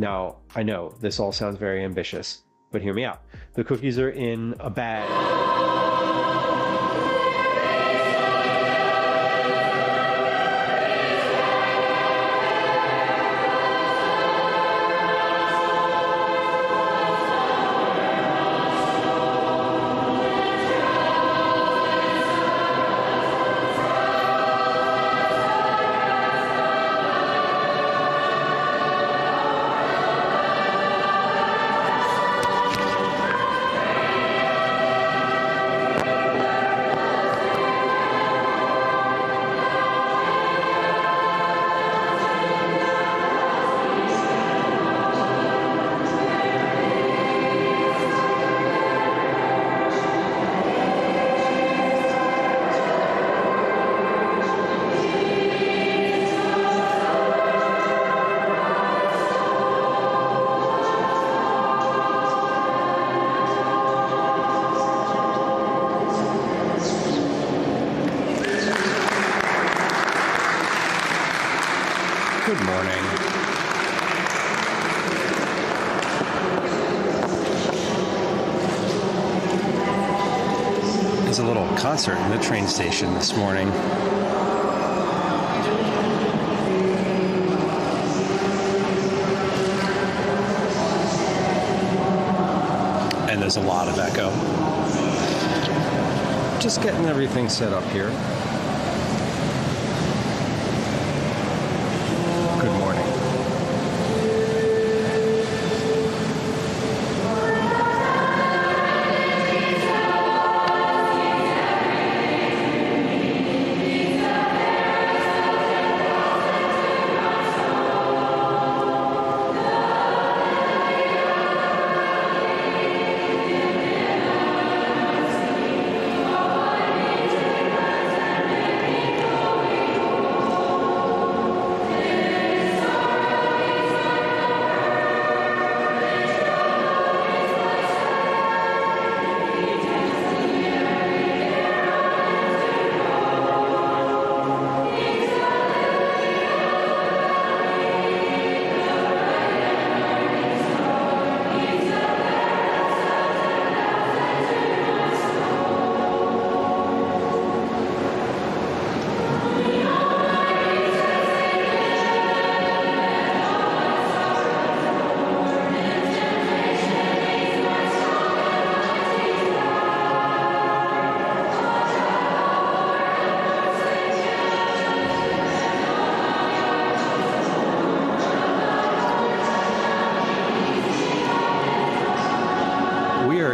Now, I know this all sounds very ambitious, but hear me out. The cookies are in a bag. Good morning. There's a little concert in the train station this morning. And there's a lot of echo. Just getting everything set up here. Good morning.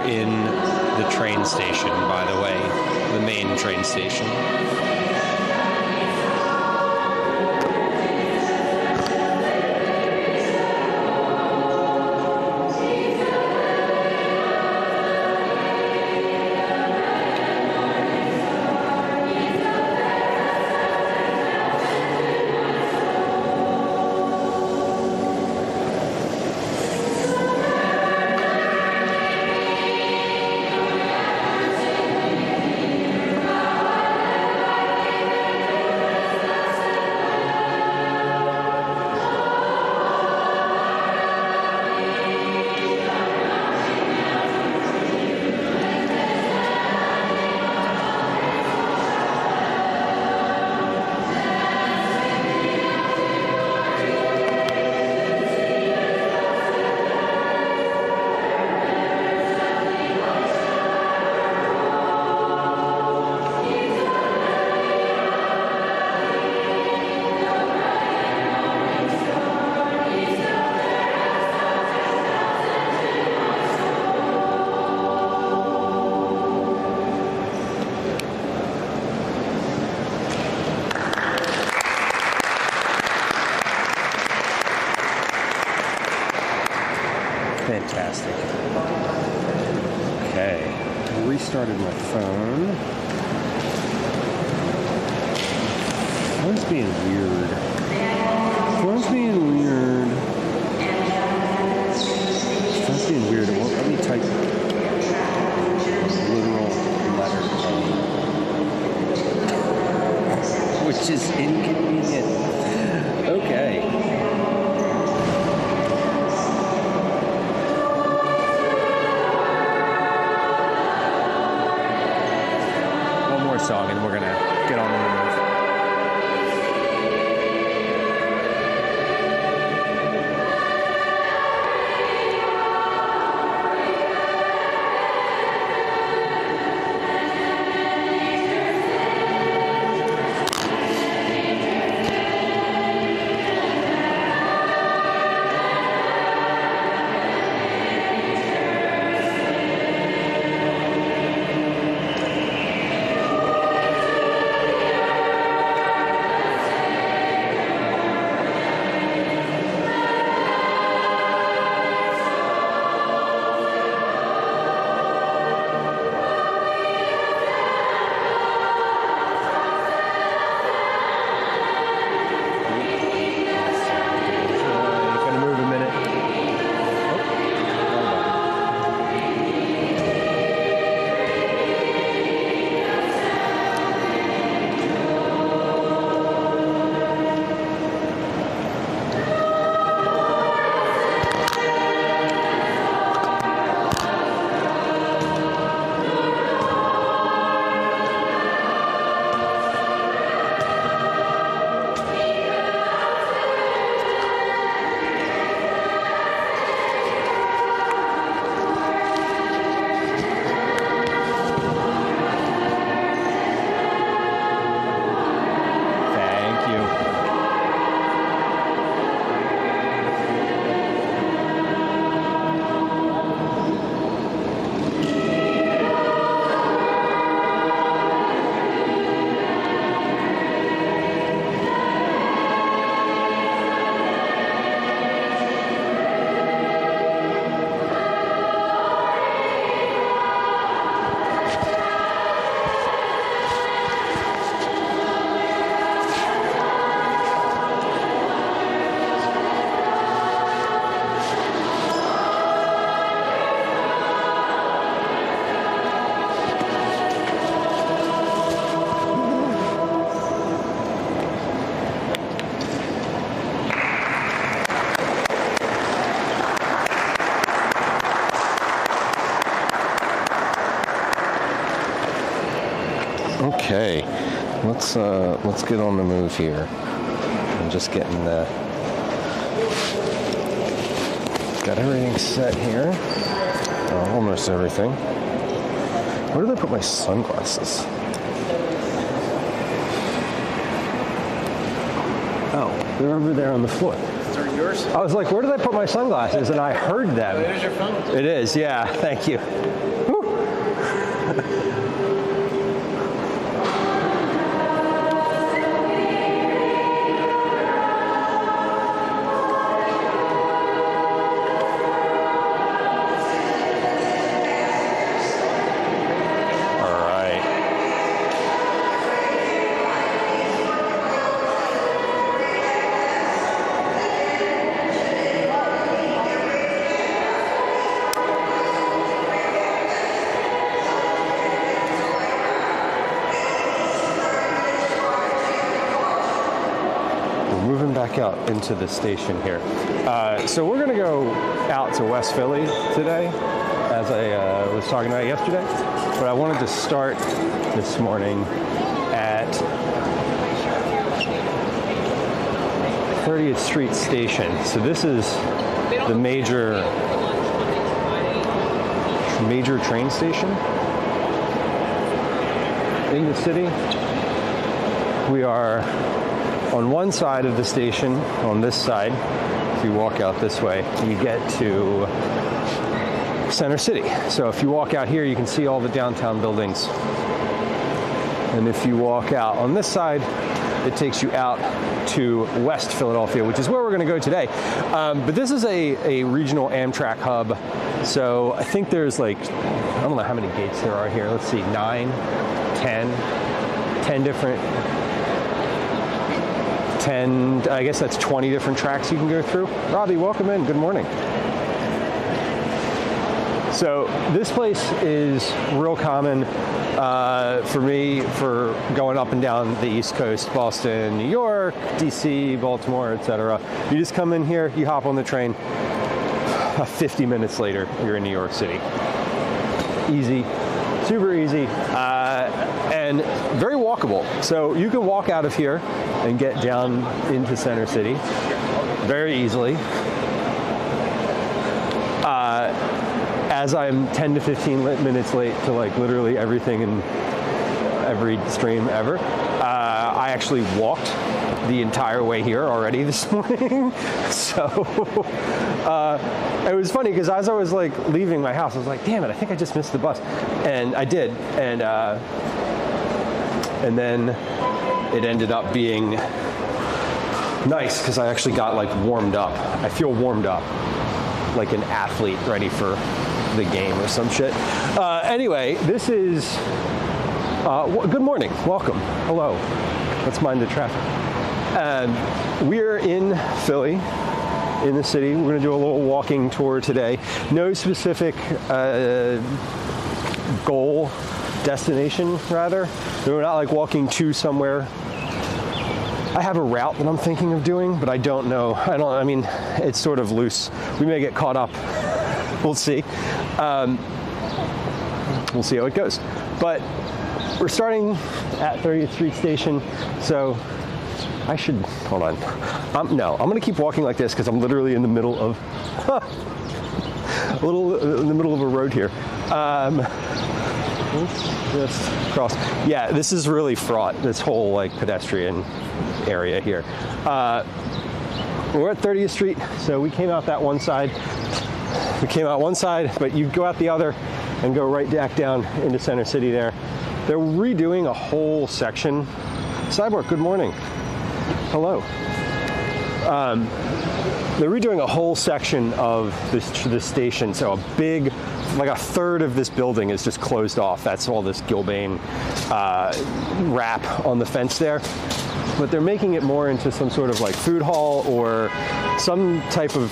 In the train station, by the way, the main train station. Fantastic. Okay, restarted my phone. Phone's being weird. Phone's being weird. Phone's being weird. It won't let me type literal letters, which is inconvenient. Okay. more song, and we're gonna get on the move. Okay, let's get on the move here. I'm just getting got everything set here. Almost everything. Where did I put my sunglasses? Oh, they're over there on the floor. Are yours? I was like, where did I put my sunglasses? And I heard them. There's your phone. It is, yeah. Thank you. Moving back out into the station here. So we're going to go out to West Philly today, as I was talking about yesterday. But I wanted to start this morning at 30th Street Station. So this is the major train station in the city. We are on one side of the station, on this side. If you walk out this way, you get to Center City. So if you walk out here, you can see all the downtown buildings. And if you walk out on this side, it takes you out to West Philadelphia, which is where we're going to go today. But this is a regional Amtrak hub. So I think there's like, I don't know how many gates there are here. Let's see, 9, 10 different, I guess that's 20 different tracks you can go through. Robbie, welcome in. Good morning. So this place is real common for me for going up and down the East Coast, Boston, New York, DC, Baltimore, etc. You just come in here, you hop on the train, 50 minutes later, you're in New York City. Easy, super easy. and very walkable. So you can walk out of here and get down into Center City very easily. As I'm 10 to 15 minutes late to like literally everything in every stream ever, I actually walked the entire way here already this morning. So it was funny because as I was like leaving my house, I was like, damn it, I think I just missed the bus. And I did. And then it ended up being nice because I actually got like warmed up. I feel warmed up like an athlete ready for the game or some shit. Anyway, this is, good morning, welcome, hello. Let's mind the traffic. We're in Philly, in the city. We're gonna do a little walking tour today. No specific goal, destination rather. We're not like walking to somewhere. I have a route that I'm thinking of doing, but I don't know. I mean, it's sort of loose. We may get caught up. We'll see. We'll see how it goes. But we're starting at 30th Street Station, so I should, hold on. No, I'm gonna keep walking like this because I'm literally in the middle of, in the middle of a road here. Just cross. Yeah, this is really fraught, this whole like pedestrian area here. We're at 30th Street, so we came out that one side. We came out one side, but you go out the other and go right back down into Center City there. They're redoing a whole section. Cyborg, good morning. Hello. They're redoing a whole section of this station, so a big, like a third of this building is just closed off. That's all this Gilbane wrap on the fence there. But they're making it more into some sort of like food hall or some type of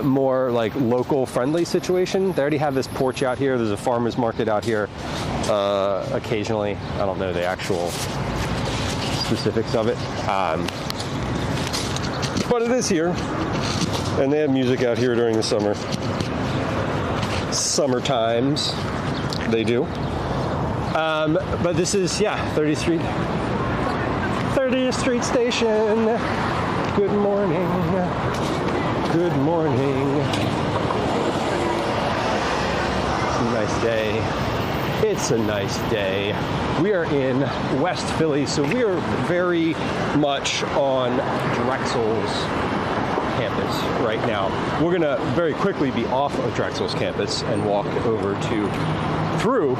more like local friendly situation. They already have this porch out here. There's a farmer's market out here occasionally. I don't know the actual specifics of it. But it is here. And they have music out here during the summer. Summer times, they do. But this is, yeah, 30th Street. 30th Street Station. Good morning. Good morning. It's a nice day. It's a nice day. We are in West Philly, so we are very much on Drexel's campus right now. We're gonna very quickly be off of Drexel's campus and walk over to through.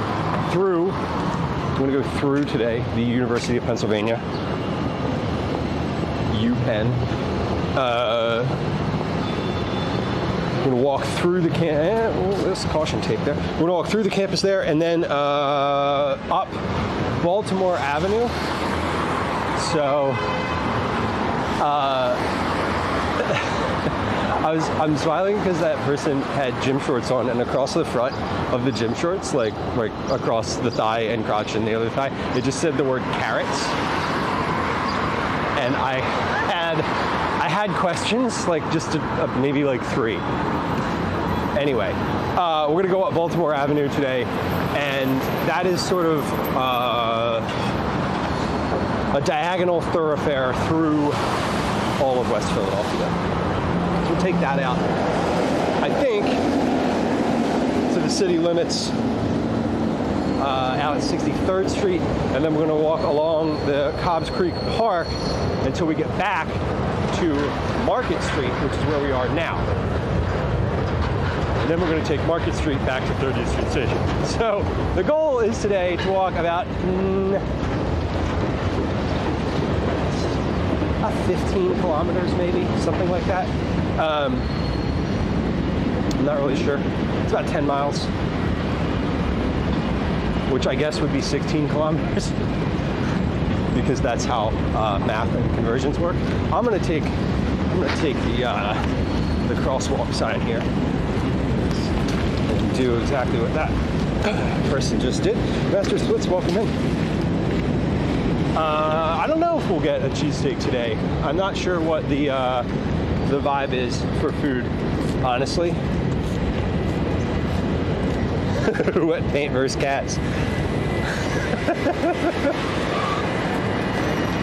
I'm gonna go through today the University of Pennsylvania, UPenn. We're gonna walk through the there's caution tape there. We're gonna walk through the campus there and then up Baltimore Avenue. So I'm smiling because that person had gym shorts on, and across the front of the gym shorts, like across the thigh and crotch and the other thigh, it just said the word carrots. And I had questions, like just maybe like 3. Anyway, we're gonna go up Baltimore Avenue today, and that is sort of a diagonal thoroughfare through all of West Philadelphia. We'll take that out, I think, to the city limits out at 63rd Street, and then we're going to walk along the Cobbs Creek Park until we get back to Market Street, which is where we are now. And then we're going to take Market Street back to 30th Street Station. So the goal is today to walk about 15 kilometers maybe, something like that. I'm not really sure. It's about 10 miles, which I guess would be 16 kilometers because that's how math and conversions work. I'm gonna take the crosswalk sign here and do exactly what that person just did. Master Splits, welcome in. I don't know if we'll get a cheesesteak today. I'm not sure what the vibe is for food, honestly. Wet paint versus cats.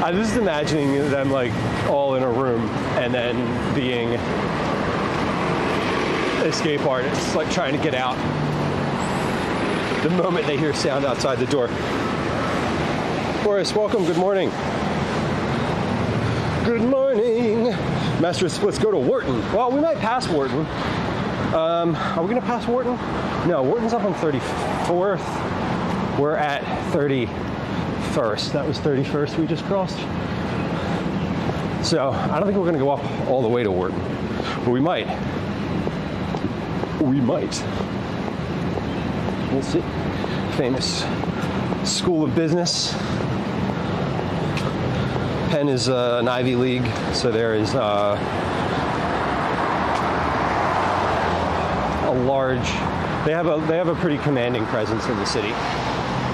I'm just imagining them like all in a room and then being escape artists, like trying to get out the moment they hear sound outside the door. Boris, welcome, good morning. Good morning. Master of Splits, go to Wharton. Well, we might pass Wharton. Are we gonna pass Wharton? No, Wharton's up on 34th. We're at 31st. That was 31st we just crossed. So I don't think we're gonna go up all the way to Wharton, but we might. We might. We'll see. Famous School of Business. Penn is an Ivy League, so there is a large. They have a pretty commanding presence in the city,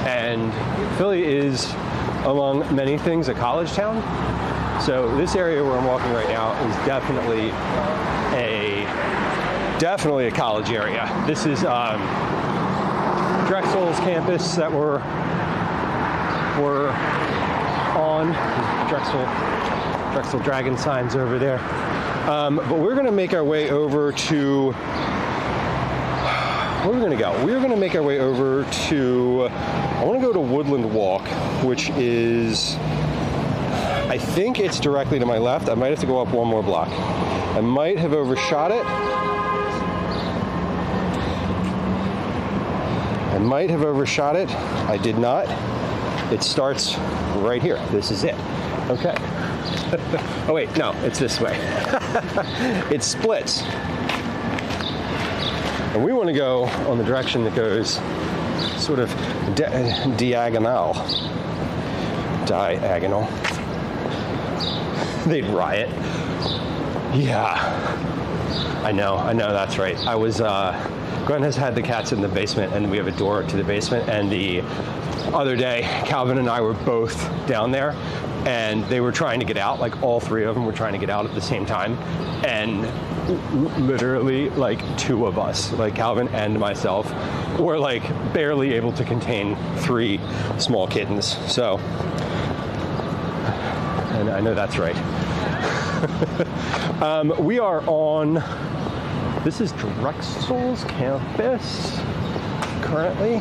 and Philly is, among many things, a college town. So this area where I'm walking right now is definitely a college area. This is Drexel's campus that we're on. Drexel Dragon signs over there. But we're going to make our way over to. Where are we going to go? We're going to make our way over to. I want to go to Woodland Walk, which is. I think it's directly to my left. I might have to go up one more block. I might have overshot it. I did not. It starts right here. This is it. Okay. Oh wait, no, it's this way. It splits. And we want to go on the direction that goes sort of diagonal. They'd riot. Yeah. I know, that's right. I was, Gwen has had the cats in the basement, and we have a door to the basement, and the other day, Calvin and I were both down there, and they were trying to get out, like all three of them were trying to get out at the same time, and literally, like, two of us, like Calvin and myself, were like barely able to contain three small kittens, so, and I know that's right. We are on, this is Drexel's campus, currently.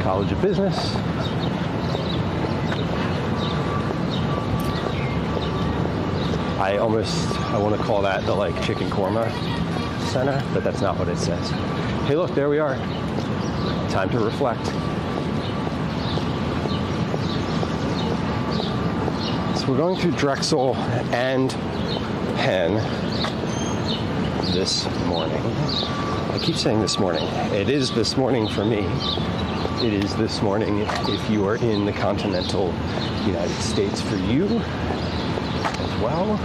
College of Business. I want to call that the like chicken korma center, but that's not what it says. Hey look, there we are. Time to reflect. So we're going through Drexel and Penn this morning. I keep saying this morning. It is this morning for me. It is this morning if you are in the continental United States for you as well.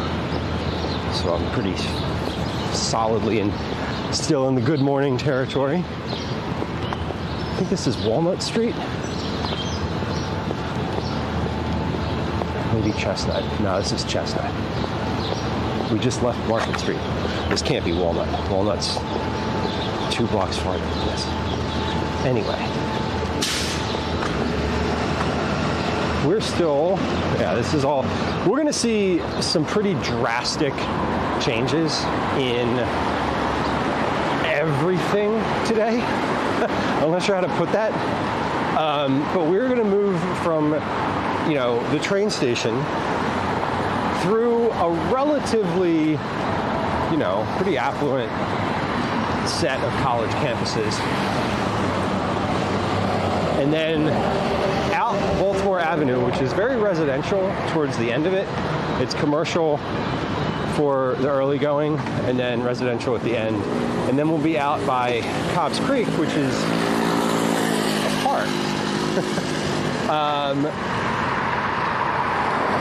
So I'm pretty solidly and still in the good morning territory. I think this is Walnut Street. Maybe Chestnut. No, this is Chestnut. We just left Market Street. This can't be Walnut. Walnut's 2 blocks farther than this. Anyway. We're still, this is all, we're going to see some pretty drastic changes in everything today. I'm not sure how to put that. But we're going to move from, the train station through a relatively, pretty affluent set of college campuses. And then out Baltimore Avenue, which is very residential towards the end of it. It's commercial for the early going, and then residential at the end. And then we'll be out by Cobb's Creek, which is a park.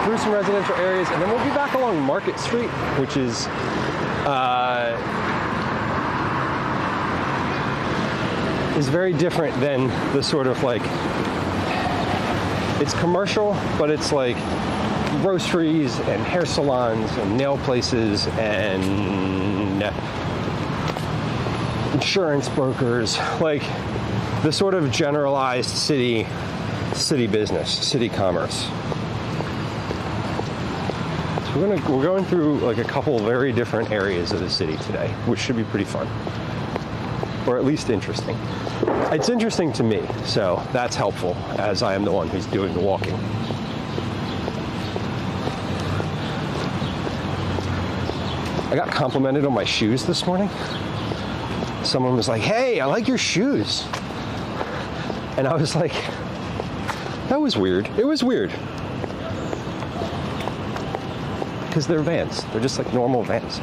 Through some residential areas, and then we'll be back along Market Street, which is very different than the sort of like, it's commercial, but it's like groceries and hair salons and nail places and insurance brokers, like the sort of generalized city business, city commerce. So we're going through like a couple very different areas of the city today, which should be pretty fun, or at least interesting. It's interesting to me, so that's helpful, as I am the one who's doing the walking. I got complimented on my shoes this morning. Someone was like, "Hey, I like your shoes." And I was like, that was weird. It was weird. Because they're Vans. They're just like normal Vans.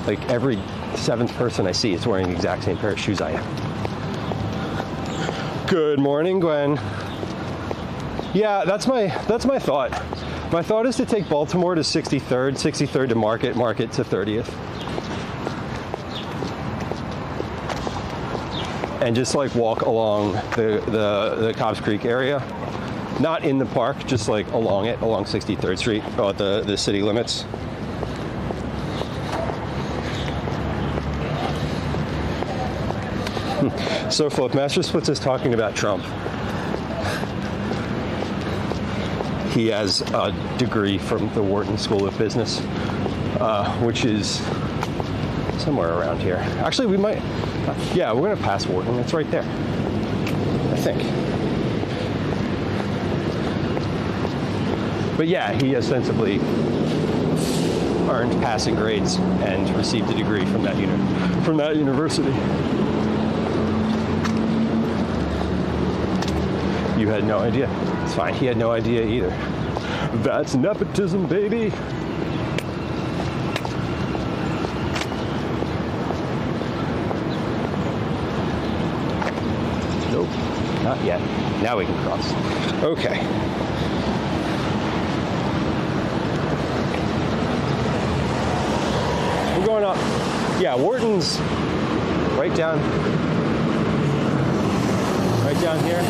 Like every 7th person I see is wearing the exact same pair of shoes I am. Good morning, Gwen. Yeah, that's my thought. My thought is to take Baltimore to 63rd to Market to 30th. And just like walk along the Cobbs Creek area. Not in the park, just like along 63rd Street, about the city limits. So Flipmaster Splits is talking about Trump. He has a degree from the Wharton School of Business, which is somewhere around here. Actually, we might, yeah, we're gonna pass Wharton. It's right there, I think. But yeah, he ostensibly earned passing grades and received a degree from that university. You had no idea. It's fine. He had no idea either. That's nepotism, baby. Nope, not yet. Now we can cross. Okay. We're going up. Yeah, Wharton's right down here.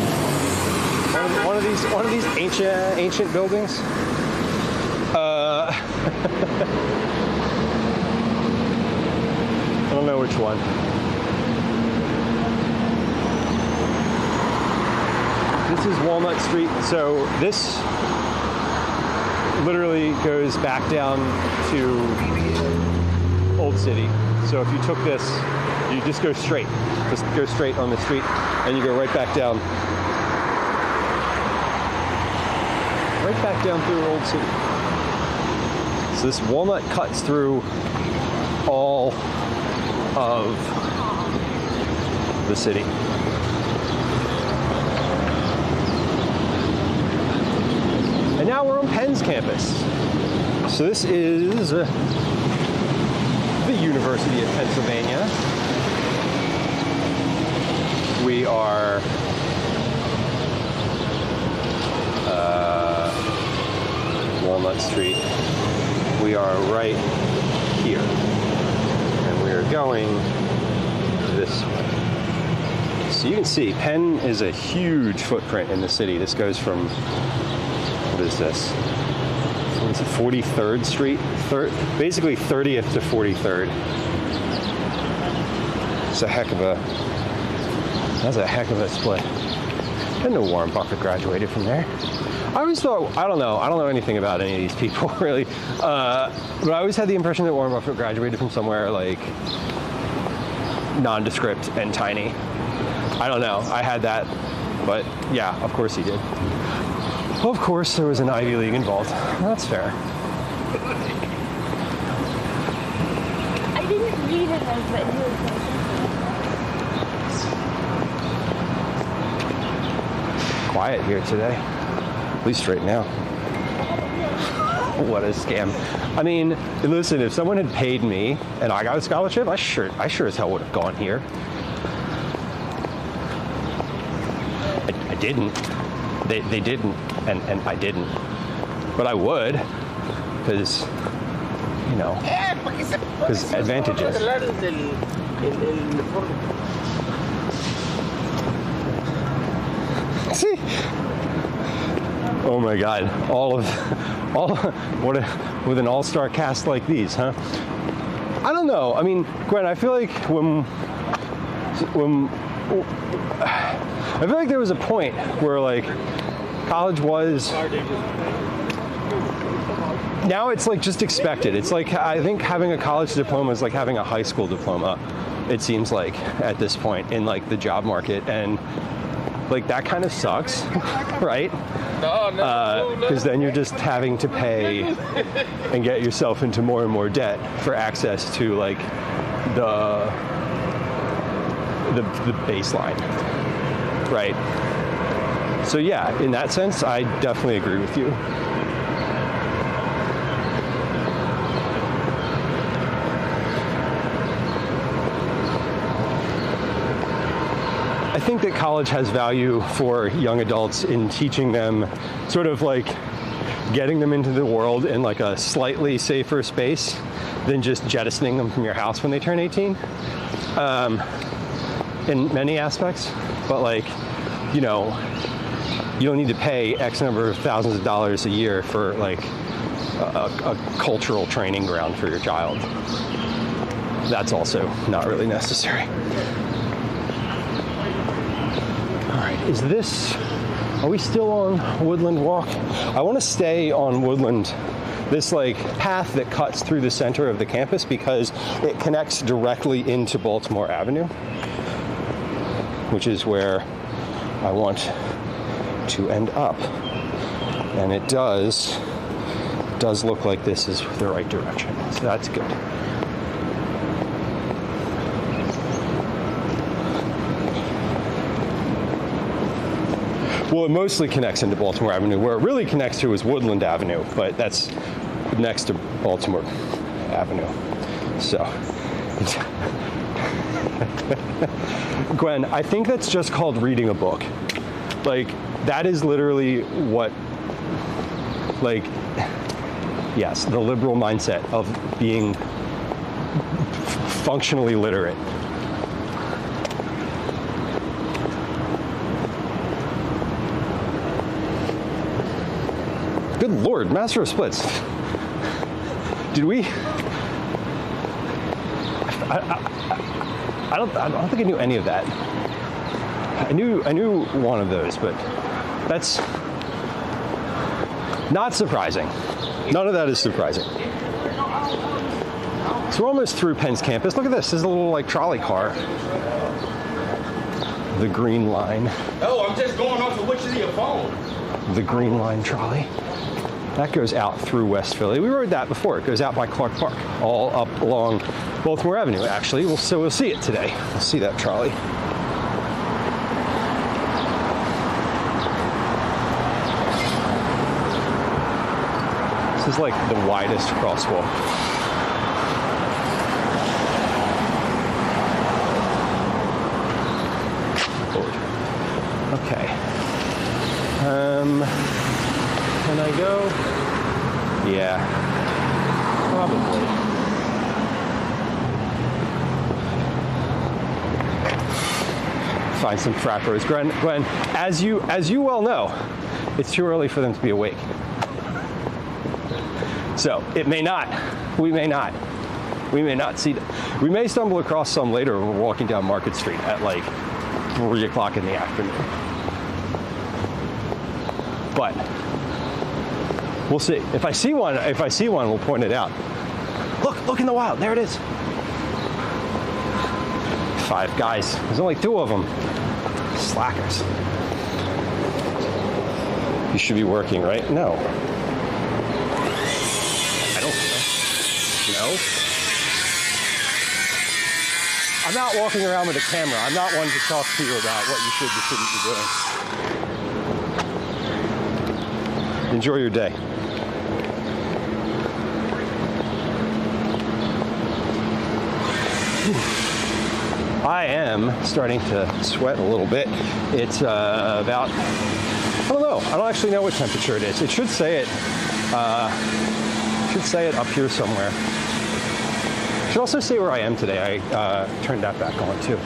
One of these ancient buildings. I don't know which one. This is Walnut Street. So this literally goes back down to Old City. So if you took this, you just go straight. Just go straight on the street, and you go right back down. Right back down through Old City. So this Walnut cuts through all of the city. And now we're on Penn's campus. So this is the University of Pennsylvania. We are Walnut Street. We are right here. And we are going this way. So you can see Penn is a huge footprint in the city. This goes from, what is this? What is it, 43rd Street? Basically 30th to 43rd. It's that's a heck of a split. I know Warren Buffett graduated from there. I always thought, I don't know anything about any of these people really, but I always had the impression that Warren Buffett graduated from somewhere like nondescript and tiny. I don't know, I had that, but yeah, of course he did. Of course there was an Ivy League involved. That's fair. I didn't read it as that he was quiet here today, at least right now. What a scam. I mean, listen, if someone had paid me and I got a scholarship, I sure as hell would have gone here. I didn't. They didn't, and I didn't. But I would, because, you know, because advantages. See? Oh my God! With an all-star cast like these, huh? I don't know. I mean, Gwen, I feel like when I feel like there was a point where like college was, now it's like just expected. It's like, I think having a college diploma is like having a high school diploma, it seems like at this point in like the job market. And like that kind of sucks, right? Because then you're just having to pay and get yourself into more and more debt for access to like the baseline, right? So yeah, in that sense, I definitely agree with you. I think that college has value for young adults in teaching them, sort of like getting them into the world in like a slightly safer space than just jettisoning them from your house when they turn 18. In many aspects, but like, you know, you don't need to pay X number of thousands of dollars a year for like a cultural training ground for your child. That's also not really necessary. All right, are we still on Woodland Walk? I want to stay on Woodland, this like path that cuts through the center of the campus, because it connects directly into Baltimore Avenue, which is where I want to end up. And it does look like this is the right direction, so that's good. Well, it mostly connects into Baltimore Avenue. Where it really connects to is Woodland Avenue, but that's next to Baltimore Avenue. So, Gwen, I think that's just called reading a book. Like, that is literally what, like, yes, the liberal mindset of being functionally literate. Good Lord, Master of Splits. Did we? I don't think I knew any of that. I knew one of those, but that's not surprising. None of that is surprising. So we're almost through Penn's campus. Look at this. There's a little like trolley car. The Green Line. Oh, I'm just going off of which is your phone. The Green Line trolley. That goes out through West Philly. We rode that before. It goes out by Clark Park, all up along Baltimore Avenue, actually. So we'll see it today. We'll see that trolley. This is like the widest crosswalk. Okay. Can I go? Yeah, probably. Find some frappers. Gwen, as you well know, it's too early for them to be awake. So we may not see them. We may stumble across some later when we're walking down Market Street at like 3 o'clock in the afternoon. But we'll see. If I see one, we'll point it out. Look in the wild. There it is. 5 guys. There's only 2 of them. Slackers. You should be working, right? No. I don't know. No. I'm not walking around with a camera. I'm not one to talk to you about what you should and shouldn't be doing. Enjoy your day. I am starting to sweat a little bit. It's about, I don't know. I don't actually know what temperature it is. It should say it up here somewhere. It should also say where I am today. I turned that back on too.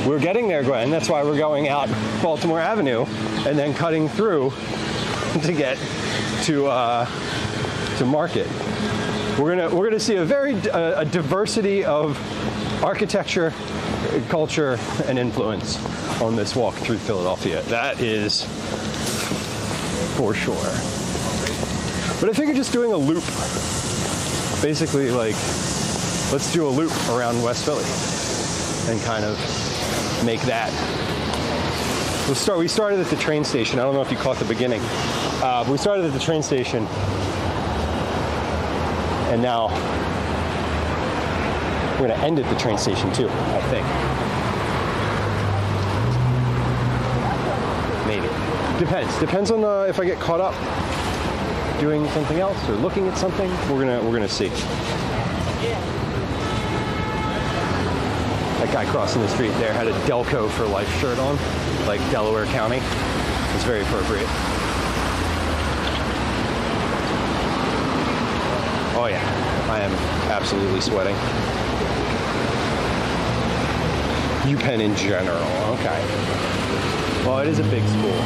We're getting there, Gwen. That's why we're going out Baltimore Avenue and then cutting through to get to Market. We're gonna see a very diversity of architecture, culture, and influence on this walk through Philadelphia. That is for sure. But I figured just doing a loop, basically like, let's do a loop around West Philly and kind of make that. We started at the train station. I don't know if you caught the beginning. But we started at the train station, and now we're going to end at the train station too, I think. Maybe. Depends on if I get caught up doing something else or looking at something. We're gonna see. That guy crossing the street there had a Delco for Life shirt on, like Delaware County. It's very appropriate. Oh yeah, I am absolutely sweating. UPenn in general, okay. Well, it is a big school.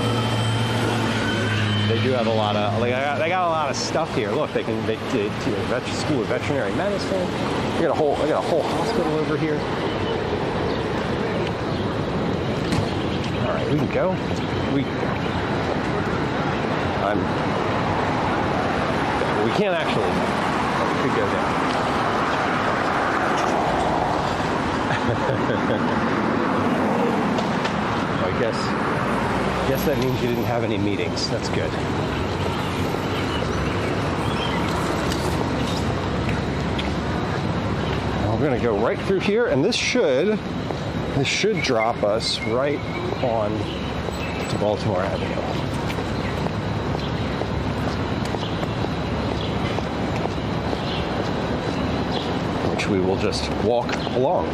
They do have a lot of, they got a lot of stuff here. Look, they School of Veterinary Medicine. They got a whole hospital over here. All right, we can go. We can't actually. We could go down. I guess that means you didn't have any meetings. That's good. Now we're gonna go right through here, and this should drop us right on to Baltimore Avenue. Which we will just walk along.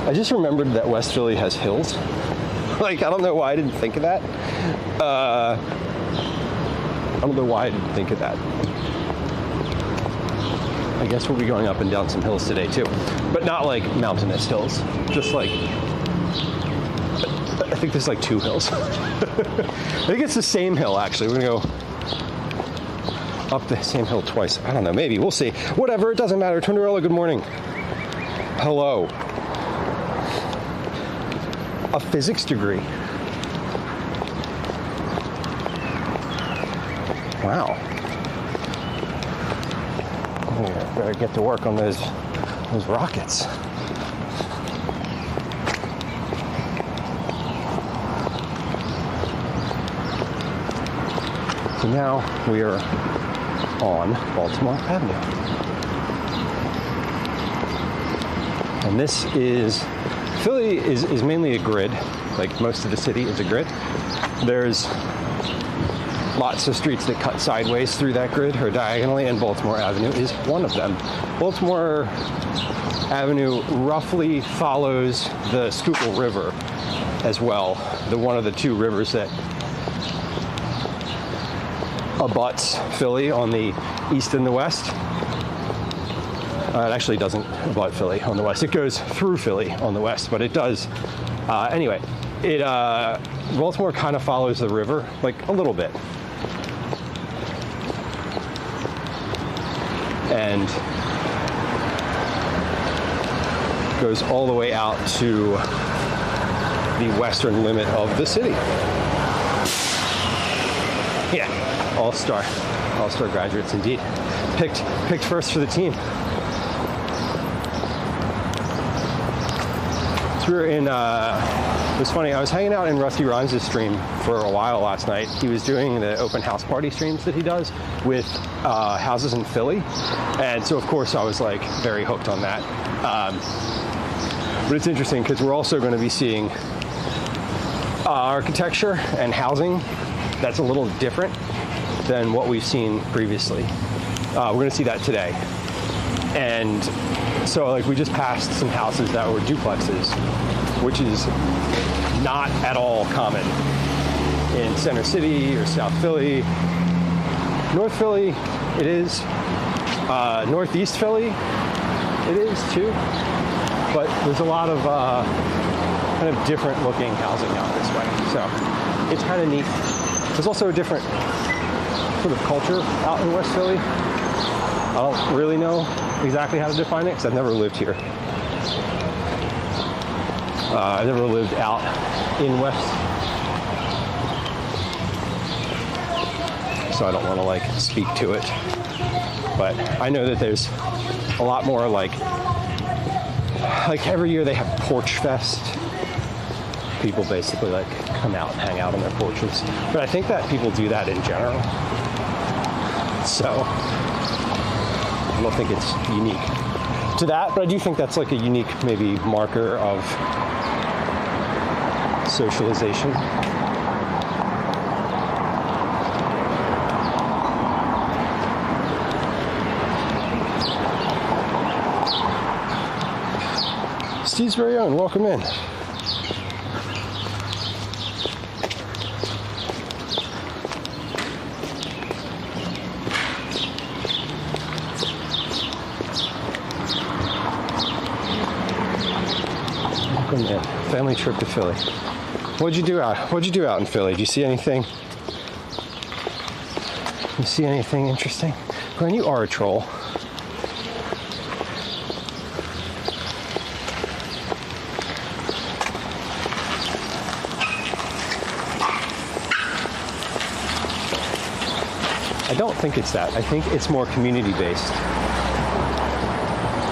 I just remembered that West Philly has hills. Like, I don't know why I didn't think of that. I don't know why I didn't think of that. I guess we'll be going up and down some hills today too. But not like mountainous hills. Just like, I think there's like 2 hills. I think it's the same hill actually. We're gonna go up the same hill twice. I don't know, maybe, we'll see. Whatever, it doesn't matter. Tortorella, good morning. Hello. A physics degree. Wow. Oh, better get to work on those rockets. So now we are on Baltimore Avenue. And this is, Philly is mainly a grid, like most of the city is a grid. There's lots of streets that cut sideways through that grid or diagonally, and Baltimore Avenue is one of them. Baltimore Avenue roughly follows the Schuylkill River as well, one of the 2 rivers that abuts Philly on the east and the west. It actually doesn't abut Philly on the west. It goes through Philly on the west, but it does. Anyway, Baltimore kind of follows the river, like a little bit. And goes all the way out to the western limit of the city. Yeah, all-star graduates indeed. Picked first for the team. So we were in, it was funny, I was hanging out in Rusty Rhymes' stream for a while last night. He was doing the open house party streams that he does with houses in Philly. And so of course I was like very hooked on that. But it's interesting because we're also going to be seeing architecture and housing that's a little different than what we've seen previously. We're going to see that today. And so like we just passed some houses that were duplexes, which is not at all common in Center City or South Philly. North Philly, it is. Northeast Philly, it is too. But there's a lot of kind of different looking housing out this way. So it's kind of neat. There's also a different sort of culture out in West Philly. I don't really know exactly how to define it because I've never lived here. I've never lived out in West, so I don't want to like speak to it. But I know that there's a lot more like every year they have Porch Fest. People basically like come out and hang out on their porches. But I think that people do that in general. So I don't think it's unique to that, but I do think that's like a unique maybe marker of socialization. Steve's very own, welcome in. Welcome in. Family trip to Philly. What'd you do out in Philly? Did you see anything? You see anything interesting? Glenn, you are a troll. I don't think it's that. I think it's more community based.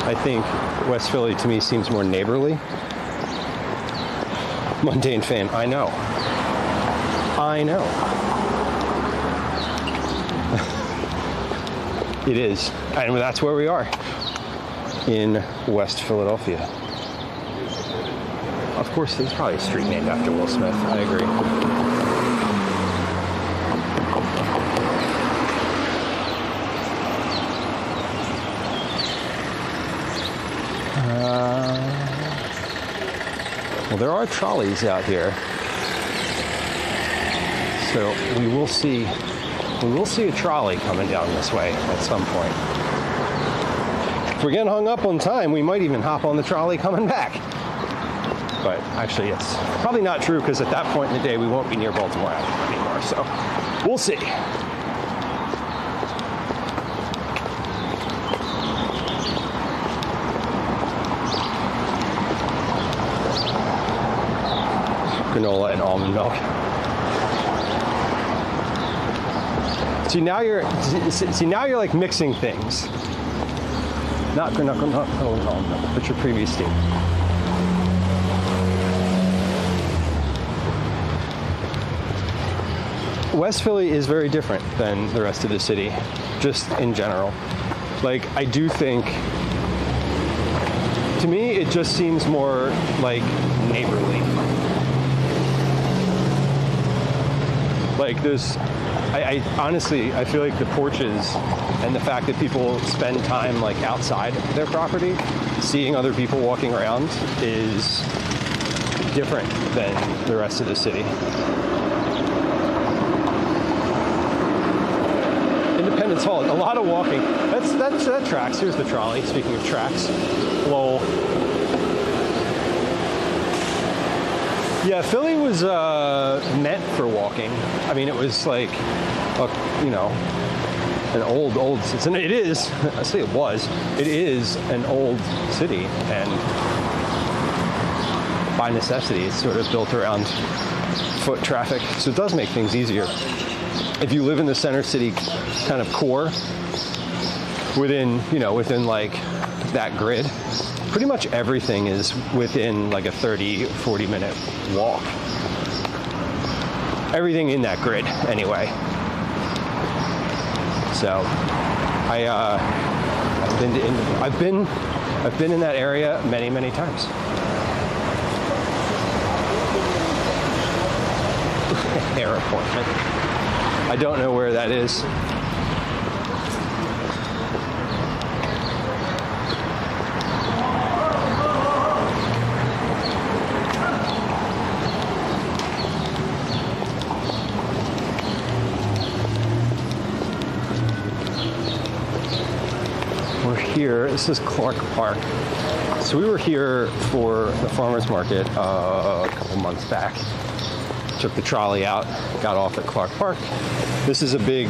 I think West Philly to me seems more neighborly. Mundane fame. I know. It is. And that's where we are. In West Philadelphia. Of course, there's probably a street named after Will Smith. I agree. Well, there are trolleys out here, so we will see a trolley coming down this way at some point. If we're getting hung up on time, we might even hop on the trolley coming back. But actually, it's probably not true because at that point in the day, we won't be near Baltimore Avenue anymore. So we'll see. Granola and almond milk. See now you're like mixing things. Not granola, not almond milk, but your previous statement. West Philly is very different than the rest of the city, just in general. Like I do think, to me, it just seems more like neighborly. Like I honestly, I feel like the porches and the fact that people spend time like outside their property, seeing other people walking around is different than the rest of the city. Independence Hall, a lot of walking. That tracks. Here's the trolley, speaking of tracks. Lol. Yeah, Philly was meant for walking. I mean, it was like, an old. It is. I say it was. It is an old city, and by necessity, it's sort of built around foot traffic. So it does make things easier. If you live in the center city kind of core, within like that grid, pretty much everything is within like a 30, 40 minute walk. Everything in that grid, anyway. So, I've been in that area many, many times. Hair appointment. I don't know where that is. We're here. This is Clark Park. So we were here for the farmers market a couple months back. Took the trolley out, got off at Clark Park. This is a big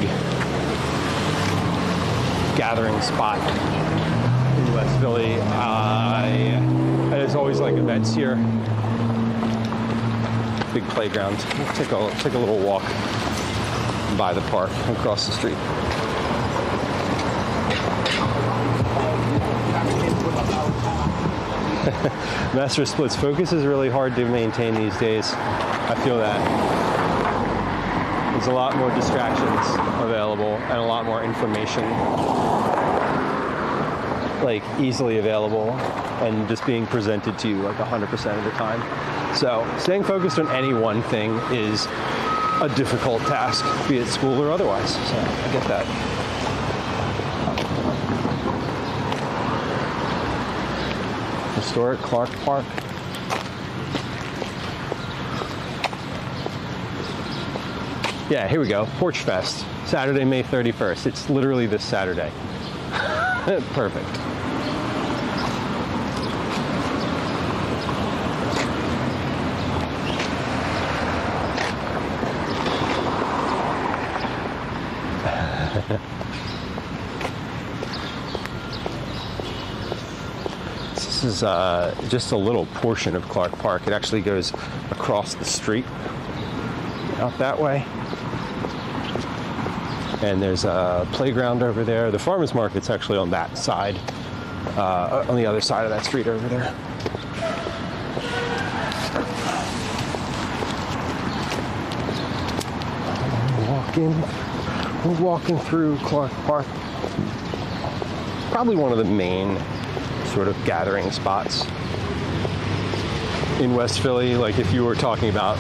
gathering spot in West Philly. And there's always like events here. Big playground. We'll take a little walk by the park across the street. Master splits. Focus is really hard to maintain these days. I feel that. There's a lot more distractions available and a lot more information like easily available and just being presented to you like 100% of the time. So staying focused on any one thing is a difficult task, be it school or otherwise. So I get that. Historic Clark Park. Yeah, here we go. Porch Fest, Saturday, May 31st. It's literally this Saturday. Perfect. This is just a little portion of Clark Park. It actually goes across the street out that way. And there's a playground over there. The farmers market's actually on that side, on the other side of that street over there. We're walking through Clark Park. Probably one of the main sort of gathering spots in West Philly. Like if you were talking about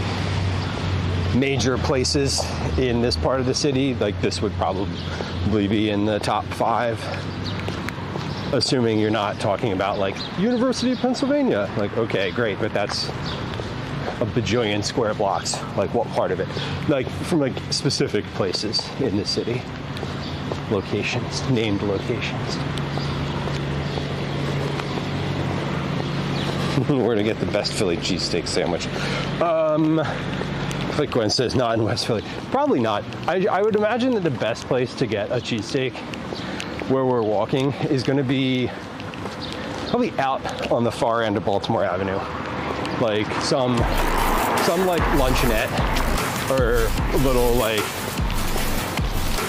major places in this part of the city, like this would probably be in the top 5, assuming you're not talking about like University of Pennsylvania. Like, okay, great, but that's a bajillion square blocks. Like what part of it? Like from like specific places in the city, locations, named locations. Where to get the best Philly cheesesteak sandwich? Like Gwen says, not in West Philly. Probably not. I would imagine that the best place to get a cheesesteak where we're walking is going to be probably out on the far end of Baltimore Avenue. Like some like luncheonette or a little like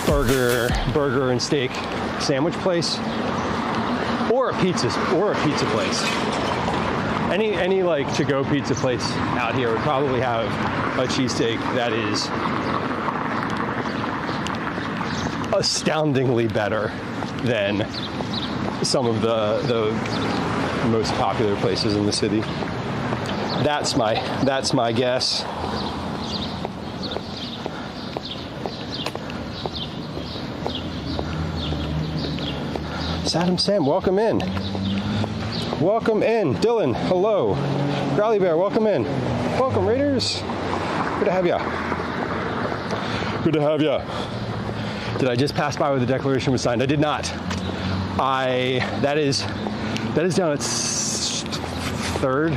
burger and steak sandwich place, or a pizza place. Any like to-go pizza place out here would probably have a cheesesteak that is astoundingly better than some of the most popular places in the city. That's my guess. Saddam Sam, welcome in. Welcome in. Dylan, hello. Growly Bear, welcome in. Welcome, Raiders. Good to have ya. Good to have ya. Did I just pass by where the Declaration was signed? I did not. That is down at 3rd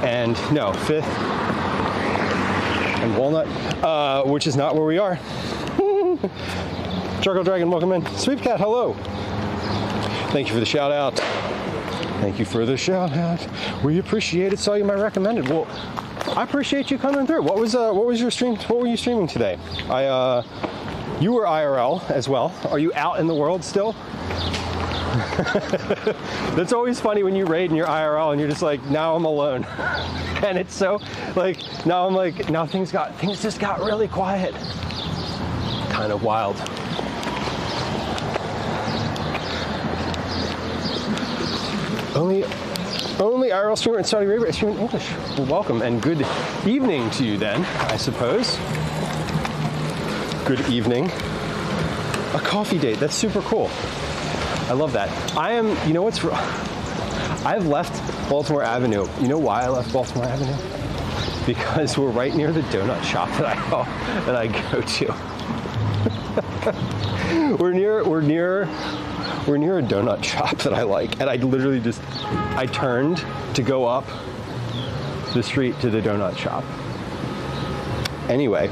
and 5th and Walnut, which is not where we are. Charcoal Dragon, welcome in. Sweep Cat, hello. Thank you for the shout out. Thank you for the shout out. We appreciate it. Saw you my recommended. Well, I appreciate you coming through. What was your stream? What were you streaming today? You were IRL as well. Are you out in the world still? That's always funny when you raid and you're IRL and you're just like, now I'm alone. And it's so like now things just got really quiet. Kind of wild. Only IRL streamer in Saudi Arabia. I stream in English. Well, welcome and good evening to you then, I suppose. Good evening. A coffee date. That's super cool. I love that. I've left Baltimore Avenue. You know why I left Baltimore Avenue? Because we're right near the donut shop that I go to. We're near a donut shop that I like, and I literally I turned to go up the street to the donut shop. Anyway,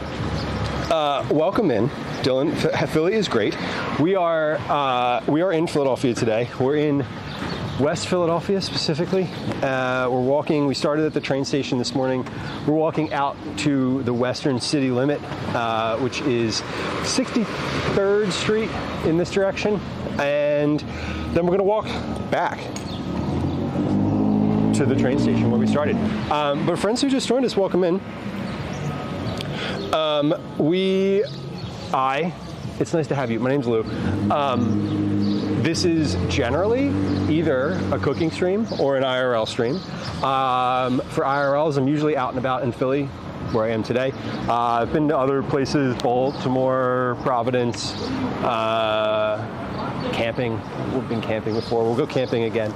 Welcome in, Dylan. Philly is great. We are in Philadelphia today. We're in West Philadelphia specifically. We're walking. We started at the train station this morning. We're walking out to the western city limit, which is 63rd Street in this direction, and then we're going to walk back to the train station where we started. But friends who just joined us, welcome in. It's nice to have you. My name's Lou. This is generally either a cooking stream or an IRL stream. For IRLs, I'm usually out and about in Philly, where I am today. I've been to other places, Baltimore, Providence, camping. We've been camping before. We'll go camping again.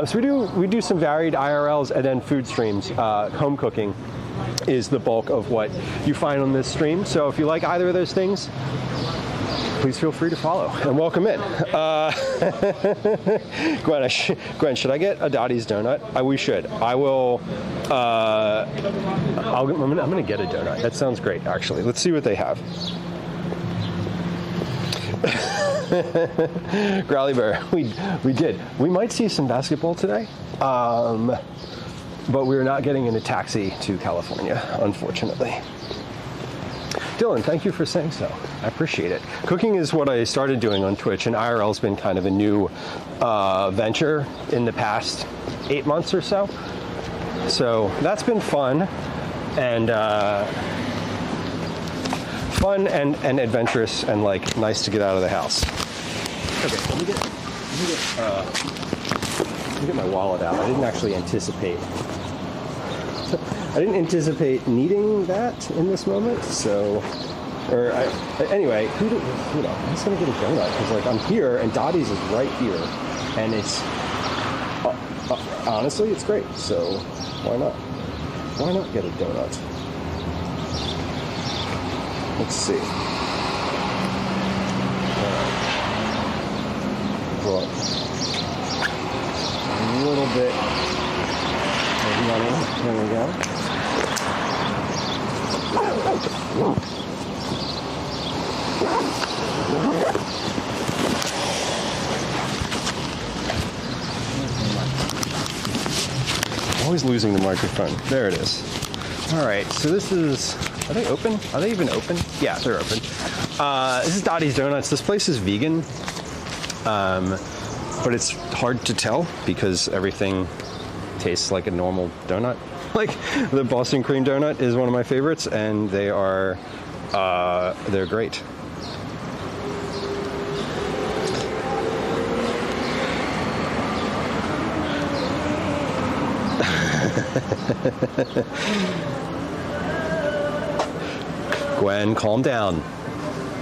So we do some varied IRLs and then food streams. Home cooking is the bulk of what you find on this stream. So if you like either of those things, please feel free to follow and welcome in. Gwen, should I get a Dottie's donut? We should. I will. I'm going to get a donut. That sounds great, actually. Let's see what they have. Growly Bear, we did. We might see some basketball today. But we're not getting in a taxi to California, unfortunately. Dylan, thank you for saying so. I appreciate it. Cooking is what I started doing on Twitch, and IRL's been kind of a new venture in the past 8 months or so. So that's been fun and adventurous and like nice to get out of the house. Okay, let me get my wallet out. I didn't actually anticipate. I didn't anticipate needing that in this moment. So, anyway, I'm just gonna get a donut because like I'm here and Dottie's is right here, and it's honestly it's great. So why not? Why not get a donut? Let's see. Well, a little bit of money. There we go. Always losing the microphone. There it is. All right, so this is, are they open? Are they even open? Yeah, they're open. This is Dottie's Donuts. This place is vegan, but it's hard to tell because everything tastes like a normal donut. Like the Boston cream donut is one of my favorites, and they are, they're great. Gwen, calm down.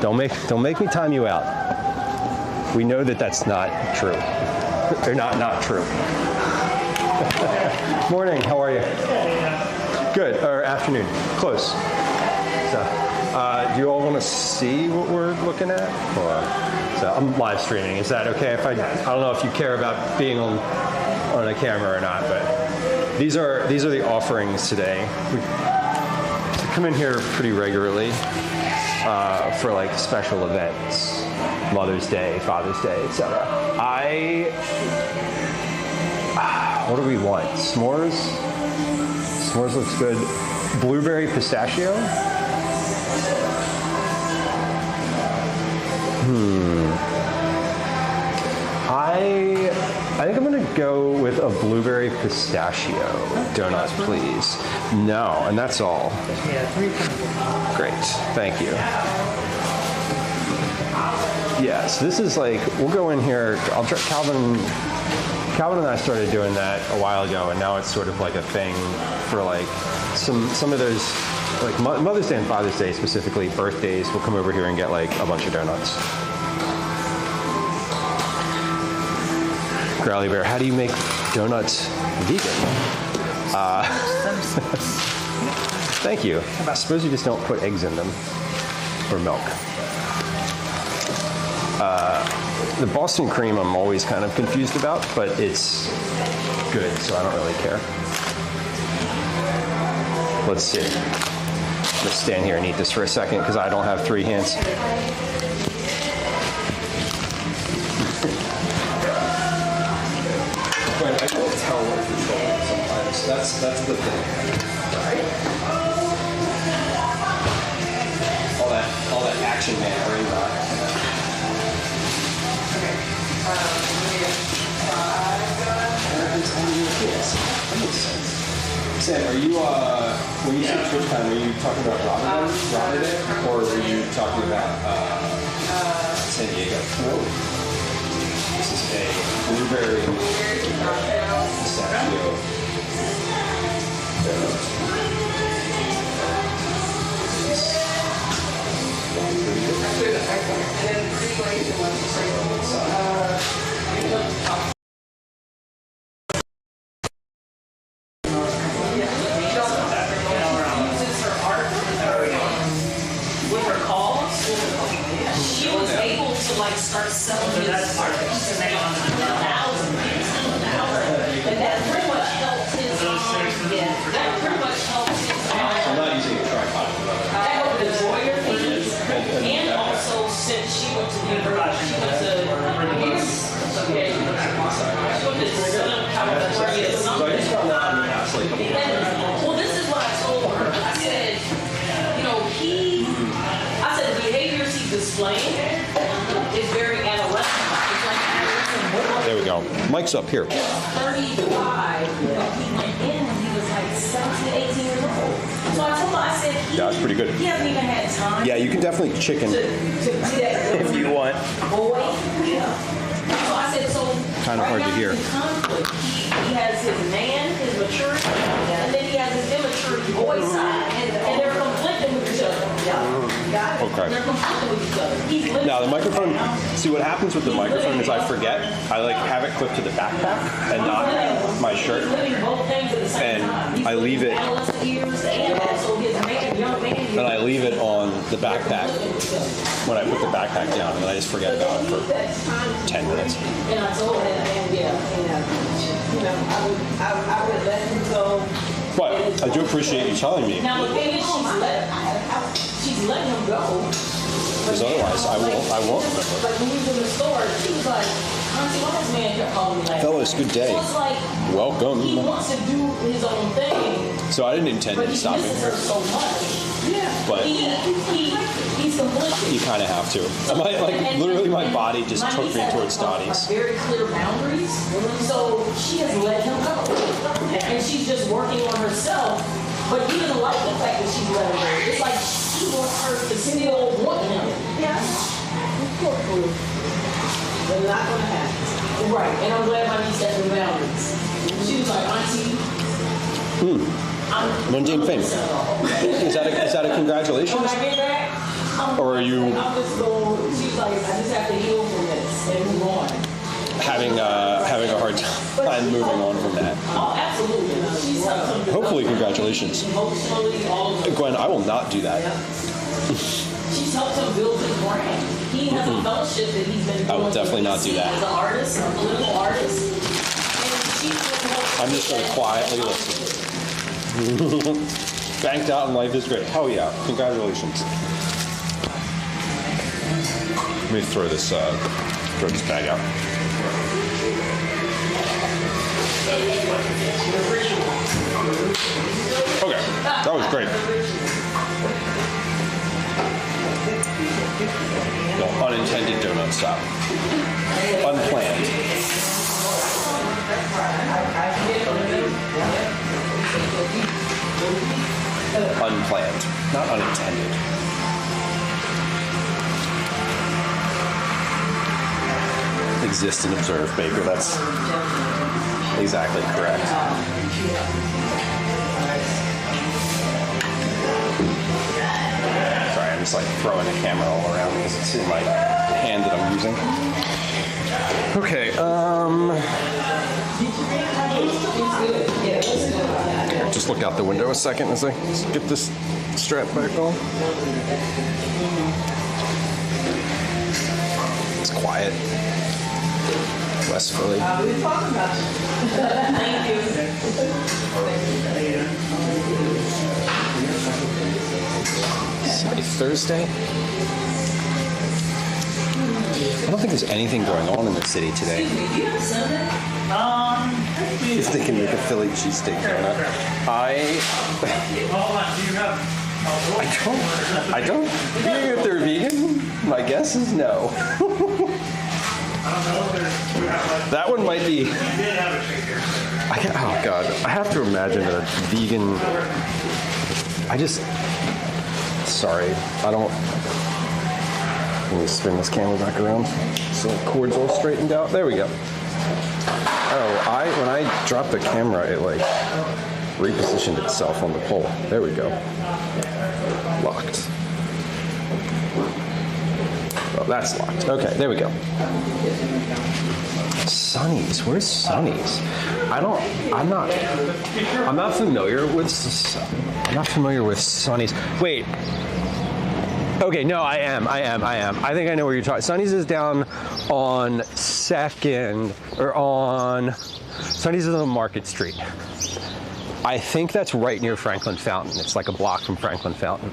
Don't make me time you out. We know that that's not true. Or not true. Morning, how are you? Good, or afternoon, close. So, do you all want to see what we're looking at? Or, so I'm live streaming. Is that okay? If I don't know if you care about being on a camera or not, but these are the offerings today. We come in here pretty regularly for like special events, Mother's Day, Father's Day, etc. What do we want? S'mores? S'mores looks good. Blueberry pistachio? I think I'm gonna go with a blueberry pistachio donut, please. No, and that's all. Great, thank you. Yes, this is like, we'll go in here, Calvin and I started doing that a while ago, and now it's sort of like a thing for like some of those, like Mother's Day and Father's Day specifically, birthdays, we'll come over here and get like a bunch of donuts. Growly Bear, how do you make donuts vegan? Thank you. I suppose you just don't put eggs in them, or milk. The Boston cream I'm always kind of confused about, but it's good, so I don't really care. Let's see. just stand here and eat this for a second because I don't have 3 hands. But I can't tell what control sometimes. That's the thing. All that action man brain rot. Sam, are you, when you said Twitch time, are you talking about Rotterdam, or were you talking about San Diego? Whoa. This is a blueberry pistachio. Start selling his art. And that pretty much helped his that pretty much helped his I'm not using a tripod. that helped the lawyer fees. And also since she went to university, she went to okay. She went to Southern California or something. Well, this is what I told her. I said, you know, I said the behaviors he's displaying is very adolescent. It's like adolescent. There we go. Mic's up here. 35. He went in when he was like 17, 18 years old. So I told him, I said, Yeah, it's pretty good. he hasn't even had time Yeah, you can definitely chicken to that if you want. boy. Yeah. So I said, so Kinda right hard to now hear. he's in conflict. He has his man, his maturity, and then he has his immaturity boy side. And they're conflicting with each other. Okay. They're conflicting with each other. He's living Now the microphone, see what happens with the microphone is I forget. I like have it clipped to the backpack and not my shirt. He's living both things at the same And time. He's I leave living it- adolescent years and also his man, young man. And I leave it on the backpack when I put the backpack down and I just forget about it for 10 minutes. And I told him, and you know, I would let him go. But I do appreciate you telling me, Now the thing is, she's letting him go. because otherwise I won't remember. Like when we was in the store, she was like, Auntie, why this man kept calling me like Fellas, good day. So it's like, Welcome. he wants to do his own thing, So I didn't intend but to he stop misses here, her so much. Yeah. but He's conflicted. you kind of have to. Literally my body just took me towards Dottie's. Very clear boundaries, so she has let him go, and she's just working on herself. But he doesn't like the fact that she's let him go. It's like she wants her to still want him. Yeah, poor fool. But not gonna happen. Right, and I'm glad my niece set the boundaries. She was like, Auntie. Mundane fame. Is that a congratulations? When I get back, Or are you I'm just going. She's like, I just have to heal from this and move on. having a hard time moving on from that? Oh, absolutely. She's Hopefully, congratulations. emotionally, all of Gwen, I will not do that. She's helped him build his brand. He has a fellowship that he's been doing. I will definitely not do that. As an artist, a political artist. And she's I'm just going to quietly listen. Banked out and life is great. Hell yeah. Congratulations. Let me throw this bag out. Okay, that was great. No, unintended donut stop. Unplanned. Unplanned, not unintended. Exist and observe, Baker. That's exactly correct. Sorry, I'm just like throwing the camera all around because it's in my hand that I'm using. Okay, just look out the window a second as I get this strap back on. It's quiet. Westfully. Thursday? I don't think there's anything going on in the city today. If they can make a Philly cheesesteak donut. I don't. Being if they're vegan, my guess is no. That one might be. Oh God, I have to imagine that a vegan. Sorry, I don't. Let me spin this camera back around so the cord's all straightened out. There we go. Oh, when I dropped the camera, it like repositioned itself on the pole. There we go. Locked. Oh, that's locked. Okay, there we go. Sonny's. Where's Sonny's? I'm not familiar with Sonny's. Wait. Okay, no, I am. I think I know where you're talking. Sonny's is down on 2nd, Sonny's is on Market Street. I think that's right near Franklin Fountain. It's like a block from Franklin Fountain.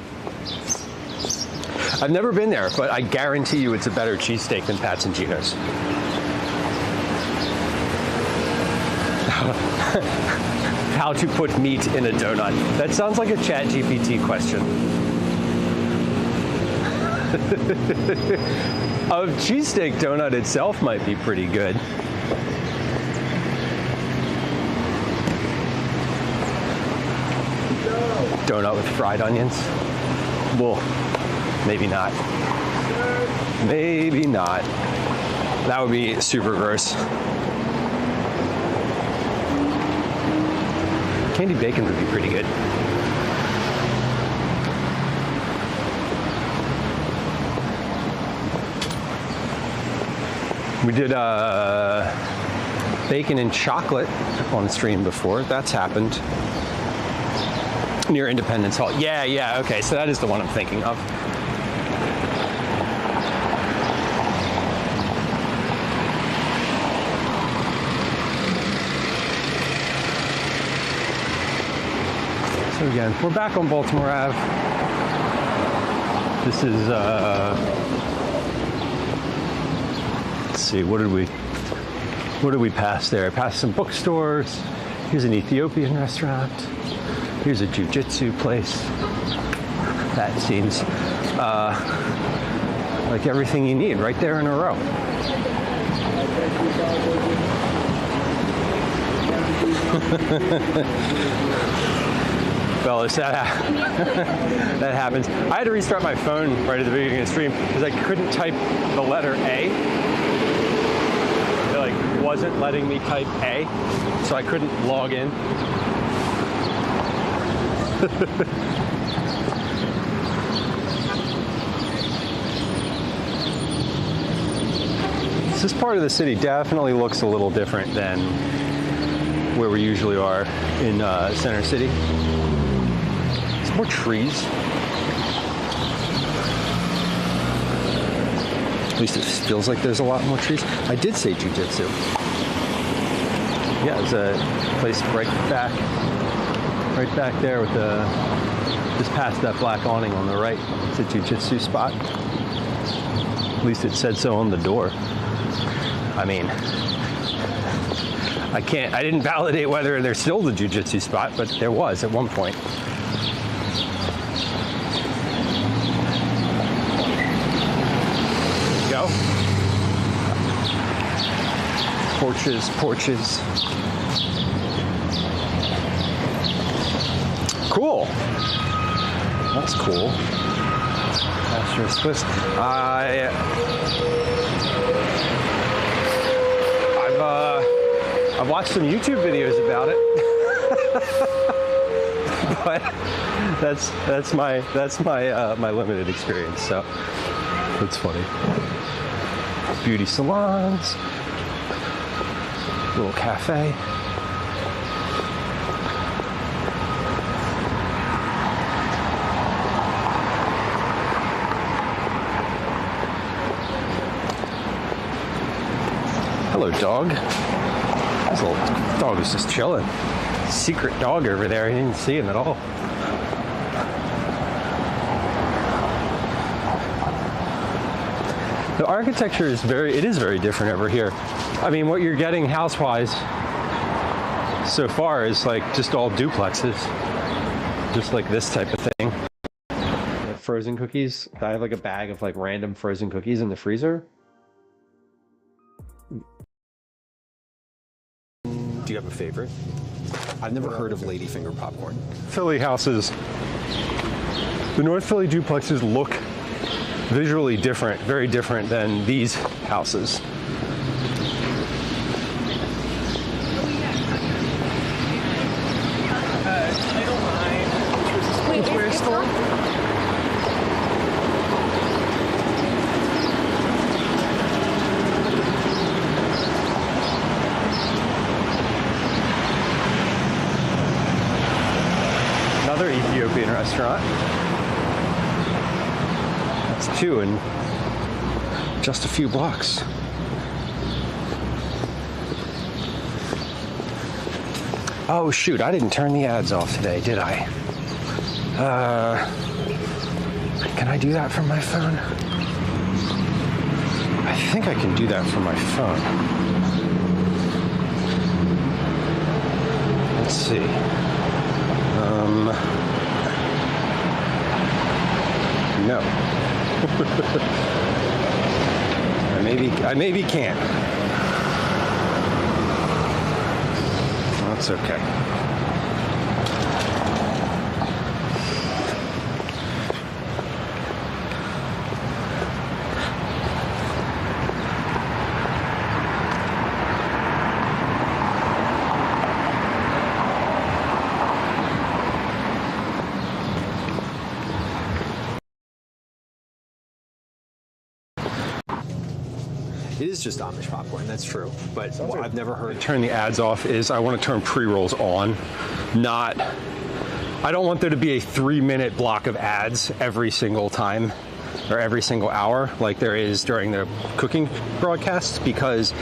I've never been there, but I guarantee you it's a better cheesesteak than Pat's and Gino's. How to put meat in a donut. That sounds like a ChatGPT question. A cheesesteak donut itself might be pretty good. Donut with fried onions? Well, maybe not. Maybe not. That would be super gross. Candy bacon would be pretty good. We did bacon and chocolate on stream before. That's happened. Near Independence Hall. Yeah, okay, so that is the one I'm thinking of. So again, we're back on Baltimore Ave. This is, let's see, what did we pass there? I passed some bookstores. Here's an Ethiopian restaurant. Here's a jiu-jitsu place. That seems like everything you need right there in a row. Fellas, that happens. I had to restart my phone right at the beginning of the stream because I couldn't type the letter A. It like wasn't letting me type A, so I couldn't log in. This part of the city definitely looks a little different than where we usually are in Center City. There's more trees. At least it feels like there's a lot more trees. I did say jiu-jitsu. Yeah, it's a place right back there with just past that black awning on the right. It's a jiu-jitsu spot. At least it said so on the door. I mean, I didn't validate whether there's still the jiu-jitsu spot, but there was at one point. Go. Porches. Cool. That's cool. That's your twist. I've watched some YouTube videos about it, but that's my limited experience. So it's funny. Beauty salons, little cafe. Hello, dog. This little dog is just chilling. Secret dog over there. I didn't see him at all. The architecture is very different over here. I mean, what you're getting house-wise so far is like just all duplexes, just like this type of thing. Frozen cookies. I have like a bag of like random frozen cookies in the freezer. Do you have a favorite? I've never heard of ladyfinger popcorn. Philly houses. The North Philly duplexes look visually different, very different than these houses. Wait, is it wrong? Another Ethiopian restaurant. That's two in just a few blocks. Oh shoot, I didn't turn the ads off today, did I? Can I do that from my phone? I think I can do that from my phone. Let's see. No. I maybe can't. That's okay. It is just Amish popcorn, that's true. But what I've never heard. Turn the ads off is I want to turn pre-rolls on, not. I don't want there to be a 3-minute block of ads every single time or every single hour like there is during the cooking broadcasts, because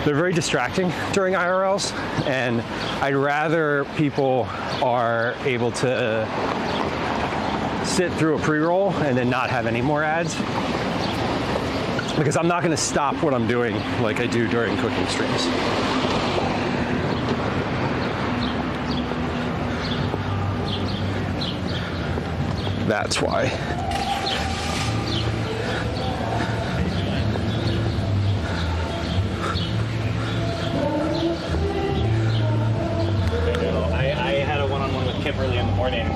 they're very distracting during IRLs, and I'd rather people are able to sit through a pre-roll and then not have any more ads. Because I'm not going to stop what I'm doing like I do during cooking streams. That's why. I had a one-on-one with Kip early in the morning.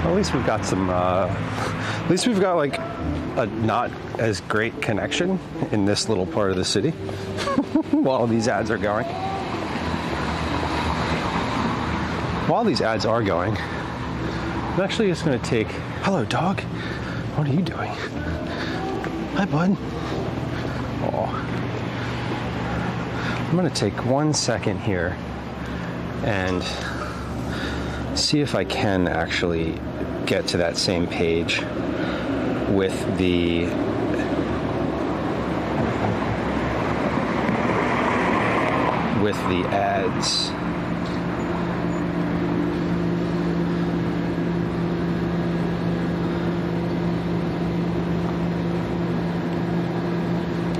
At least we've got some, at least we've got like a not as great connection in this little part of the city while these ads are going. While these ads are going, I'm actually just going to take, hello dog, what are you doing? Hi bud. Oh. I'm going to take 1 second here and see if I can actually get to that same page with the ads.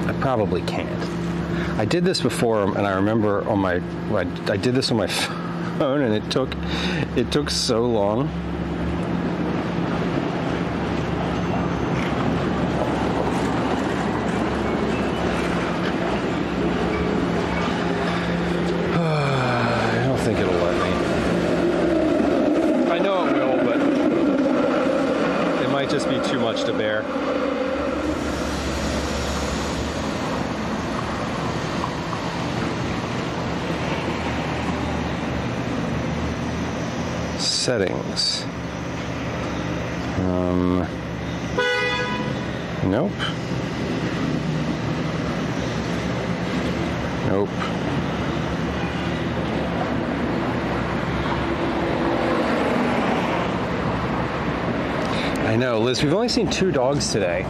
I probably can't. I did this before, and I remember on my I did this on my phone, and it took so long. I don't think it'll let me. I know it will, but it might just be too much to bear. Settings. Nope. Nope. I know, Liz, we've only seen 2 dogs today.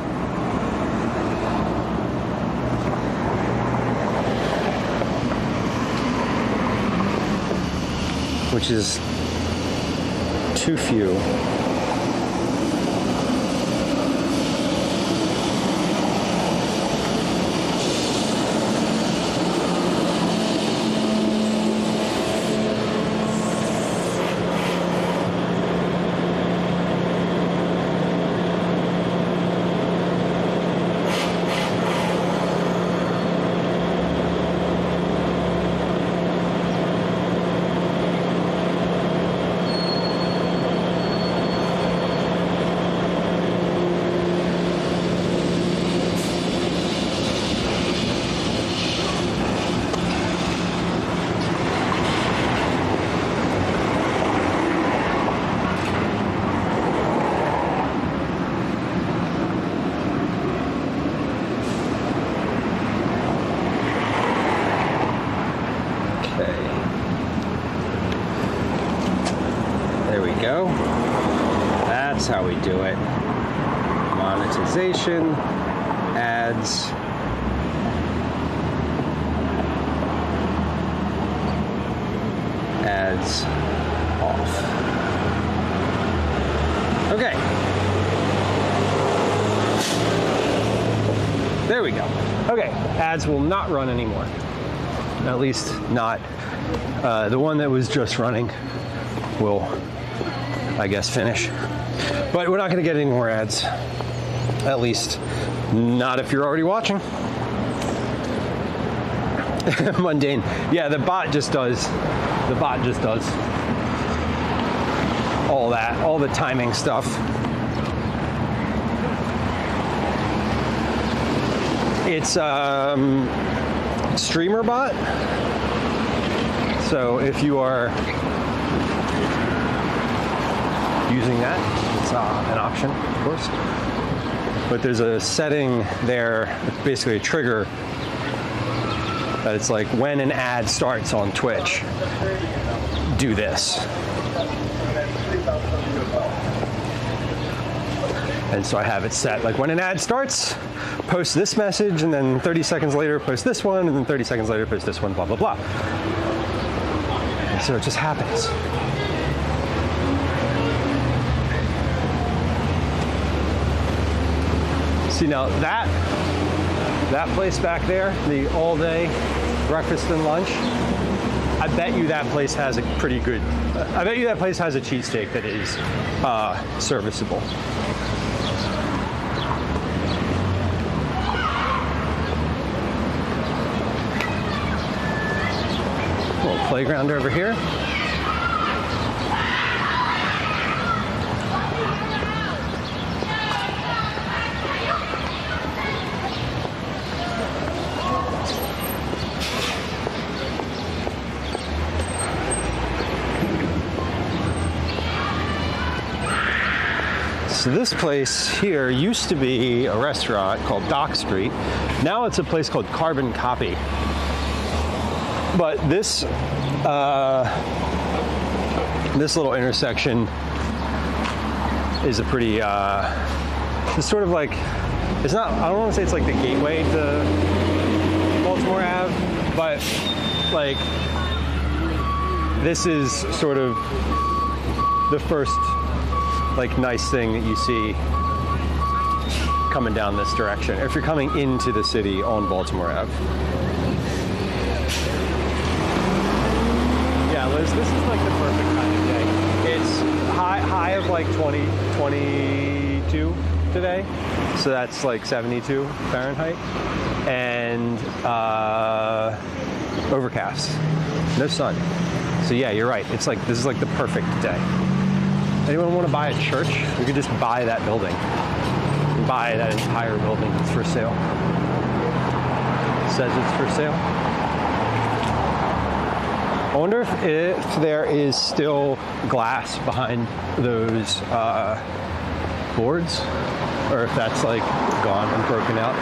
Which is too few. Go. That's how we do it. Monetization, ads. Ads off. Okay. There we go. Okay, ads will not run anymore. At least not the one that was just running will, I guess, finish. But we're not going to get any more ads. At least not if you're already watching. Mundane. Yeah, the bot just does. The bot just does all that, all the timing stuff. It's streamer bot. So if you are using that, it's an option, of course. But there's a setting there, basically a trigger, that it's like when an ad starts on Twitch, do this. And so I have it set, like when an ad starts, post this message, and then 30 seconds later post this one, and then 30 seconds later post this one, blah, blah, blah. And so it just happens. See, now that place back there, the all-day breakfast and lunch, I bet you that place has a pretty good, I bet you that place has a cheesesteak that is serviceable. A little playground over here. So this place here used to be a restaurant called Dock Street. Now it's a place called Carbon Copy. But this this little intersection is a pretty it's sort of like, it's not, I don't want to say it's like the gateway to Baltimore Ave, but like this is sort of the first like nice thing that you see coming down this direction if you're coming into the city on Baltimore Ave. Yeah, Liz, this is like the perfect kind of day. It's high of like 22 today, so that's like 72 Fahrenheit, and overcast, no sun. So yeah, you're right. It's like, this is like the perfect day. Anyone want to buy a church? We could just buy that building. Buy that entire building. It's for sale. It says it's for sale. I wonder if there is still glass behind those boards, or if that's like gone and broken out.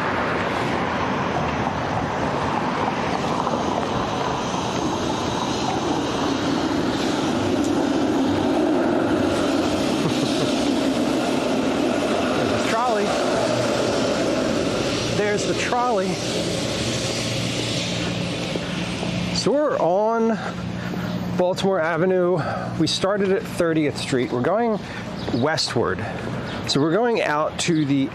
trolley. There's the trolley. So we're on Baltimore Avenue. We started at 30th Street. We're going westward. So we're going out to the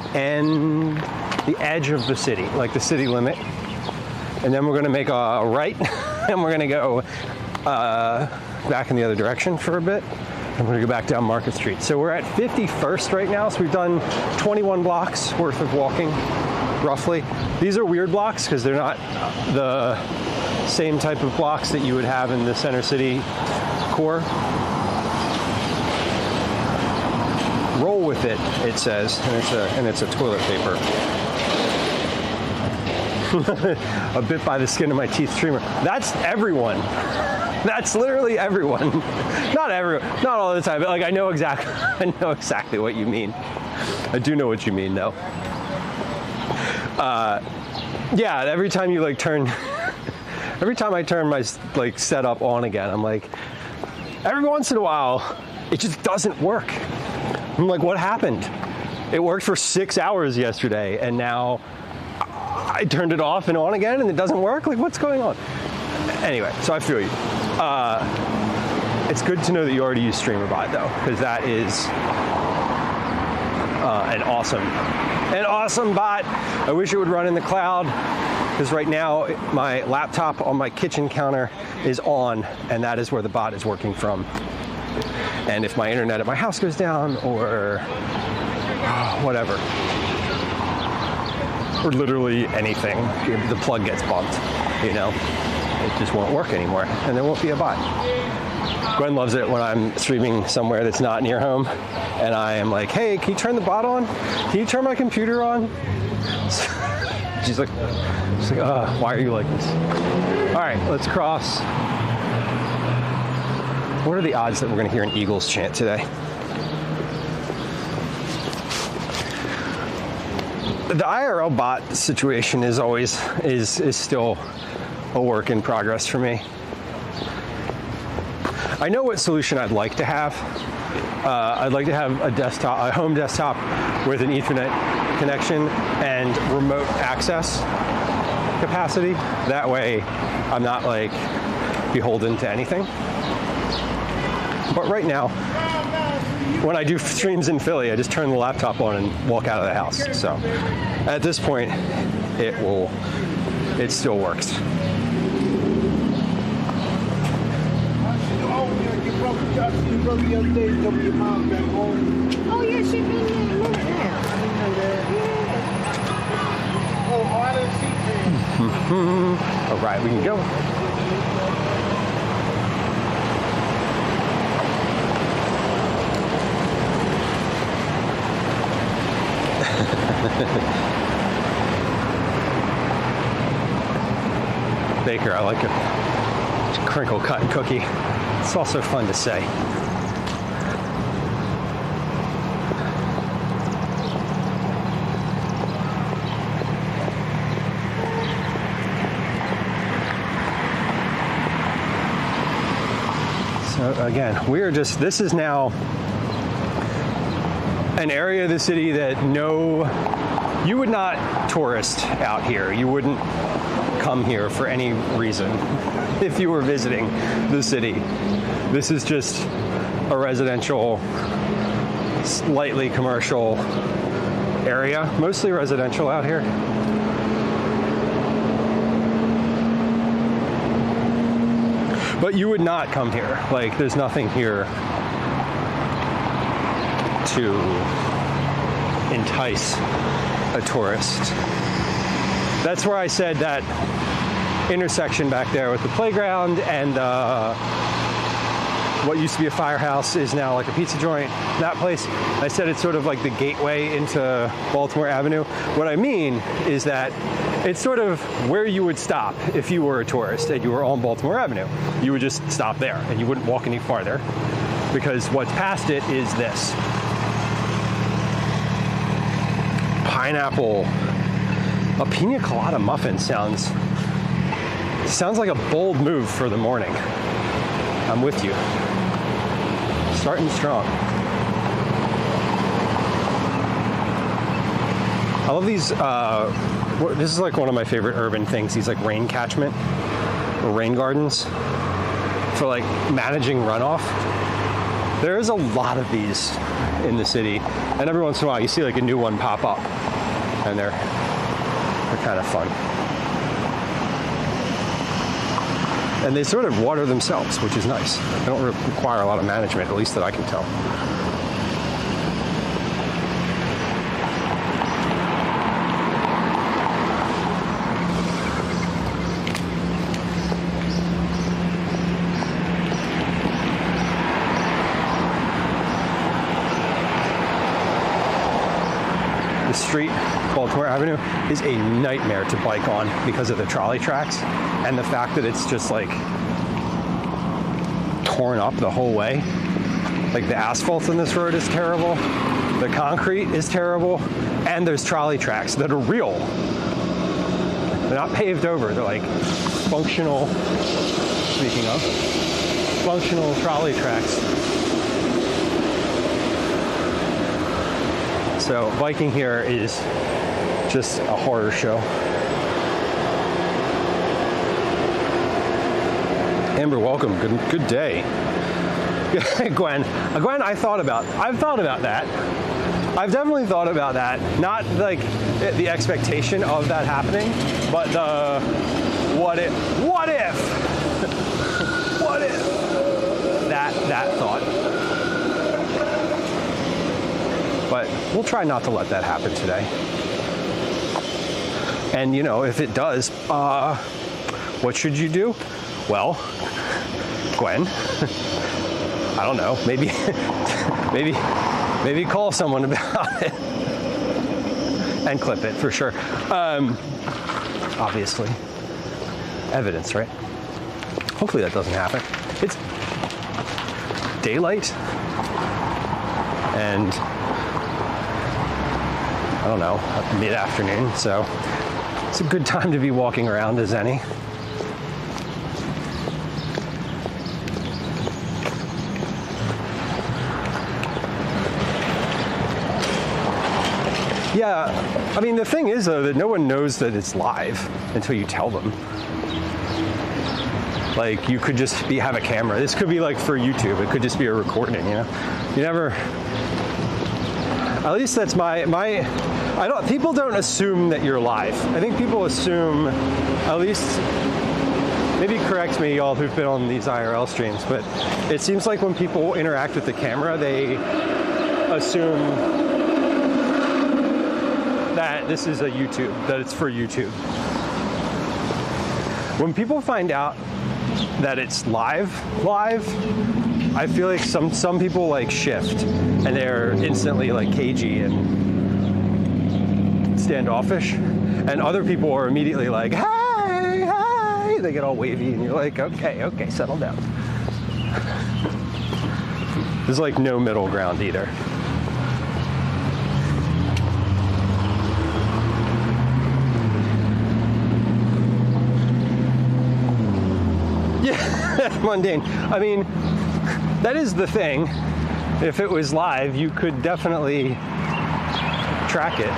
edge of the city, like the city limit. And then we're gonna make a right, and we're gonna go back in the other direction for a bit. I'm gonna go back down Market Street. So we're at 51st right now, so we've done 21 blocks worth of walking, roughly. These are weird blocks because they're not the same type of blocks that you would have in the center city core. Roll with it, it says, and it's a toilet paper. A bit by the skin of my teeth streamer. That's everyone. That's literally everyone. Not all the time, but like I know exactly what you mean. I do know what you mean though. Yeah, every time you like turn, every time I turn my like setup on again, I'm like, every once in a while, it just doesn't work. I'm like, what happened? It worked for 6 hours yesterday, and now I turned it off and on again, and it doesn't work? Like, what's going on? Anyway, so I feel you. It's good to know that you already use StreamerBot, though, because that is an awesome bot. I wish it would run in the cloud, because right now my laptop on my kitchen counter is on, and that is where the bot is working from. And if my internet at my house goes down, or whatever, or literally anything, the plug gets bumped, you know, it just won't work anymore, and there won't be a bot. Gwen loves it when I'm streaming somewhere that's not near home, and I am like, hey, can you turn the bot on? Can you turn my computer on? She's like, why are you like this? All right, let's cross. What are the odds that we're gonna hear an Eagles chant today? The IRL bot situation is still a work in progress for me. I know what solution I'd like to have. I'd like to have a home desktop with an Ethernet connection and remote access capacity. That way, I'm not like beholden to anything. But right now, when I do streams in Philly, I just turn the laptop on and walk out of the house. So at this point, it still works. Oh, yeah, she been there a minute now. Oh, I didn't see that. All right, we can go. Baker, I like a crinkle cut cookie. It's also fun to say. So again, this is now an area of the city that you would not tourist out here. You wouldn't come here for any reason if you were visiting the city. This is just a residential, slightly commercial area, mostly residential out here. But you would not come here. Like, there's nothing here to entice a tourist. That's where I said that intersection back there with the playground and what used to be a firehouse is now like a pizza joint. That place, I said it's sort of like the gateway into Baltimore Avenue. What I mean is that it's sort of where you would stop if you were a tourist and you were on Baltimore Avenue. You would just stop there and you wouldn't walk any farther, because what's past it is this. Pineapple. A pina colada muffin sounds like a bold move for the morning. I'm with you. Starting strong. I love these, this is like one of my favorite urban things, these like rain catchment or rain gardens for like managing runoff. There is a lot of these in the city, and every once in a while you see like a new one pop up, and they're kind of fun. And they sort of water themselves, which is nice. They don't require a lot of management, at least that I can tell. The street, Baltimore Avenue, is a nightmare to bike on because of the trolley tracks and the fact that it's just like torn up the whole way. Like the asphalt on this road is terrible, the concrete is terrible, and there's trolley tracks that are real. They're not paved over, they're like functional, speaking of, functional trolley tracks. So biking here is just a horror show. Amber, welcome. Good day. Gwen, I've thought about that. I've definitely thought about that. Not like the expectation of that happening, but the what if that thought. But we'll try not to let that happen today. And you know, if it does, what should you do? Well, Gwen, I don't know, maybe call someone about it and clip it for sure. Obviously, evidence, right? Hopefully that doesn't happen. It's daylight and I don't know, mid-afternoon, so it's a good time to be walking around as any. Yeah, I mean, the thing is, though, that no one knows that it's live until you tell them. Like, you could just have a camera. This could be like for YouTube. It could just be a recording, you know? You never... At least that's people don't assume that you're live. I think people assume, at least, maybe correct me, y'all who've been on these IRL streams, but it seems like when people interact with the camera, they assume that this is a YouTube, that it's for YouTube. When people find out that it's live, I feel like some people like shift and they're instantly like cagey and standoffish, and other people are immediately like, hey, they get all wavy and you're like, okay, settle down. There's like no middle ground either. Yeah, mundane. I mean, that is the thing. If it was live, you could definitely track it.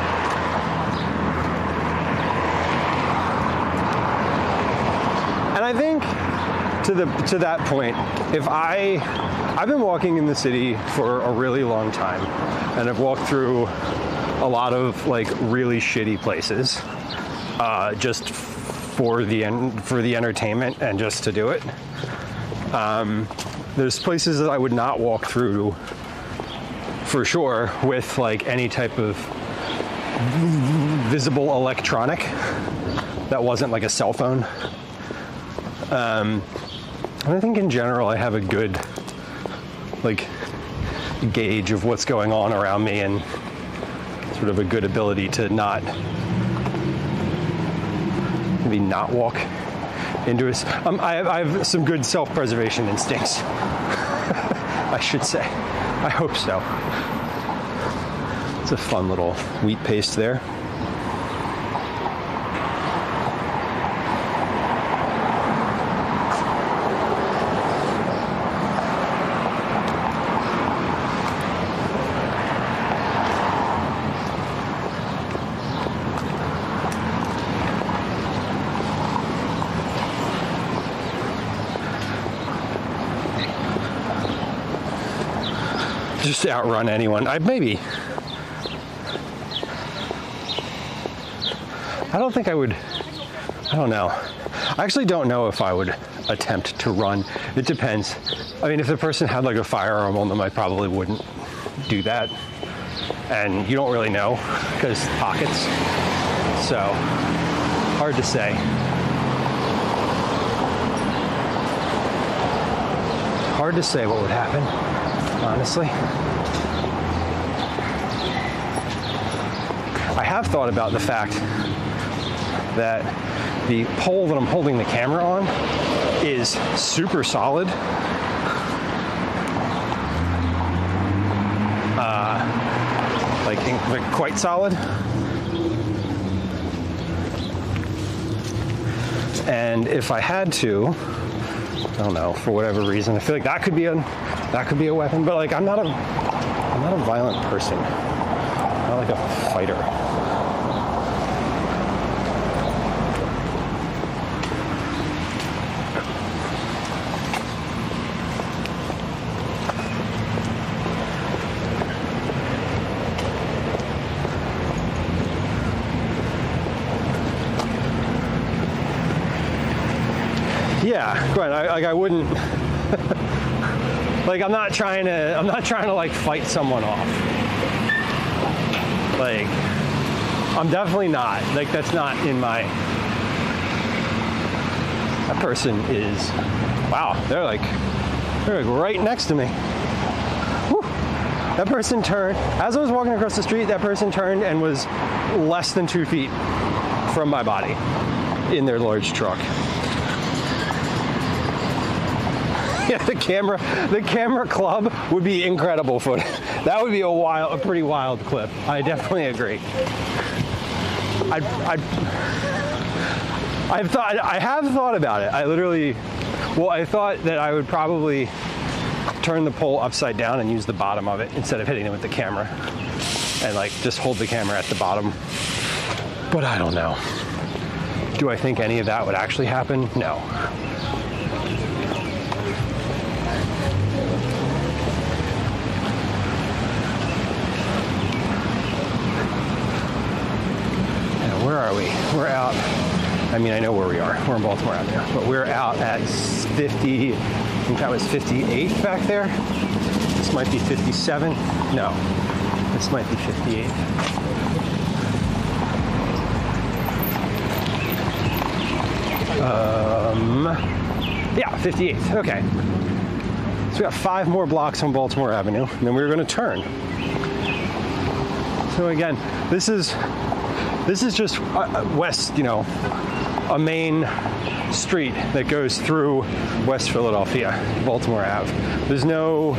And I think to that point, if I've been walking in the city for a really long time, and I've walked through a lot of like really shitty places, just for the entertainment and just to do it. There's places that I would not walk through for sure with like any type of visible electronic that wasn't like a cell phone. I think in general I have a good like gauge of what's going on around me and sort of a good ability to maybe not walk into it. I have some good self-preservation instincts, I should say. I hope so. It's a fun little wheat paste there. just outrun anyone. Maybe. I don't think I would. I don't know. I actually don't know if I would attempt to run. It depends. I mean, if the person had like a firearm on them, I probably wouldn't do that. And you don't really know because pockets. So, hard to say. Hard to say what would happen, honestly. I have thought about the fact that the pole that I'm holding the camera on is super solid. Like quite solid. And if I had to, I don't know, for whatever reason, I feel like that could be a weapon. But like, I'm not a violent person. I'm not like a fighter. Yeah, go ahead. I wouldn't. Like, I'm not trying to like fight someone off. Like, I'm definitely not. Like, that's not in my. That person is. Wow, they're like right next to me. Whew. That person turned as I was walking across the street. That person turned and was less than 2 feet from my body in their large truck. Yeah, the camera club would be incredible footage. That would be a pretty wild clip. I definitely agree. I have thought about it. I thought that I would probably turn the pole upside down and use the bottom of it instead of hitting it with the camera, and like just hold the camera at the bottom. But I don't know. Do I think any of that would actually happen? No. Where are we? We're out. I mean, I know where we are. We're in Baltimore Avenue, but we're out at 50. I think that was 58 back there. This might be 57. No, this might be 58. Yeah, 58. Okay. So we got 5 more blocks on Baltimore Avenue, and then we're going to turn. So again, this is just west, a main street that goes through West Philadelphia, Baltimore Ave. There's no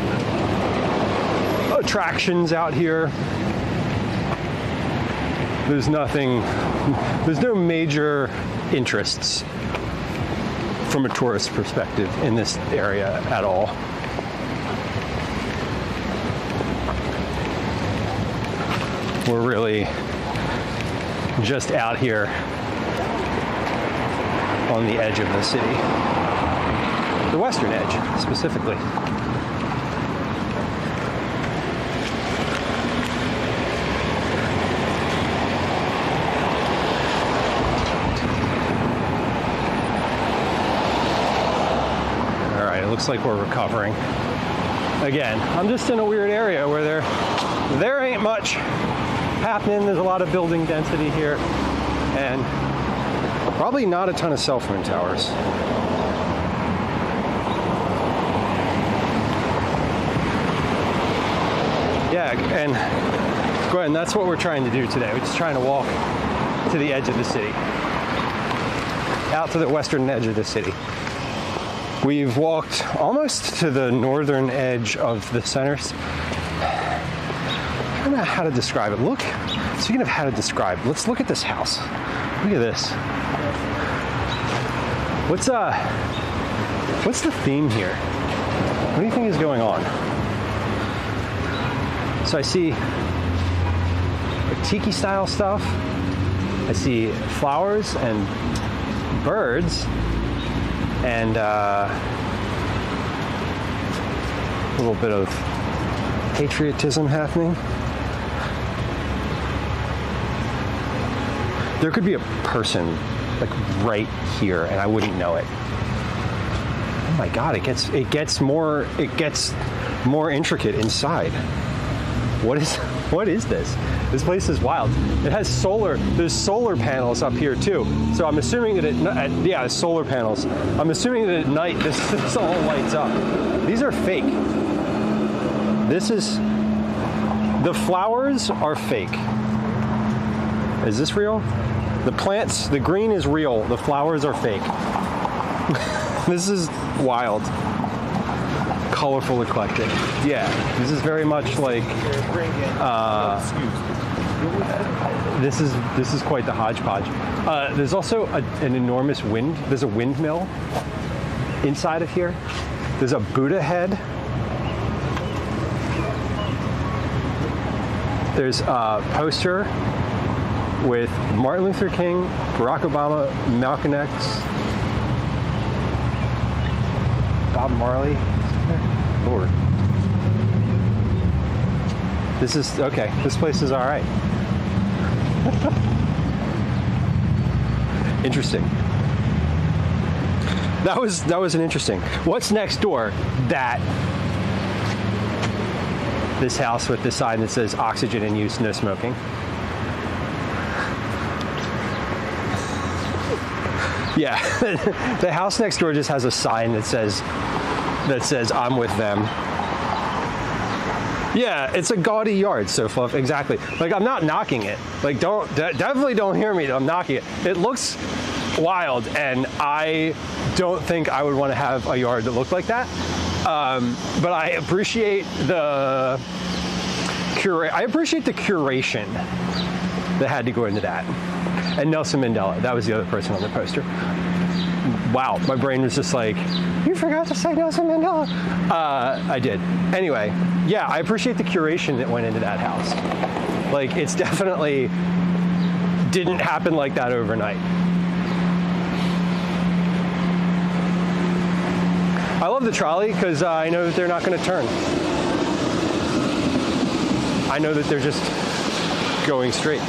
attractions out here. There's no major interests from a tourist perspective in this area at all. We're really just out here on the edge of the city. The western edge, specifically. All right, it looks like we're recovering. Again, I'm just in a weird area where there ain't much happening. There's a lot of building density here, and probably not a ton of cell phone towers. Yeah, and go ahead, and that's what we're trying to do today. We're just trying to walk to the edge of the city, out to the western edge of the city. We've walked almost to the northern edge of the centers. I don't know how to describe it. Speaking of how to describe, let's look at this house. Look at this. What's the theme here? What do you think is going on? So I see like tiki style stuff. I see flowers and birds and a little bit of patriotism happening. There could be a person like right here and I wouldn't know it. Oh my God, it gets more intricate inside. What is this? This place is wild. It has there's solar panels up here too. So I'm assuming that yeah, solar panels. I'm assuming that at night this all lights up. These are fake. The flowers are fake. Is this real? The plants, the green is real. The flowers are fake. This is wild. Colorful, eclectic. Yeah, this is very much like. This is quite the hodgepodge. There's also an enormous There's a windmill inside of here. There's a Buddha head. There's a poster with Martin Luther King, Barack Obama, Malcolm X, Bob Marley. Lord. This is okay. This place is all right. Interesting. That was an interesting. What's next door? This house with this sign that says oxygen in use, no smoking. Yeah, the house next door just has a sign that says I'm with them. Yeah, it's a gaudy yard, so fluff. Exactly. Like, I'm not knocking it. Like, definitely don't hear me. I'm knocking it. It looks wild, and I don't think I would want to have a yard that looked like that. But I appreciate the curation that had to go into that. And Nelson Mandela, that was the other person on the poster. Wow, my brain was just like, you forgot to say Nelson Mandela. I did. Anyway, yeah, I appreciate the curation that went into that house. Like, it's definitely didn't happen like that overnight. I love the trolley because I know that they're not going to turn. I know that they're just going straight.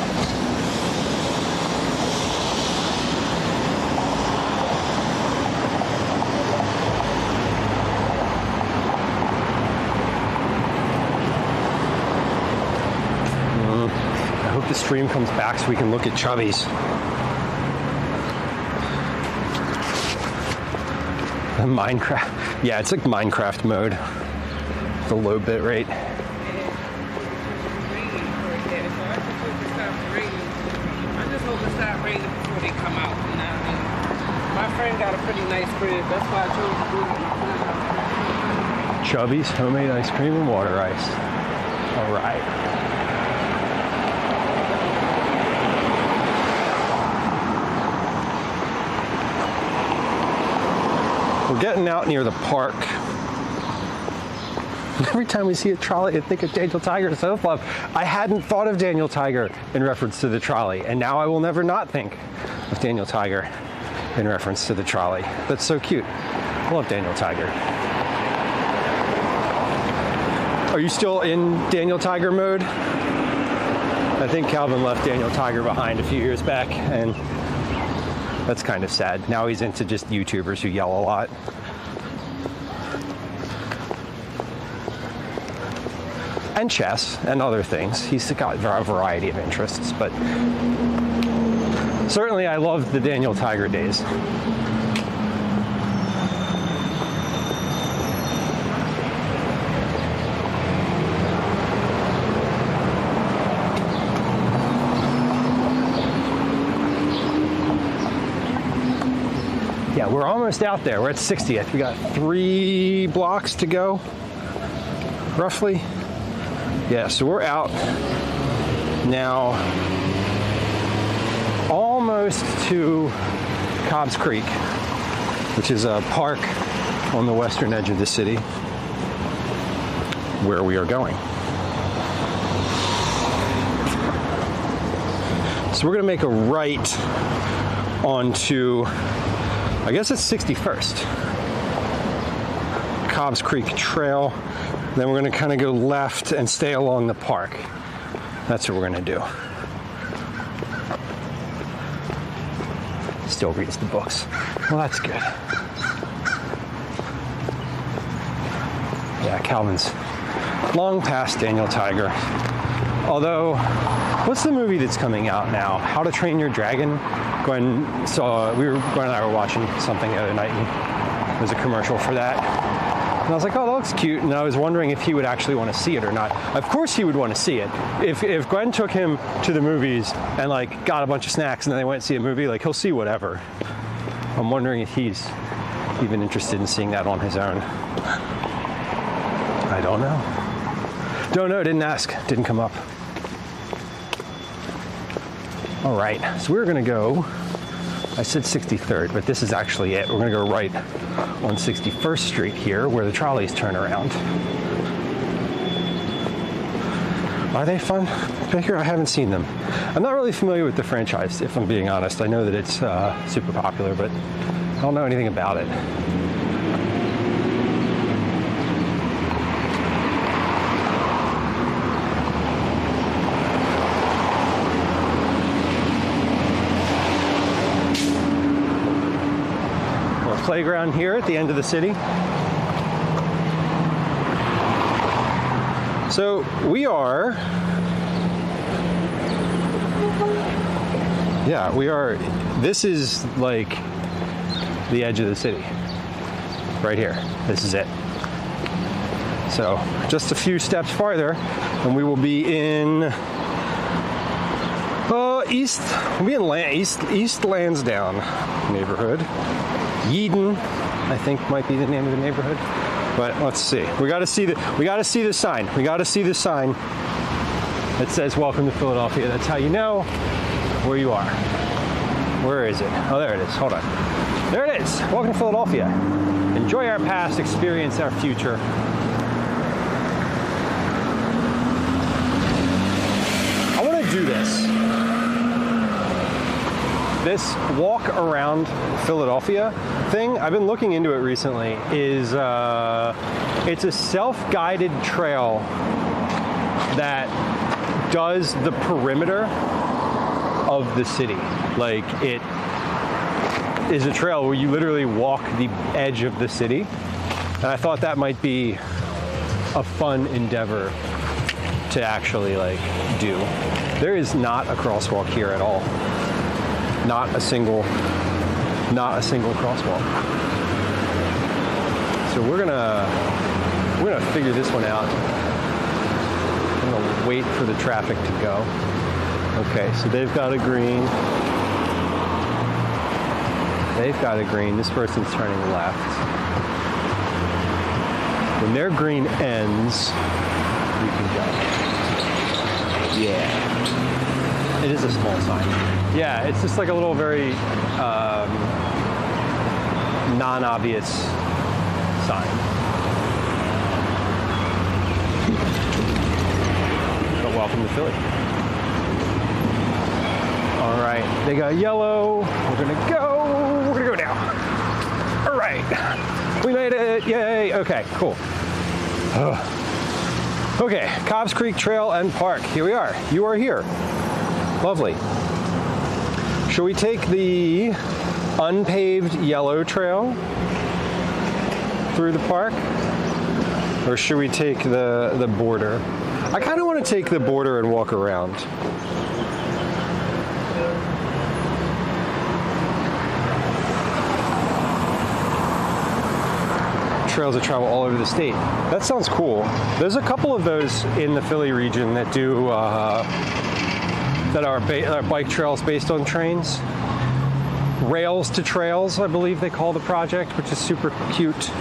I hope the stream comes back so we can look at chubbies. Minecraft. Yeah, it's like Minecraft mode. The low bit rate. I just hope it stops raining before they come out. You know what I mean? My friend got a pretty nice crib. That's why I chose to do it. Chubby's homemade ice cream and water ice. All right. We're getting out near the park. Every time we see a trolley, I think of Daniel Tiger so fluff. I hadn't thought of Daniel Tiger in reference to the trolley, and now I will never not think of Daniel Tiger in reference to the trolley. That's so cute. I love Daniel Tiger. Are you still in Daniel Tiger mode? I think Calvin left Daniel Tiger behind a few years back, and that's kind of sad. Now he's into just YouTubers who yell a lot. And chess and other things. He's got a variety of interests, but certainly I loved the Daniel Tiger days. Yeah, we're almost out there. We're at 60th. We got 3 blocks to go, roughly. Yeah, so we're out now almost to Cobb's Creek, which is a park on the western edge of the city where we are going. So we're going to make a right onto, I guess it's 61st. Cobb's Creek Trail. Then we're gonna kind of go left and stay along the park. That's what we're gonna do. Still reads the books. Well, that's good. Yeah, Calvin's long past Daniel Tiger. Although, what's the movie that's coming out now? How to Train Your Dragon? Gwen and I were watching something the other night, and there's a commercial for that. And I was like, oh, that looks cute. And I was wondering if he would actually want to see it or not. Of course he would want to see it. If Gwen took him to the movies and like got a bunch of snacks and then they went to see a movie, like he'll see whatever. I'm wondering if he's even interested in seeing that on his own. I don't know. Don't know, didn't ask, didn't come up. All right, so we're gonna go, I said 63rd, but this is actually it. We're gonna go right on 61st Street here where the trolleys turn around. Are they fun? Baker, I haven't seen them. I'm not really familiar with the franchise, if I'm being honest. I know that it's super popular, but I don't know anything about it. Playground here at the end of the city. So we are, this is like the edge of the city, right here. This is it. So just a few steps farther and we will be in East Lansdowne neighborhood. Yeadon, I think might be the name of the neighborhood. But let's see. We got to see the sign. We got to see the sign that says "Welcome to Philadelphia." That's how you know where you are. Where is it? Oh, there it is. Hold on. There it is. Welcome to Philadelphia. Enjoy our past, experience our future. I want to do this. This walk around Philadelphia thing, I've been looking into it recently, is it's a self-guided trail that does the perimeter of the city. Like, it is a trail where you literally walk the edge of the city. And I thought that might be a fun endeavor to actually like do. There is not a crosswalk here at all. Not a single crosswalk. So we're gonna figure this one out. I'm gonna wait for the traffic to go. Okay, so they've got a green. This person's turning left. When their green ends, we can go. Yeah. It is a small sign. Yeah, it's just like a little very non-obvious sign. But welcome to Philly. All right, they got yellow. We're gonna go now. All right, we made it, yay. Okay, cool. Okay, Cobbs Creek Trail and Park, here we are. You are here. Lovely. Should we take the unpaved yellow trail through the park? Or should we take the border? I kind of want to take the border and walk around. Trails of travel all over the state. That sounds cool. There's a couple of those in the Philly region that do that are bike trails based on trains. Rails to Trails, I believe they call the project, which is super cute.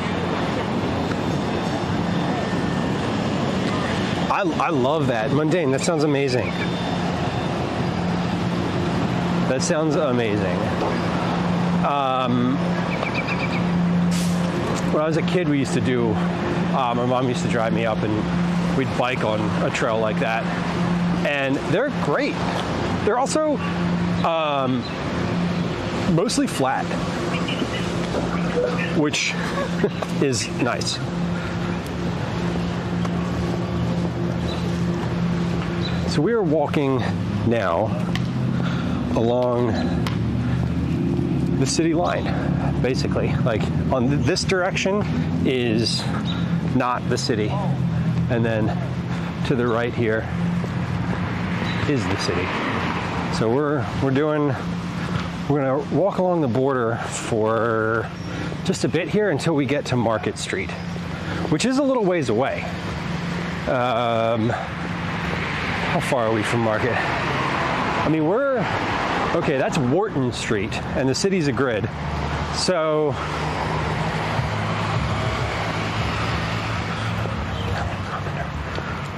I love that. Mundane, that sounds amazing. That sounds amazing. When I was a kid, we used to do, my mom used to drive me up and we'd bike on a trail like that. And they're great. They're also mostly flat, which is nice. So we are walking now along the city line, basically. Like on this direction is not the city, and then to the right here is the city. So we're gonna walk along the border for just a bit here until we get to Market Street, which is a little ways away. How far are we from Market? I mean, okay, that's Wharton Street, and the city's a grid. So,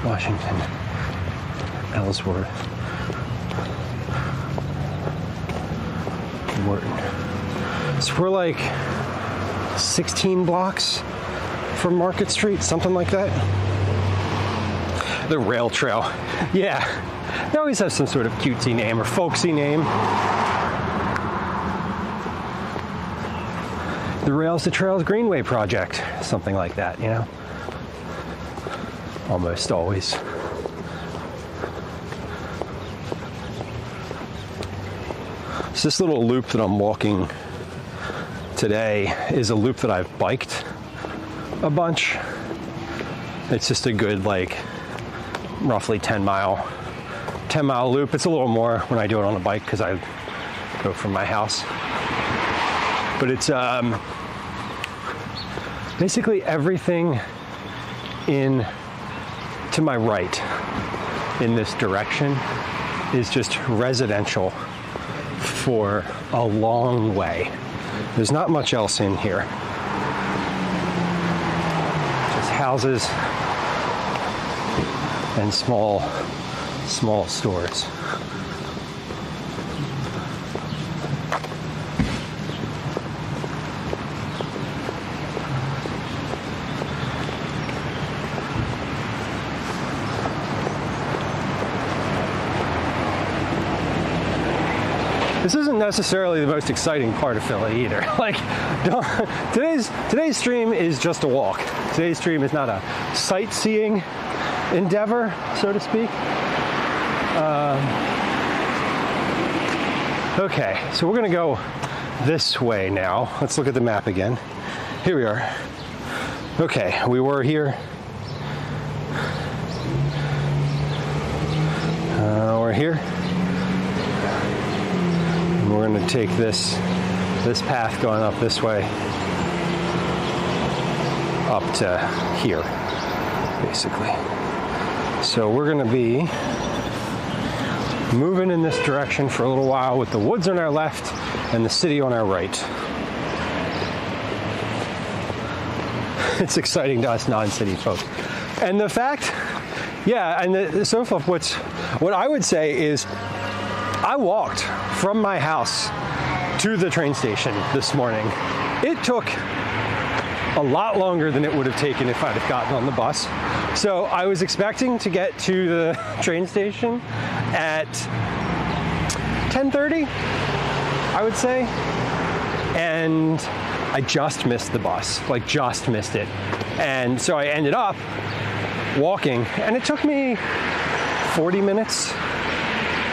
Washington, Ellsworth, Wharton. So we're like 16 blocks from Market Street, something like that. The rail trail. Yeah, they always have some sort of cutesy name or folksy name. The Rails to Trails Greenway Project, something like that, you know? Almost always. So this little loop that I'm walking today is a loop that I've biked a bunch. It's just a good, like, roughly 10 mile loop. It's a little more when I do it on a bike because I go from my house. But it's basically everything to my right in this direction is just residential for a long way. There's not much else in here. Just houses and small stores. This isn't necessarily the most exciting part of Philly either. Like, today's stream is just a walk. Today's stream is not a sightseeing endeavor, so to speak. Okay, so we're gonna go this way now. Let's look at the map again. Here we are. Okay, we were here. We're here. And we're gonna take this path going up this way up to here, basically. So we're gonna be moving in this direction for a little while with the woods on our left and the city on our right. It's exciting to us non-city folk. And the fact, yeah, and so far what I would say is I walked from my house to the train station this morning. It took a lot longer than it would have taken if I'd have gotten on the bus. So I was expecting to get to the train station at 10:30, I would say. And I just missed the bus, like just missed it. And so I ended up walking, and it took me 40 minutes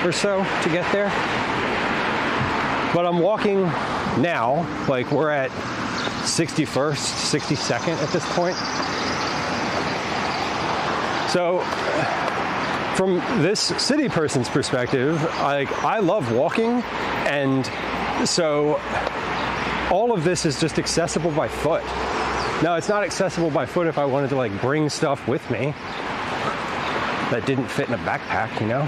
or so to get there. But I'm walking now, like we're at 61st, 62nd at this point. So from this city person's perspective, I love walking, and so all of this is just accessible by foot. Now, it's not accessible by foot if I wanted to like bring stuff with me that didn't fit in a backpack, you know?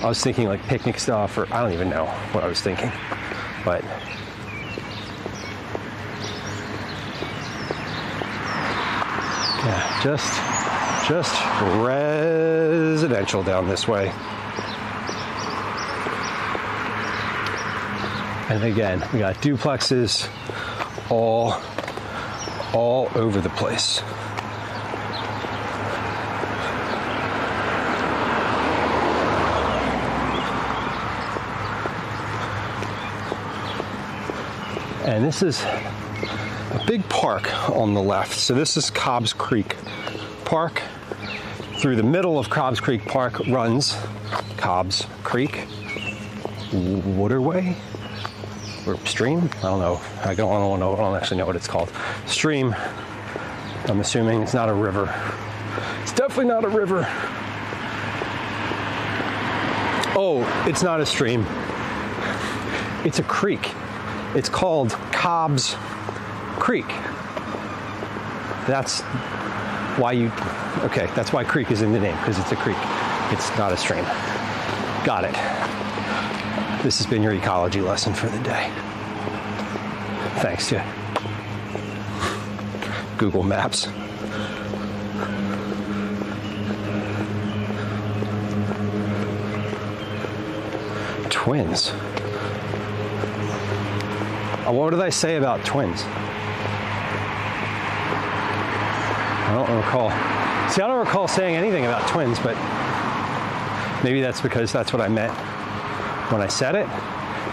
I was thinking like picnic stuff, or I don't even know what I was thinking, but yeah, just residential down this way. And again, we got duplexes all over the place. And this is a big park on the left. So this is Cobb's Creek Park. Through the middle of Cobbs Creek Park runs Cobbs Creek Waterway or stream. I don't know. I don't actually know what it's called. Stream. I'm assuming it's not a river. It's definitely not a river. Oh, it's not a stream. It's a creek. It's called Cobbs Creek. That's why that's why creek is in the name, because it's a creek. It's not a stream. Got it. This has been your ecology lesson for the day. Thanks to Google Maps. Twins. What did I say about twins? I don't recall. See, I don't recall saying anything about twins, but maybe that's because that's what I meant when I said it,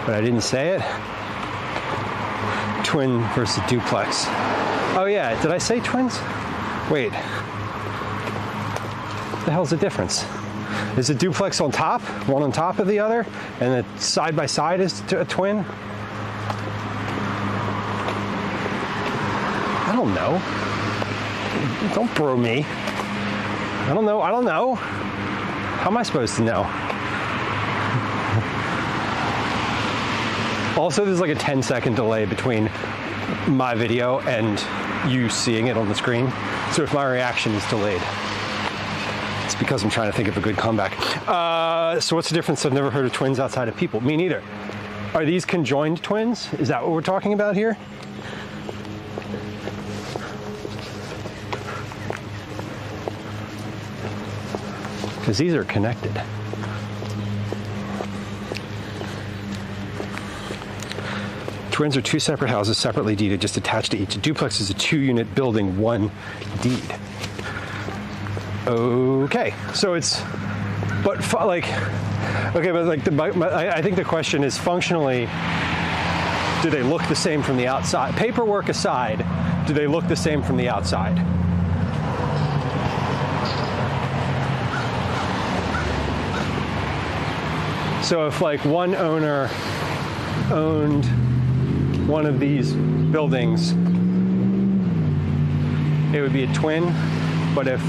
but I didn't say it. Twin versus duplex. Oh yeah, did I say twins? Wait. What the hell's the difference? Is a duplex on top, one on top of the other, and the side by side is a twin? I don't know. Don't bro me. I don't know. How am I supposed to know? Also, there's like a 10-second delay between my video and you seeing it on the screen. So if my reaction is delayed, it's because I'm trying to think of a good comeback. So what's the difference? I've never heard of twins outside of people. Me neither. Are these conjoined twins? Is that what we're talking about here? Because these are connected. Twins are two separate houses, separately deeded, just attached to each. A duplex is a two-unit building, one deed. Okay, so it's, but like, okay, but like I think the question is functionally, do they look the same from the outside? Paperwork aside, do they look the same from the outside? So if like one owner owned one of these buildings, it would be a twin, but if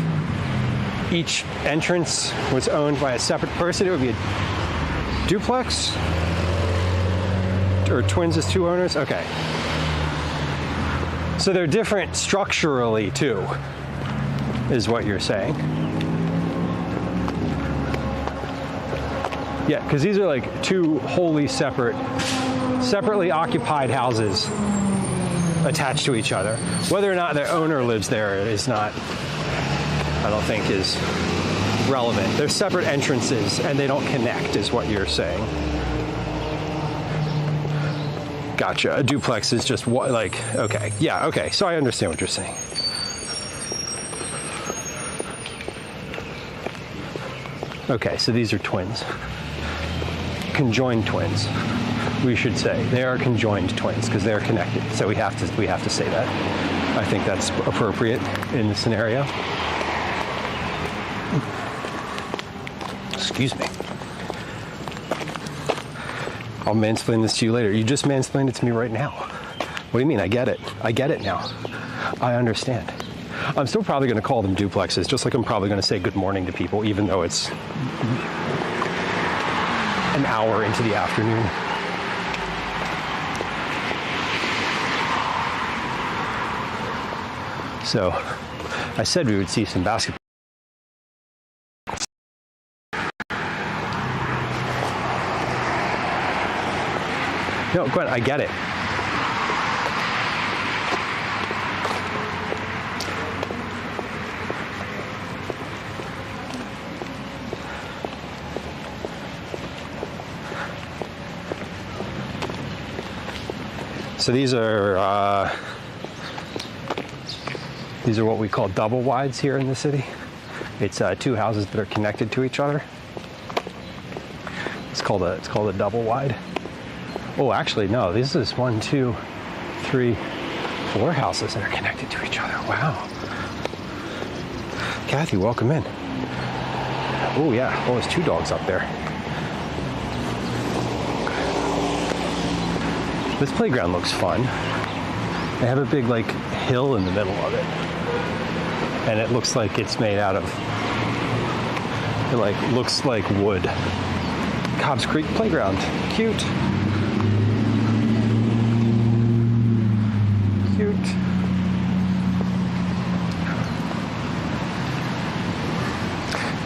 each entrance was owned by a separate person, it would be a duplex? Or twins as two owners? Okay. So they're different structurally too, is what you're saying. Yeah, because these are like two wholly separately occupied houses attached to each other. Whether or not their owner lives there is not, I don't think, is relevant. They're separate entrances and they don't connect, is what you're saying. Gotcha. A duplex is just what, like, okay. Yeah, okay. So I understand what you're saying. Okay, so these are twins. Conjoined twins, we should say. They are conjoined twins because they're connected. So we have to say that. I think that's appropriate in the scenario. Excuse me. I'll mansplain this to you later. You just mansplained it to me right now. What do you mean? I get it. I get it now. I understand. I'm still probably going to call them duplexes, just like I'm probably going to say good morning to people, even though it's an hour into the afternoon. So I said we would see some basketball. No, go ahead. I get it. So these are what we call double wides here in the city. It's two houses that are connected to each other. It's called a double wide. Oh, actually, no. This is 1, 2, 3, 4 houses that are connected to each other. Wow. Kathy, welcome in. Oh yeah, oh, there's 2 dogs up there. This playground looks fun. They have a big like hill in the middle of it. And it looks like it's made out of, it like looks like wood. Cobbs Creek Playground, cute. Cute.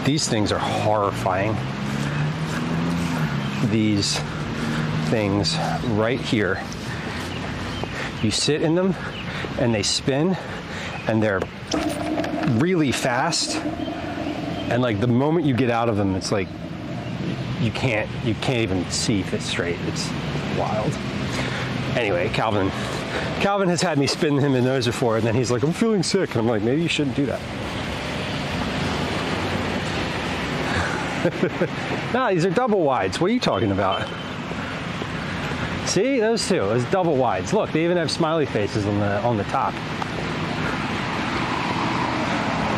These things are horrifying. These things right here. You sit in them and they spin and they're really fast. And like the moment you get out of them, it's like you can't even see if it's straight. It's wild. Anyway, Calvin has had me spin him in those before, and then he's like, I'm feeling sick. And I'm like, maybe you shouldn't do that. No, these are double wides. What are you talking about? See, those 2, those double wides. Look, they even have smiley faces on the top.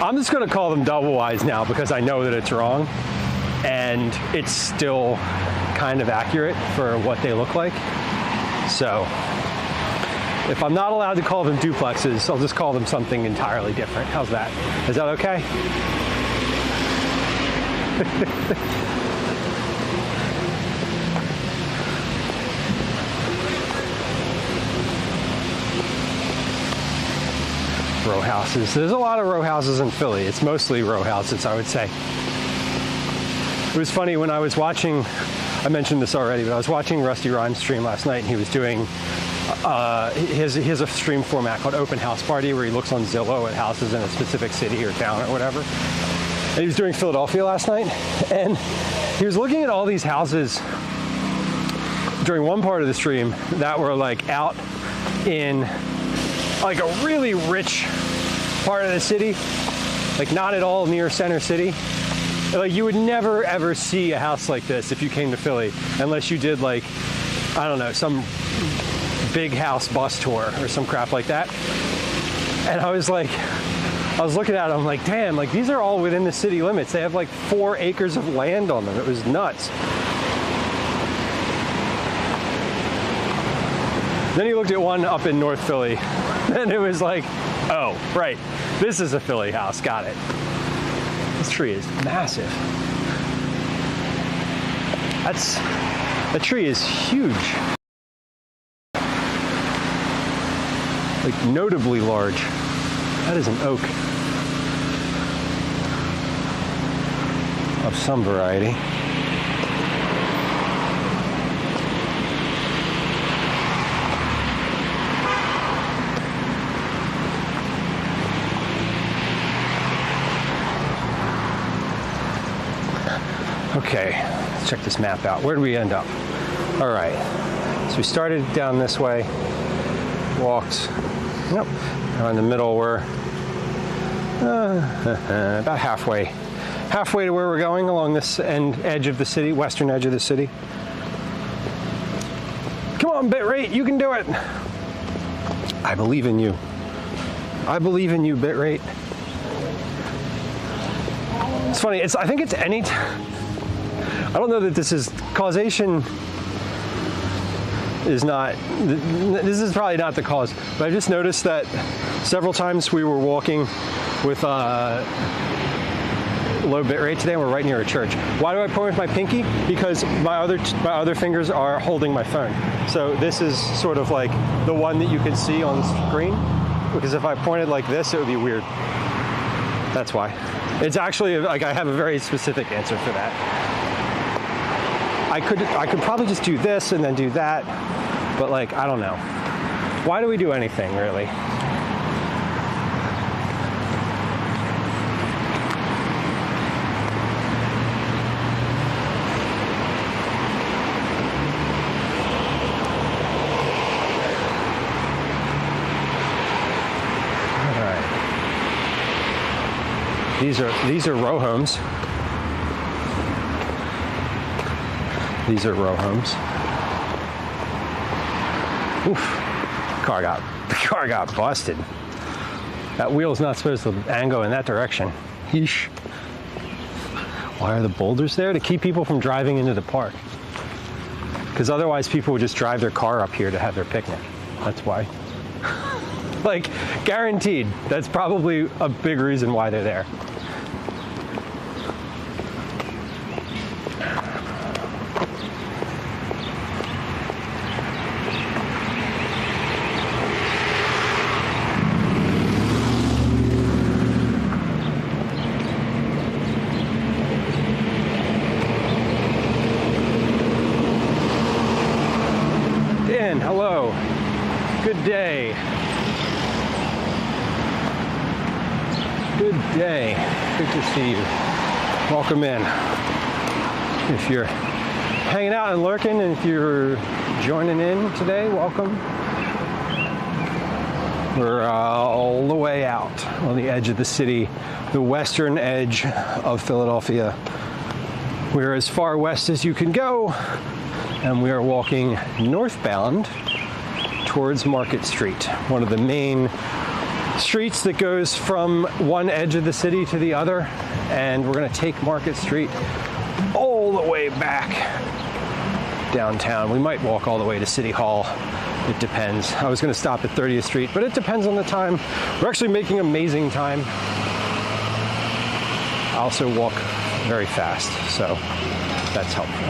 I'm just gonna call them double wides now because I know that it's wrong, and it's still kind of accurate for what they look like. So if I'm not allowed to call them duplexes, I'll just call them something entirely different. How's that? Is that okay? Row houses. There's a lot of row houses in Philly. It's mostly row houses, I would say. It was funny when I was watching, I mentioned this already, but I was watching Rusty Rhymes stream last night, and he was doing, he has a stream format called Open House Party, where he looks on Zillow at houses in a specific city or town or whatever. And he was doing Philadelphia last night, and he was looking at all these houses during one part of the stream that were like out in like a really rich part of the city, like not at all near center city. Like you would never ever see a house like this if you came to Philly, unless you did like, I don't know, some big house bus tour or some crap like that. And I was like, I was looking at it, I'm like, damn, like these are all within the city limits. They have like 4 acres of land on them. It was nuts. Then he looked at one up in North Philly, and it was like, oh, right, this is a Philly house, got it. This tree is massive. That tree is huge. Like notably large. That is an oak of some variety. Okay, let's check this map out. Where do we end up? All right, so we started down this way, walked, nope, now in the middle we're about halfway to where we're going along this edge of the city, western edge of the city. Come on, Bitrate, you can do it. I believe in you. I believe in you, Bitrate. It's funny, I think it's any time. I don't know that this is causation is not, this is probably not the cause, but I just noticed that several times we were walking with low bit rate today, and we're right near a church. Why do I point with my pinky? Because my other fingers are holding my phone. So this is sort of like the one that you can see on the screen, because if I pointed like this, it would be weird. That's why. It's actually, like, I have a very specific answer for that. I could probably just do this and then do that, but like, I don't know. Why do we do anything, really? All right. These are row homes. These are row homes. Oof, the car got busted. That wheel's not supposed to angle in that direction. Yeesh. Why are the boulders there? To keep people from driving into the park. Because otherwise people would just drive their car up here to have their picnic. That's why. Like, guaranteed. That's probably a big reason why they're there. Hello. Good day. Good day. Good to see you. Welcome in. If you're hanging out and lurking, and if you're joining in today, welcome. We're all the way out on the edge of the city, the western edge of Philadelphia. We're as far west as you can go, and we are walking northbound towards Market Street, one of the main streets that goes from one edge of the city to the other. And we're going to take Market Street all the way back downtown. We might walk all the way to City Hall. It depends. I was going to stop at 30th Street, but it depends on the time. We're actually making amazing time. I also walk very fast, so that's helpful.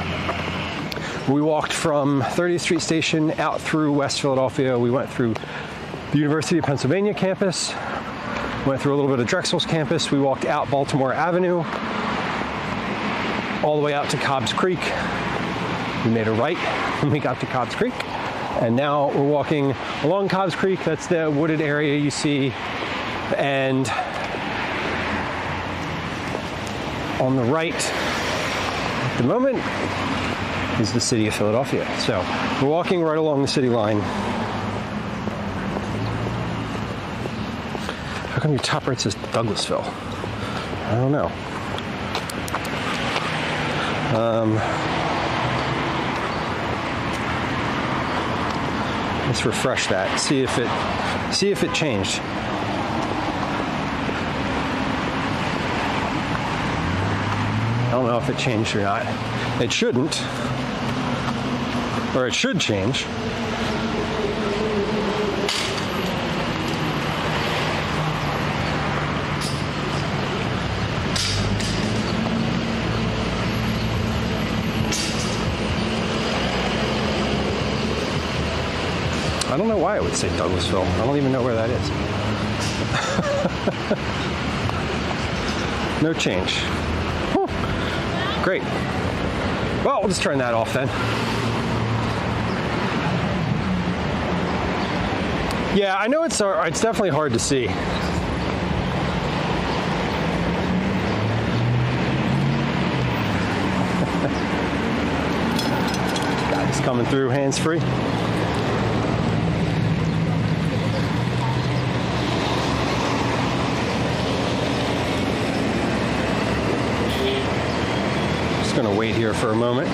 We walked from 30th Street Station out through West Philadelphia. We went through the University of Pennsylvania campus, went through a little bit of Drexel's campus. We walked out Baltimore Avenue, all the way out to Cobb's Creek. We made a right when we got to Cobb's Creek. And now we're walking along Cobb's Creek. That's the wooded area you see. And on the right at the moment is the city of Philadelphia. So we're walking right along the city line. How come your top right says Douglasville? I don't know. Let's refresh that. See if it changed. I don't know if it changed or not. It shouldn't. Or it should change. I don't know why it would say Douglasville. I don't even know where that is. No change. Whew. Great. Well, we'll just turn that off then. Yeah, I know it's definitely hard to see. Guys coming through hands-free. Just gonna wait here for a moment.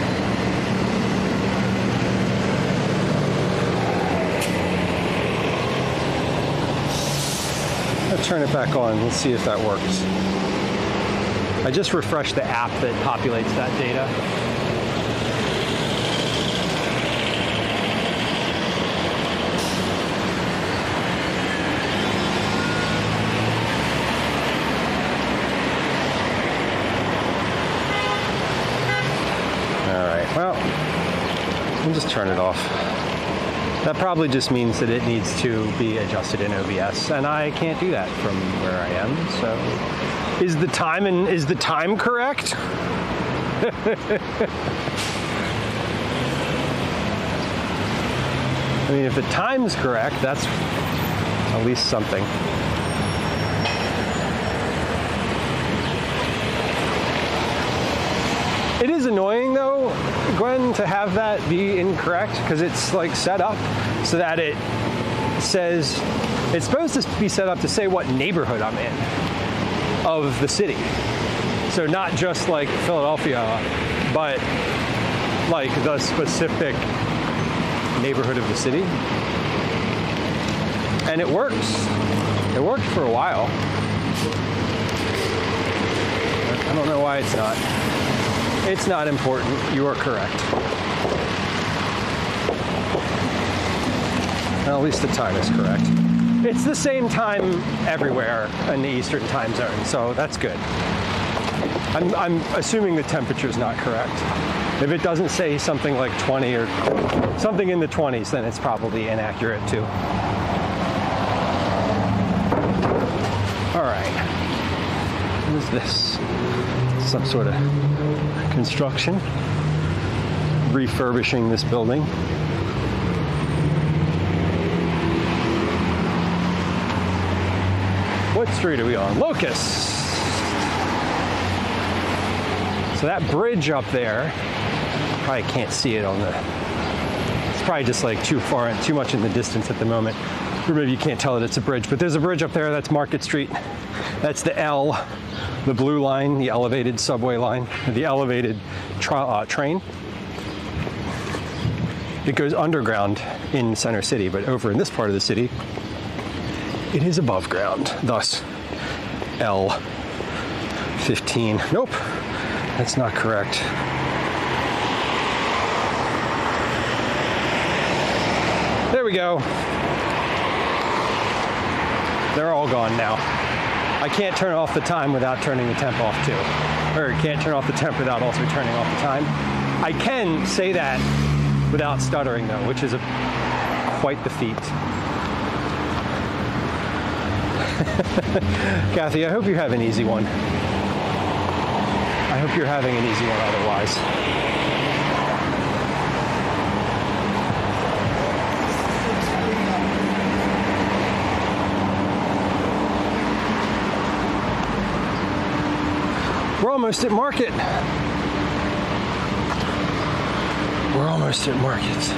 Turn it back on. Let's see if that works. I just refreshed the app that populates that data. All right, well, I'll just turn it off. That probably just means that it needs to be adjusted in OBS, and I can't do that from where I am. So, is the time correct? I mean, if the time's correct, that's at least something. It is annoying though, Gwen, to have that be incorrect, because it's like set up so that it says, it's supposed to be set up to say what neighborhood I'm in of the city. So not just like Philadelphia, but like the specific neighborhood of the city. And it works. It worked for a while. I don't know why it's not. It's not important. You are correct. Well, at least the time is correct. It's the same time everywhere in the Eastern time zone, so that's good. I'm assuming the temperature is not correct. If it doesn't say something like 20 or something in the 20s, then it's probably inaccurate too. All right. What is this? Some sort of construction, refurbishing this building. What street are we on? Locust. So that bridge up there, probably can't see it on the, it's probably just like too far and too much in the distance at the moment. Or maybe you can't tell that it's a bridge, but there's a bridge up there, that's Market Street. That's the L, the blue line, the elevated subway line, the elevated train. It goes underground in Center City, but over in this part of the city, it is above ground, thus L15. Nope, that's not correct. There we go. They're all gone now. I can't turn off the time without turning the temp off too. Or can't turn off the temp without also turning off the time. I can say that without stuttering though, which is quite the feat. Kathy, I hope you have an easy one. I hope you're having an easy one otherwise. We're almost at Market. We're almost at Market.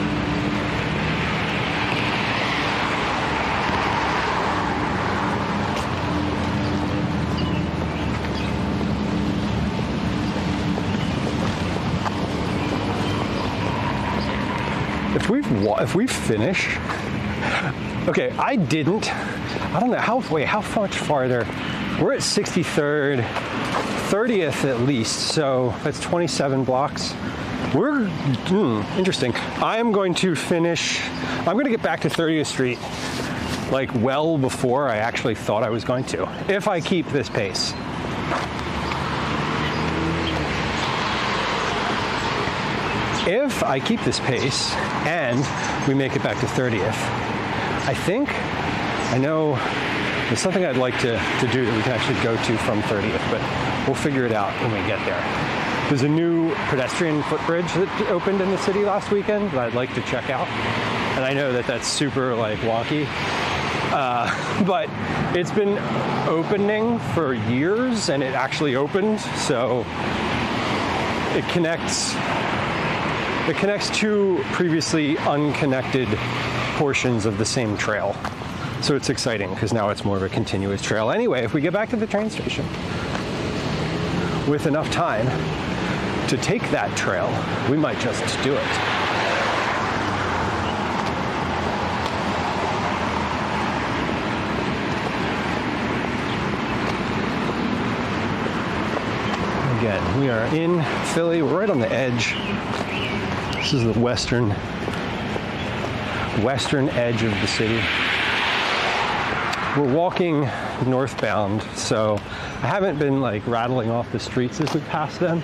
If we finish, okay, I don't know, how much farther? We're at 63rd, 30th at least, so that's 27 blocks. We're, interesting. I'm going to get back to 30th Street like well before I actually thought I was going to, if I keep this pace. If I keep this pace and we make it back to 30th, I know there's something I'd like to do that we can actually go to from 30th, but we'll figure it out when we get there. There's a new pedestrian footbridge that opened in the city last weekend that I'd like to check out. And I know that that's super like wonky, but it's been opening for years and it actually opened. So it connects two previously unconnected portions of the same trail. So it's exciting because now it's more of a continuous trail. Anyway, if we get back to the train station with enough time to take that trail, we might just do it. Again, we are in Philly. We're right on the edge. This is the western edge of the city. We're walking northbound, so I haven't been like rattling off the streets as we pass them.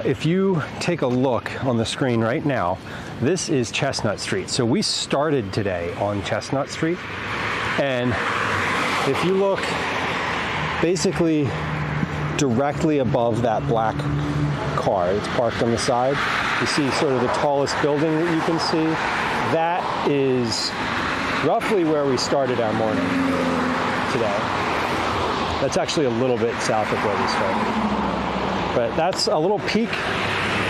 If you take a look on the screen right now, this is Chestnut Street. So we started today on Chestnut Street, and if you look basically directly above that black car that's parked on the side, you see sort of the tallest building that you can see. That is roughly where we started our morning today. That's actually a little bit south of where we started. But that's a little peek,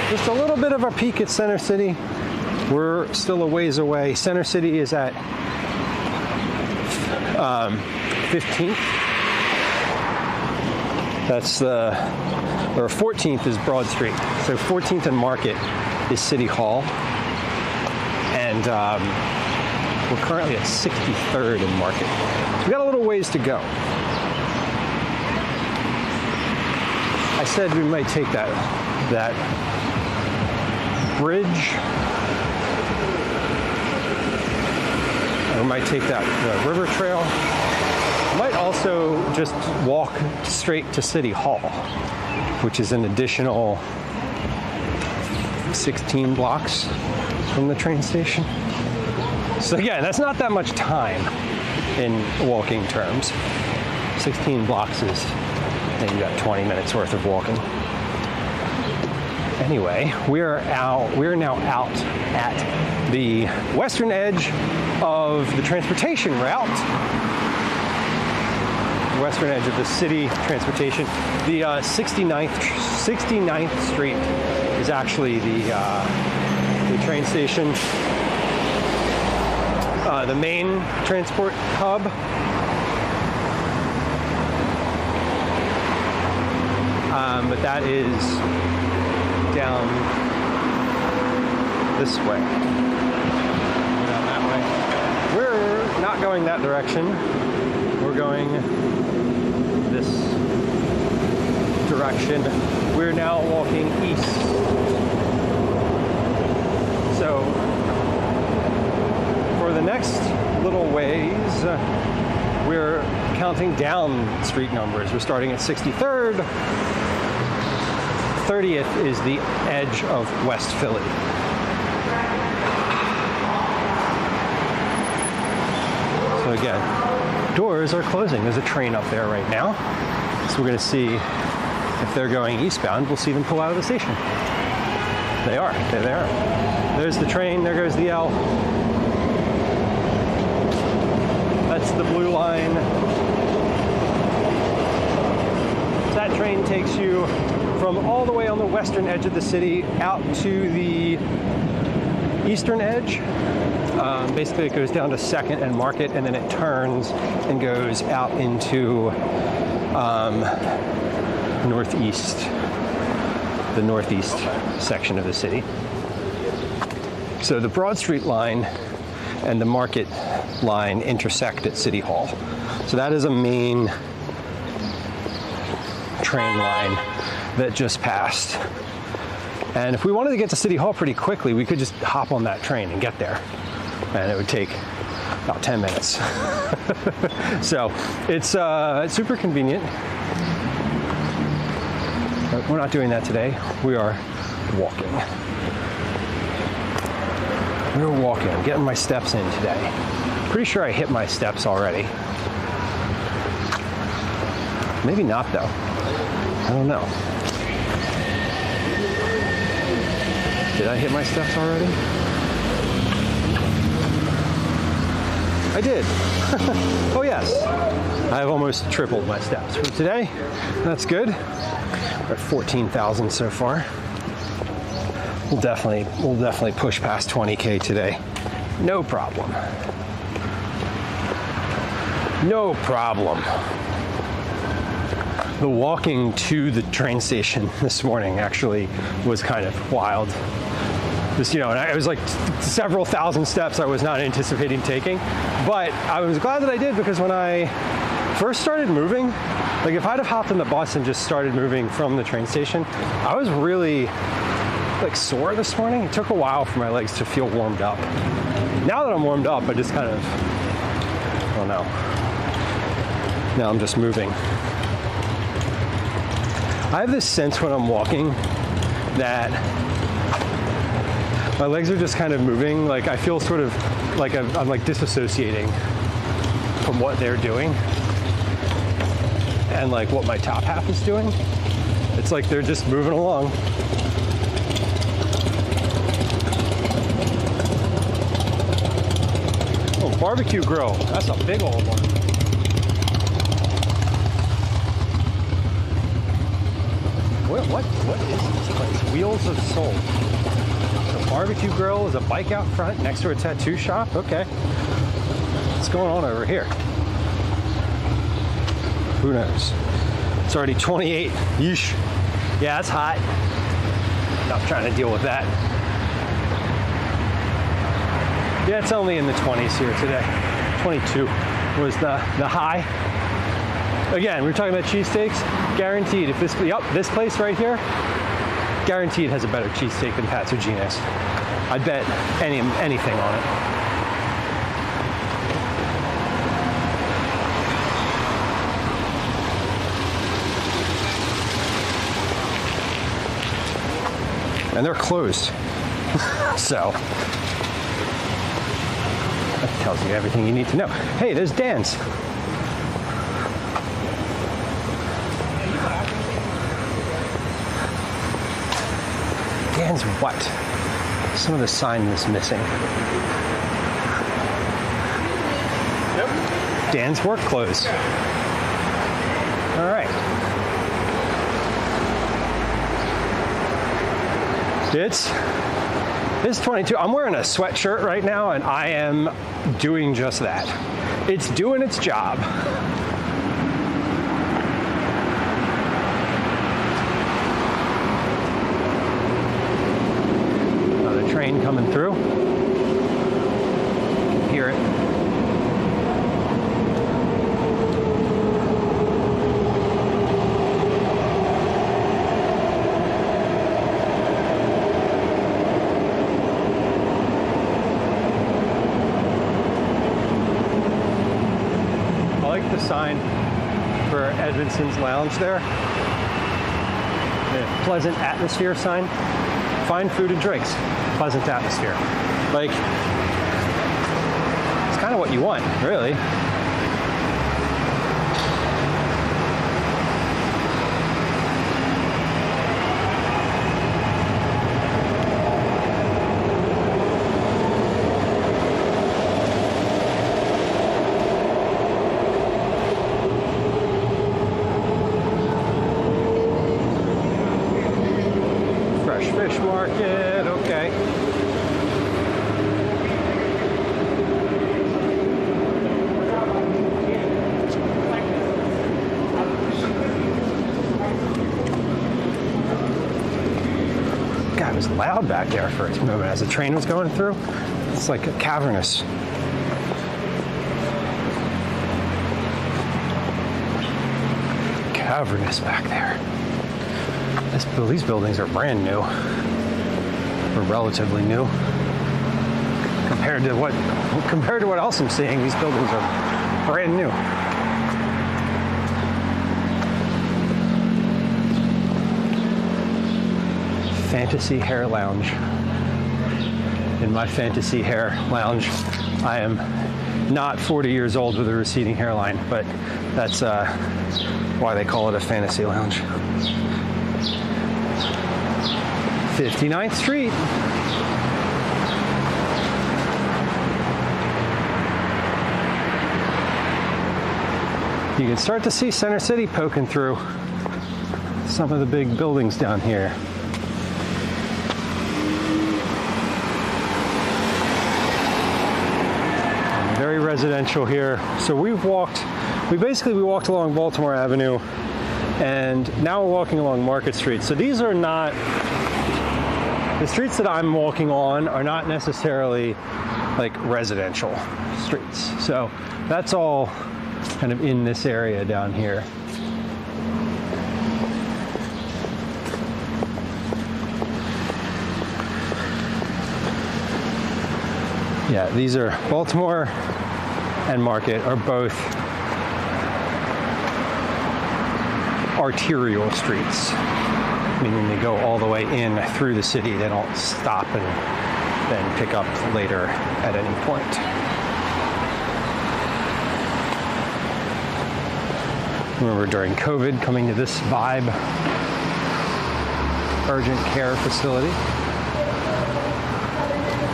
just a little bit of a peek at Center City. We're still a ways away. Center City is at 15th. Or 14th is Broad Street. So 14th and Market is City Hall. And we're currently at 63rd and Market. So we got a little ways to go. I said we might take that that bridge. Or might take that river trail. Might also just walk straight to City Hall, which is an additional 16 blocks from the train station. So again, that's not that much time in walking terms. 16 blocks is, you got 20 minutes worth of walking. Anyway, we're now out at the western edge of the transportation route. Western edge of the city transportation. The 69th Street is actually the train station. The main transport hub. But that is down this way. Down that way. We're not going that direction. We're going this direction. We're now walking east. So for the next little ways, we're counting down street numbers. We're starting at 63rd. 30th is the edge of West Philly. So again, doors are closing. There's a train up there right now. So we're going to see if they're going eastbound. We'll see them pull out of the station. They are. There they are. There's the train. There goes the L. That's the blue line. That train takes you from all the way on the western edge of the city out to the eastern edge. Basically, it goes down to 2nd and Market, and then it turns and goes out into northeast, the northeast section of the city. So the Broad Street line and the Market line intersect at City Hall. So that is a main train line that just passed. And if we wanted to get to City Hall pretty quickly, we could just hop on that train and get there. And it would take about 10 minutes. So it's super convenient. But we're not doing that today. We are walking. We're walking. I'm getting my steps in today. Pretty sure I hit my steps already. Maybe not though. I don't know. Did I hit my steps already? I did. Oh yes. I've almost tripled my steps for today. That's good. We're at 14,000 so far. We'll definitely push past 20K today. No problem. No problem. The walking to the train station this morning actually was kind of wild. Just, and it was like several thousand steps I was not anticipating taking, but I was glad that I did, because when I first started moving, like if I'd have hopped in the bus and just started moving from the train station, I was really like sore this morning. It took a while for my legs to feel warmed up. Now that I'm warmed up, I just kind of, I don't know. Now I'm just moving. I have this sense when I'm walking that my legs are just kind of moving. Like I feel sort of like I'm like disassociating from what they're doing and like what my top half is doing. It's like they're just moving along. Oh, barbecue grill. That's a big old one. What is this place? Wheels of Soul. So barbecue grill is a bike out front next to a tattoo shop. Okay. What's going on over here? Who knows? It's already 28. Yeesh. Yeah, it's hot. Not trying to deal with that. Yeah, it's only in the 20s here today. 22 was the high. Again, we were talking about cheesesteaks. Guaranteed, if this place right here, guaranteed has a better cheesesteak than Pat's or Gina's. I'd bet anything on it. And they're closed. So that tells you everything you need to know. Hey, there's Dan's. Dan's what? Some of the sign is missing. Yep. Dan's work clothes. All right. It's 22. I'm wearing a sweatshirt right now, and I am doing just that. It's doing its job. Another train coming through. You can hear it. Sign for Edmondson's Lounge there. The pleasant atmosphere sign. Fine food and drinks. Pleasant atmosphere. Like, it's kind of what you want, really. Fish market, okay. God, it was loud back there for a moment as the train was going through. It's like a cavernous. Cavernous back there. These buildings are brand new, or relatively new, compared to what else I'm seeing. These buildings are brand new. Fantasy Hair Lounge. In my fantasy hair lounge, I am not 40 years old with a receding hairline, but that's why they call it a fantasy lounge. 59th Street. You can start to see Center City poking through some of the big buildings down here. And very residential here. So we walked along Baltimore Avenue, and now we're walking along Market Street. So these are not, the streets that I'm walking on are not necessarily like residential streets. So that's all kind of in this area down here. Yeah, these are Baltimore and Market are both arterial streets, meaning they go all the way in through the city. They don't stop and then pick up later at any point. I remember during COVID coming to this Vibe urgent care facility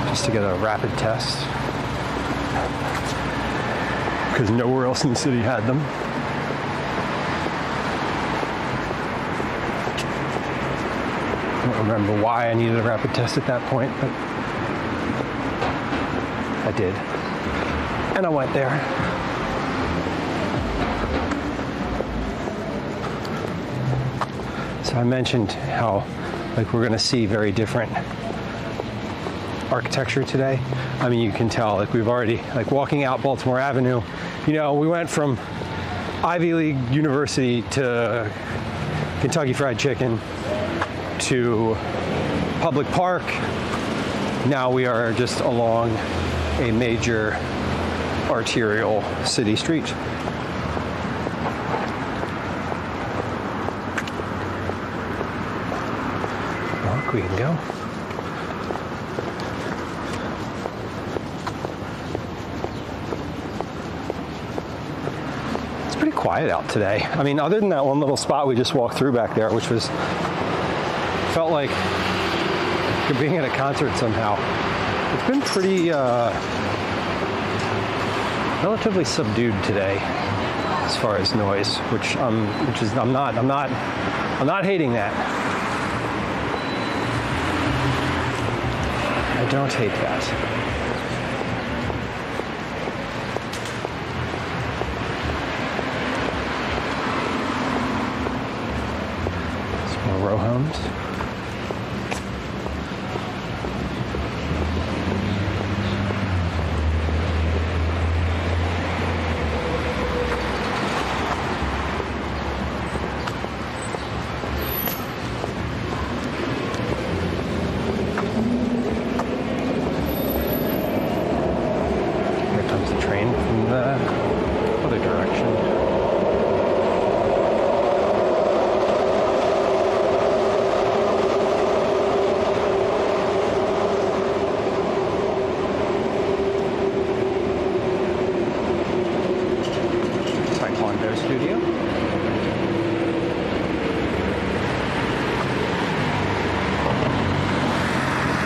just to get a rapid test because nowhere else in the city had them. I don't remember why I needed a rapid test at that point, but I did. And I went there. So I mentioned how like we're gonna see very different architecture today. I mean, you can tell, like we've already, like walking out Baltimore Avenue, you know, we went from Ivy League University to Kentucky Fried Chicken to public park. Now we are just along a major arterial city street. Look, we can go. It's pretty quiet out today. I mean, other than that one little spot we just walked through back there, which was, felt like you're being at a concert somehow. It's been pretty relatively subdued today as far as noise, I'm not hating that. I don't hate that. Some more row homes.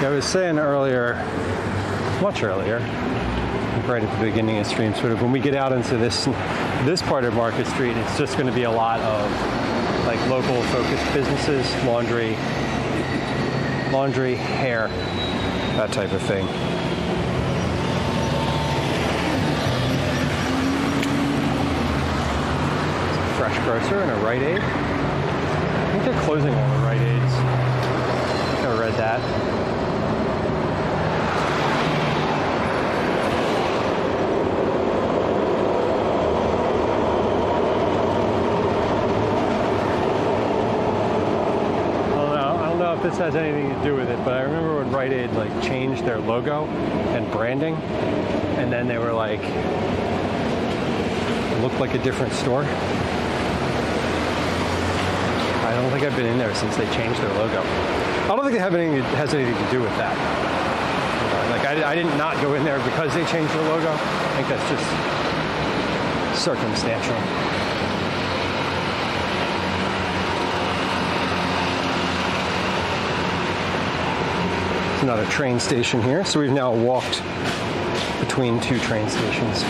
I was saying earlier, much earlier, right at the beginning of the stream, sort of when we get out into this part of Market Street, it's just going to be a lot of like local focused businesses, laundry, hair, that type of thing. Fresh grocer and a Rite Aid. I think they're closing all the Rite Aids. I read that. If this has anything to do with it, but I remember when Rite Aid like changed their logo and branding, and then they were like, it looked like a different store. I don't think I've been in there since they changed their logo. I don't think it has anything to do with that. Like I did not go in there because they changed their logo. I think that's just circumstantial. Another train station here, so we've now walked between two train stations.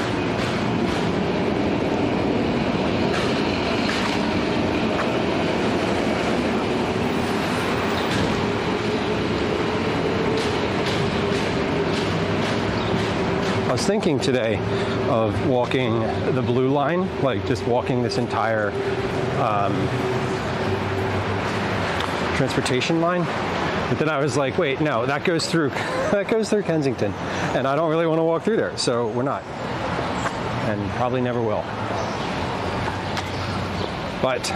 I was thinking today of walking the blue line, like just walking this entire transportation line. But then I was like, wait, no, that goes through Kensington, and I don't really want to walk through there, so we're not, and probably never will. But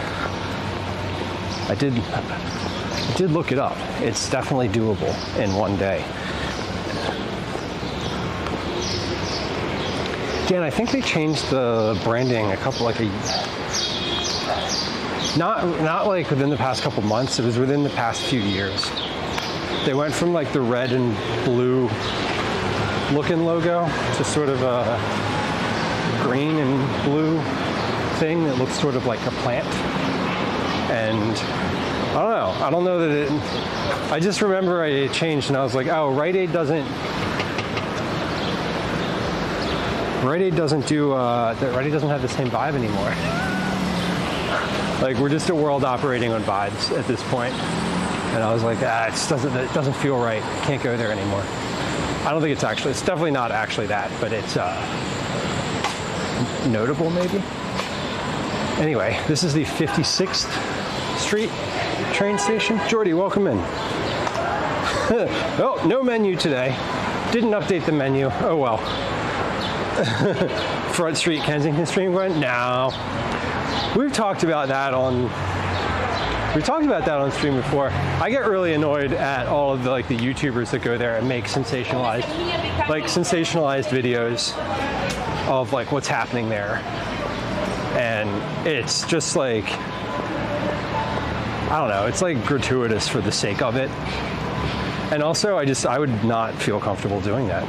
I did look it up. It's definitely doable in one day. Again, I think they changed the branding not like within the past couple months. It was within the past few years. They went from like the red and blue looking logo to sort of a green and blue thing that looks sort of like a plant. And I don't know that it, I just remember it changed and I was like, oh, Rite Aid doesn't have the same vibe anymore. Like we're just a world operating on vibes at this point. And I was like, it doesn't feel right. I can't go there anymore. I don't think it's definitely not actually that, but it's notable maybe. Anyway, this is the 56th Street train station. Jordy, welcome in. Oh, no menu today. Didn't update the menu. Oh well. Front Street, Kensington Street went? No. We've talked about that on We talked about that on stream before. I get really annoyed at all of the YouTubers that go there and make sensationalized videos of what's happening there. And it's just I don't know, it's gratuitous for the sake of it. And also I would not feel comfortable doing that.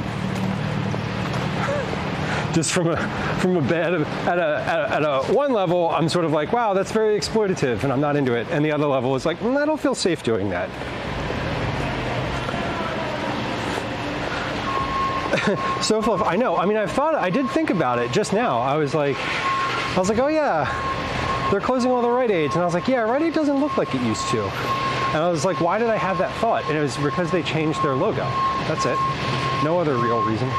Just from a one level, I'm sort of wow, that's very exploitative, and I'm not into it. And the other level is I don't feel safe doing that. So fluff, I know. I mean, I did think about it just now. I was like, oh yeah, they're closing all the Rite Aids, and I was like, yeah, Rite Aid doesn't look like it used to. And I was like, why did I have that thought? And it was because they changed their logo. That's it. No other real reason.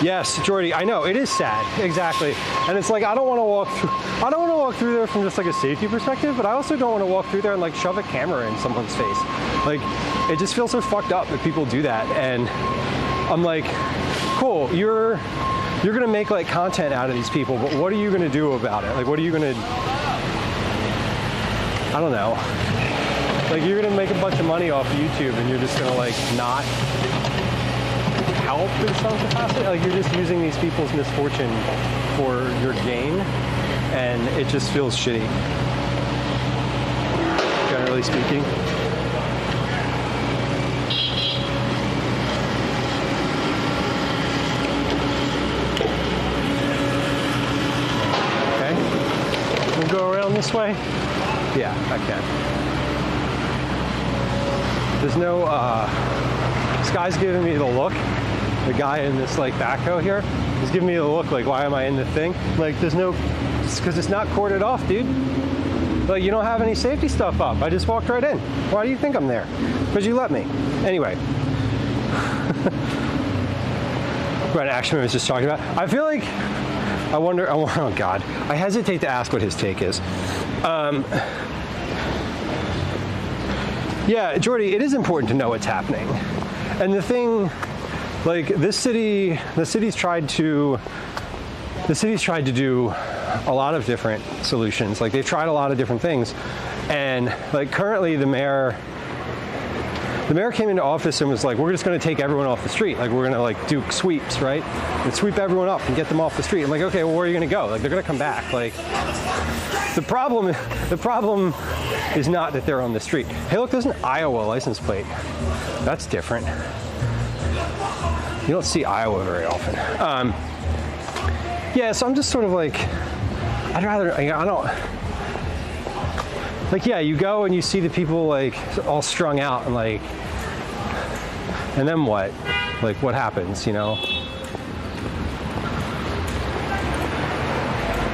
Yes, Jordy, I know, it is sad, exactly. And it's I don't want to walk through there from just a safety perspective, but I also don't want to walk through there and shove a camera in someone's face. It just feels so fucked up that people do that. And I'm cool, you're gonna make content out of these people, but what are you gonna do about it? What are you gonna, I don't know. You're gonna make a bunch of money off YouTube and you're just gonna not help in some capacity. You're just using these people's misfortune for your gain, and it just feels shitty, generally speaking. Okay, we'll go around this way. Yeah, I can. There's no, this guy's giving me the look. The guy in this backhoe here is giving me the look why am I in the thing? There's no, it's because it's not corded off, dude. You don't have any safety stuff up. I just walked right in. Why do you think I'm there? Because you let me. Anyway. What Action was just talking about. I feel I wonder, oh God. I hesitate to ask what his take is. Yeah, Jordy, it is important to know what's happening. And the thing, the city's tried to do a lot of different solutions. They've tried a lot of different things. And currently the mayor came into office and was we're just going to take everyone off the street. We're going to do sweeps, right? And sweep everyone up and get them off the street. I'm okay, well, where are you going to go? They're going to come back. The problem is not that they're on the street. Hey, look, there's an Iowa license plate. That's different. You don't see Iowa very often. Yeah, so I'm just sort of I'd rather, I don't, yeah, you go and you see the people all strung out and and then what? What happens, you know?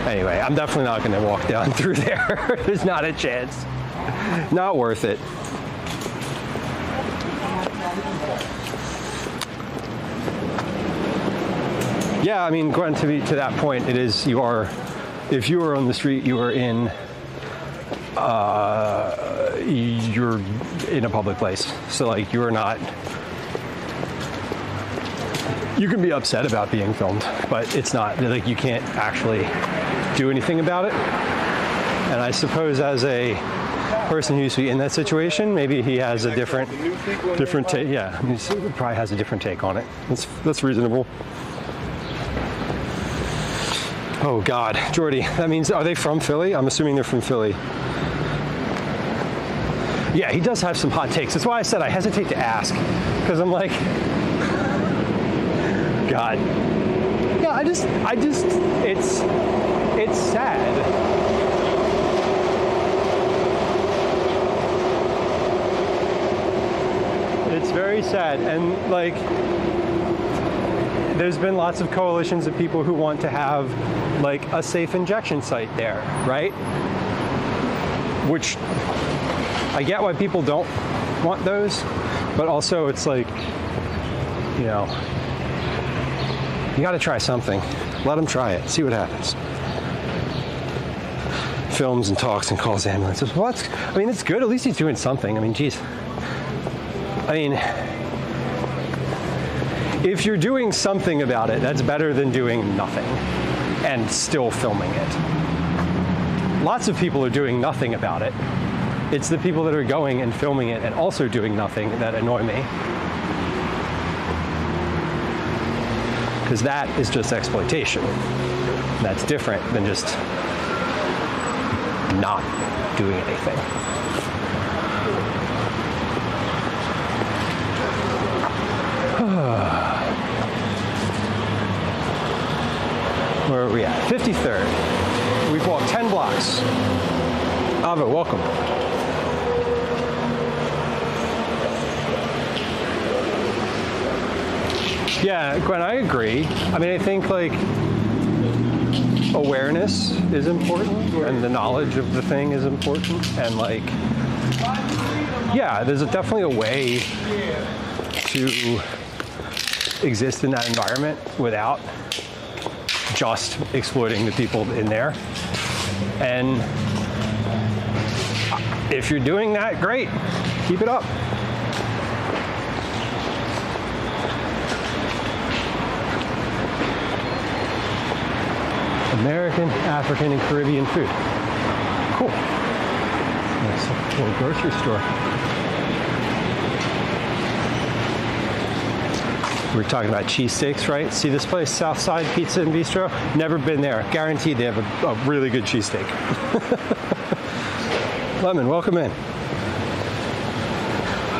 Anyway, I'm definitely not gonna walk down through there. There's not a chance. Not worth it. Yeah, I mean, going to that point, it is, if you are on the street, you're in a public place. So you're not, you can be upset about being filmed, but it's not, you can't actually do anything about it. And I suppose as a person who used to be in that situation, maybe he has a different take. Yeah, he probably has a different take on it. That's reasonable. Oh God, Jordy, that means, are they from Philly? I'm assuming they're from Philly. Yeah, he does have some hot takes. That's why I said I hesitate to ask, because I'm God. Yeah, I just, it's sad. It's very sad, and there's been lots of coalitions of people who want to have a safe injection site there, right? Which I get why people don't want those, but also it's you know, you got to try something. Let them try it. See what happens. Films and talks and calls ambulances. Well, it's good. At least he's doing something. I mean, geez. I mean, if you're doing something about it, that's better than doing nothing. and still filming it. Lots of people are doing nothing about it. It's the people that are going and filming it and also doing nothing that annoy me. Because that is just exploitation. That's different than just not doing anything. Where are we at? 53rd. We've walked 10 blocks. Ava, welcome. Yeah, Gwen, I agree. I mean, I think like awareness is important and the knowledge of the thing is important. And like, yeah, there's definitely a way to exist in that environment without just exploiting the people in there. And if you're doing that, great, keep it up. American, African, and Caribbean food. Cool. Nice little grocery store. We were talking about cheesesteaks, right? See this place, Southside Pizza and Bistro? Never been there. Guaranteed they have a really good cheesesteak. Lemon, welcome in.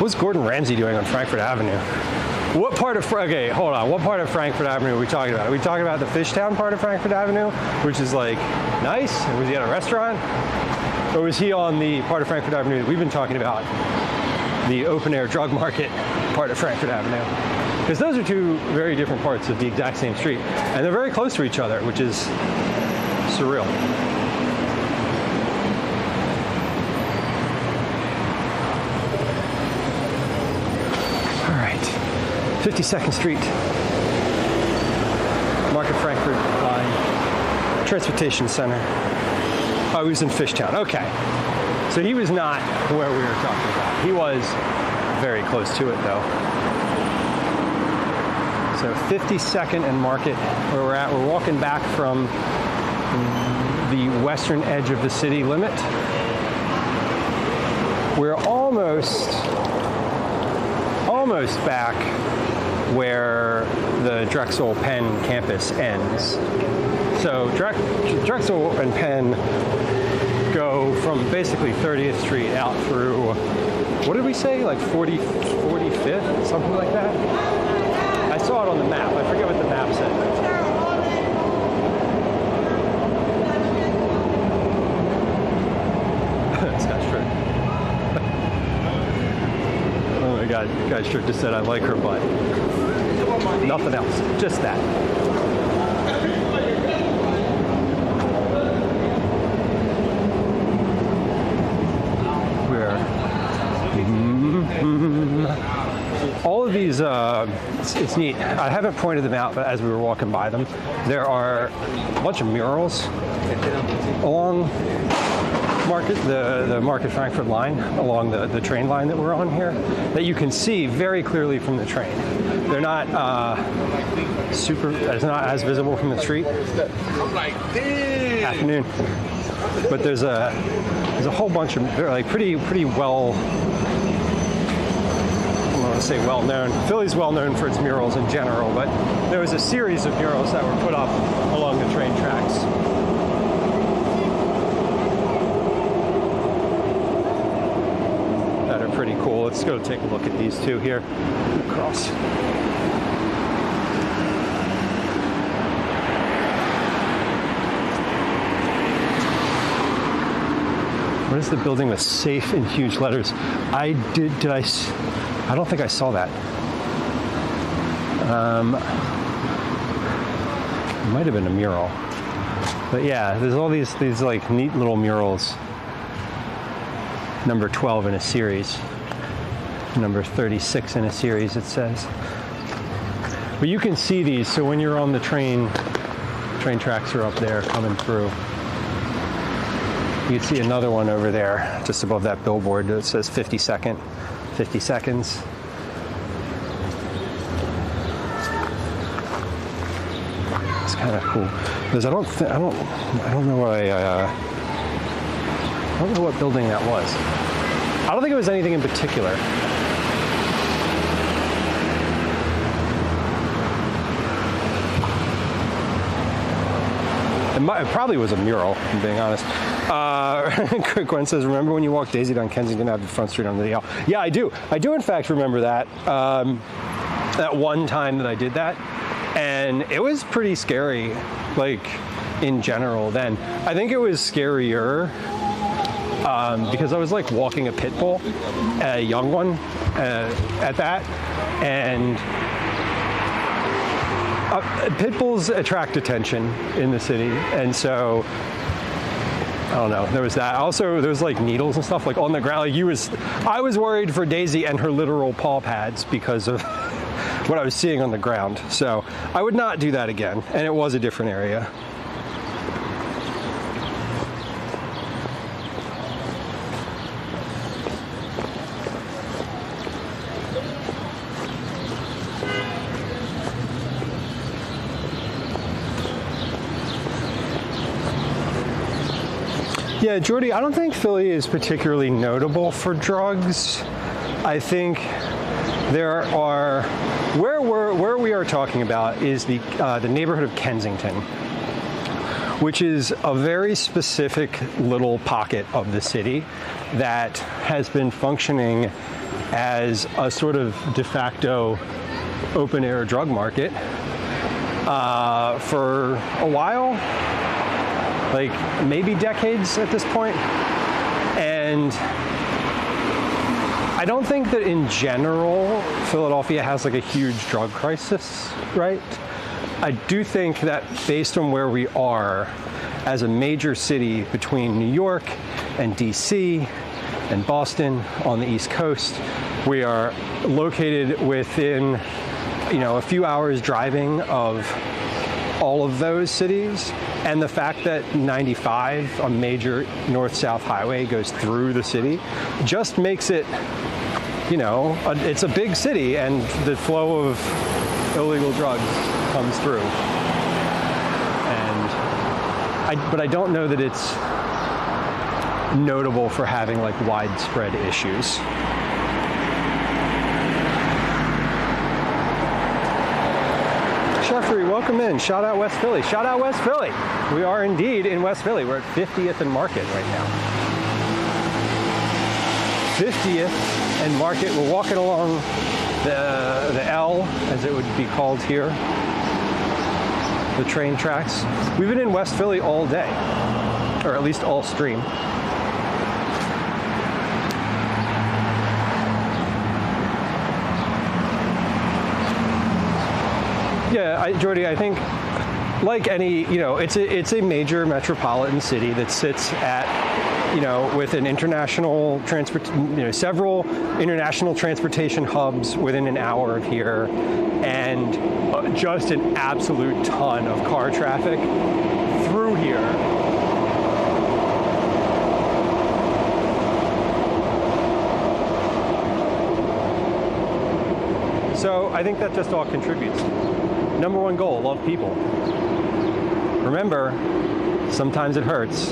What's Gordon Ramsay doing on Frankfurt Avenue? What part of, okay, hold on. What part of Frankfurt Avenue are we talking about? Are we talking about the Fishtown part of Frankfurt Avenue, which is like nice? And was he at a restaurant? Or was he on the part of Frankfurt Avenue that we've been talking about, the open air drug market part of Frankfurt Avenue? Because those are two very different parts of the exact same street. And they're very close to each other, which is surreal. All right, 52nd Street, Market Frankfurt line, Transportation Center. Oh, he was in Fishtown, okay. So he was not where we were talking about. He was very close to it though. So 52nd and Market, where we're at. We're walking back from the western edge of the city limit. We're almost back where the Drexel Penn campus ends. So Drexel and Penn go from basically 30th Street out through, what did we say, like 45th, something like that? I saw it on the map. I forget what the map said. Scott Strick. Oh my God, Guy Strick just said I like her butt. Nothing else, just that. All of these, it's neat. I haven't pointed them out, but as we were walking by them, there are a bunch of murals along the Market Frankfurt line, along the train line that we're on here, that you can see very clearly from the train. They're not it's not as visible from the street. Afternoon. But there's a whole bunch of, they're like pretty well, I don't want to say well known. Philly's well known for its murals in general, but there was a series of murals that were put up along the train tracks. That are pretty cool. Let's go take a look at these two here across. What is the building with safe in huge letters? I don't think I saw that. It might have been a mural. But yeah, there's all these like neat little murals. Number 12 in a series. Number 36 in a series, it says. But you can see these, so when you're on the train tracks are up there coming through. You can see another one over there, just above that billboard that says 50 seconds. It's kind kind of cool because I don't know what I don't know what building that was. I don't think it was anything in particular. It probably was a mural, if I'm being honest. Gwen says, remember when you walked Daisy down Kensington Ave, Front Street under the L? Yeah, I do. I do, in fact, remember that. That one time that I did that. And it was pretty scary, like, in general then. I think it was scarier because I was, like, walking a pit bull, a young one at that. And pit bulls attract attention in the city, and so I don't know. There was that. Also, there was like needles and stuff like on the ground. Like I was worried for Daisy and her literal paw pads because of what I was seeing on the ground. So I would not do that again, and it was a different area. Yeah, Jordy, I don't think Philly is particularly notable for drugs. I think there are, where we are talking about is the neighborhood of Kensington, which is a very specific little pocket of the city that has been functioning as a sort of de facto open air drug market for a while. Like maybe decades at this point. And I don't think that in general Philadelphia has like a huge drug crisis, right? I do think that based on where we are as a major city between New York and DC and Boston on the East Coast, we are located within, a few hours driving of all of those cities. And the fact that 95, a major north-south highway, goes through the city just makes it, it's a big city, and the flow of illegal drugs comes through. But I don't know that it's notable for having like widespread issues. Jeffrey, welcome in. Shout out West Philly. Shout out West Philly. We are indeed in West Philly. We're at 50th and Market right now. 50th and Market. We're walking along the L, as it would be called here, the train tracks. We've been in West Philly all day, or at least all stream. Yeah, Jordy, I think like any, it's a major metropolitan city that sits at, with an international several international transportation hubs within an hour of here, and just an absolute ton of car traffic through here. So I think that just all contributes. Number one goal, love people. Remember, sometimes it hurts,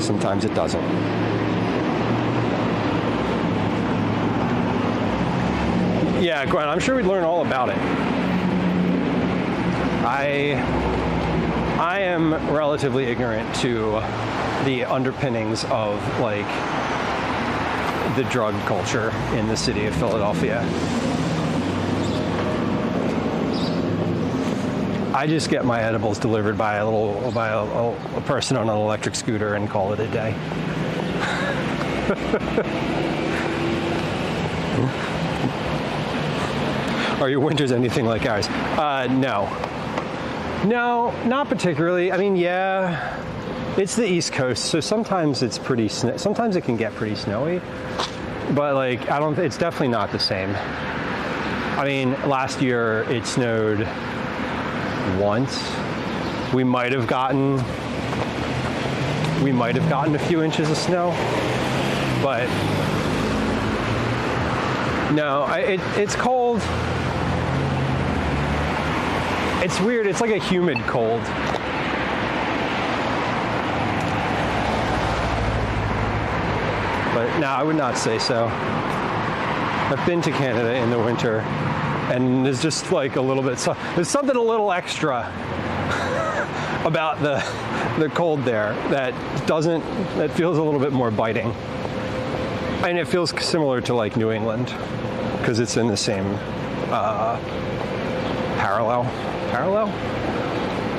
sometimes it doesn't. Yeah, Gwen, I'm sure we'd learn all about it. I am relatively ignorant to the underpinnings of like the drug culture in the city of Philadelphia. I just get my edibles delivered by a person on an electric scooter and call it a day. Are your winters anything like ours? No, not particularly. I mean, yeah, it's the East Coast, so sometimes it's pretty. Sometimes it can get pretty snowy, but like it's definitely not the same. I mean, last year it snowed once. We might have gotten a few inches of snow, but no, it's cold. It's weird. It's like a humid cold. But no, I would not say so. I've been to Canada in the winter, and there's just like a little bit, there's something a little extra about the cold there that feels a little bit more biting. And it feels similar to like New England, because it's in the same parallel,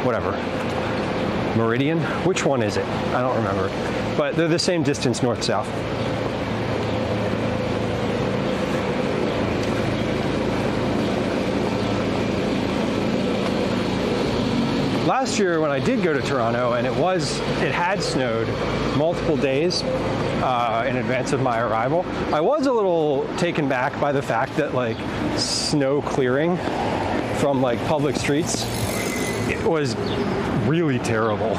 whatever, meridian. Which one is it? I don't remember. But they're the same distance north-south. Last year when I did go to Toronto, and it had snowed multiple days in advance of my arrival, I was a little taken back by the fact that like snow clearing from like public streets, it was really terrible.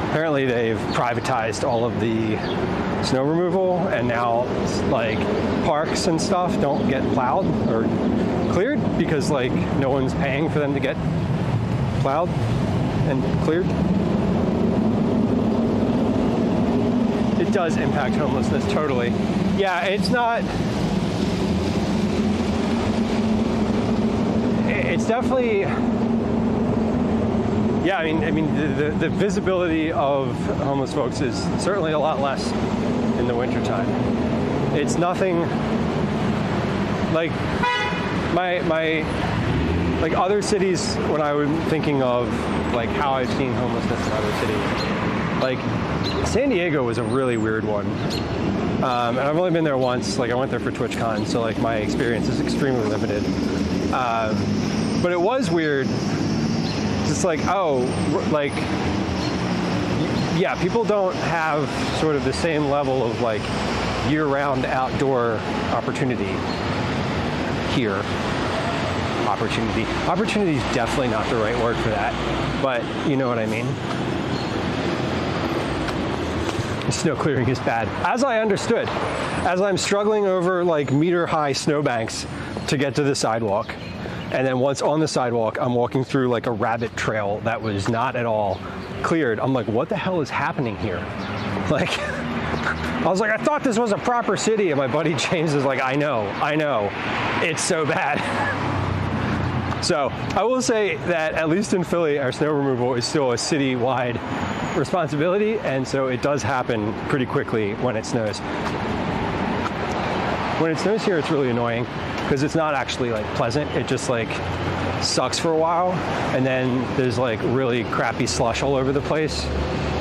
Apparently they've privatized all of the snow removal, and now like parks and stuff don't get plowed or cleared because like no one's paying for them to get plowed and cleared. It does impact homelessness totally. Yeah, it's not. It's definitely. Yeah, I mean, the visibility of homeless folks is certainly a lot less in the wintertime. It's nothing like my like other cities. When I was thinking of like how I've seen homelessness in other cities, like San Diego was a really weird one, and I've only been there once. Like I went there for TwitchCon, so like my experience is extremely limited. But it was weird. It's like, oh, like, yeah, people don't have sort of the same level of like year-round outdoor opportunity here. Opportunity is definitely not the right word for that, but you know what I mean. Snow clearing is bad, as I understood, as I'm struggling over like meter-high snowbanks to get to the sidewalk. And then once on the sidewalk, I'm walking through like a rabbit trail that was not at all cleared. I'm like, what the hell is happening here? Like, I was like, I thought this was a proper city. And my buddy James is like, I know, it's so bad. So I will say that at least in Philly, our snow removal is still a city-wide responsibility. And so it does happen pretty quickly when it snows. When it snows here, it's really annoying, because it's not actually like pleasant. It just like sucks for a while, and then there's like really crappy slush all over the place,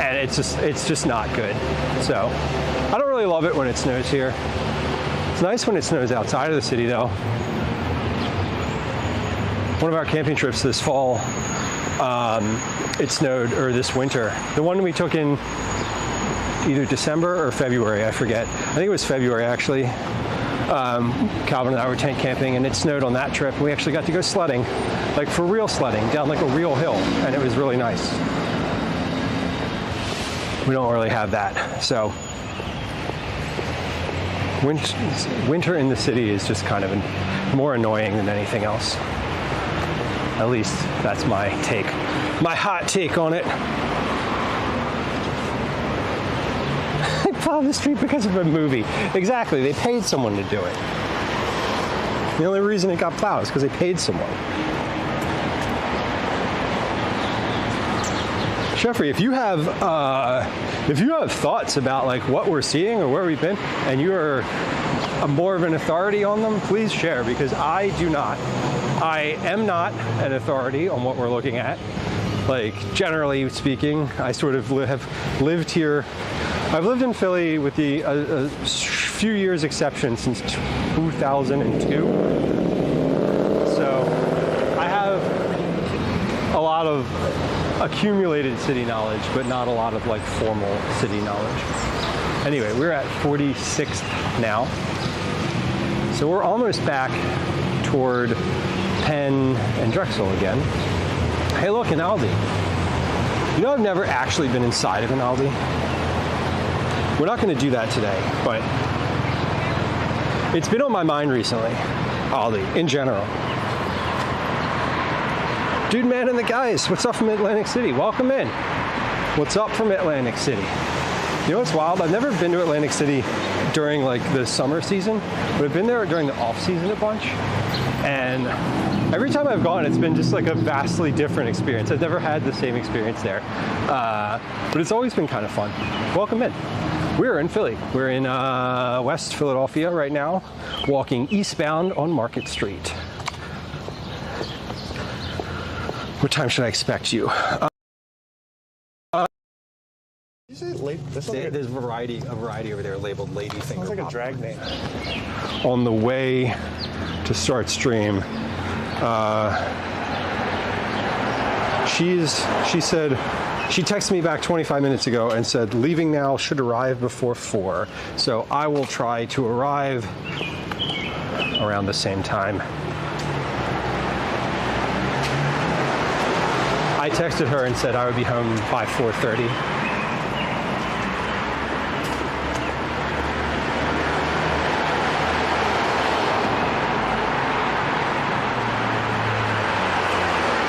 and it's just not good. So I don't really love it when it snows here. It's nice when it snows outside of the city though. One of our camping trips this fall, it snowed, or this winter. The one we took in either December or February, I forget. I think it was February actually. Calvin and I were tent camping, and it snowed on that trip. We actually got to go sledding, like for real sledding, down like a real hill, and it was really nice. We don't really have that, so winter in the city is just kind of more annoying than anything else. At least that's my take, my hot take on it. On the street because of a movie. Exactly, they paid someone to do it. The only reason it got plowed is because they paid someone. Jeffrey, if you have thoughts about like what we're seeing or where we've been, and you are more of an authority on them, please share, because I do not. I am not an authority on what we're looking at. Like, generally speaking, I sort of have lived here. I've lived in Philly with a few years exception since 2002. So I have a lot of accumulated city knowledge, but not a lot of like formal city knowledge. Anyway, we're at 46th now. So we're almost back toward Penn and Drexel again. Hey, look, an Aldi. You know, I've never actually been inside of an Aldi. We're not going to do that today, but it's been on my mind recently, Aldi, in general. Dude, man, and the guys, what's up from Atlantic City? Welcome in. What's up from Atlantic City? You know what's wild? I've never been to Atlantic City during like the summer season, but I've been there during the off season a bunch. And every time I've gone, it's been just like a vastly different experience. I've never had the same experience there, but it's always been kind of fun. Welcome in. We're in Philly. We're in West Philadelphia right now, walking eastbound on Market Street. What time should I expect you? There's a variety over there labeled Lady Finger. Sounds like a drag name. On the way to start stream, she said, she texted me back 25 minutes ago and said, leaving now, should arrive before 4. So I will try to arrive around the same time. I texted her and said I would be home by 4:30.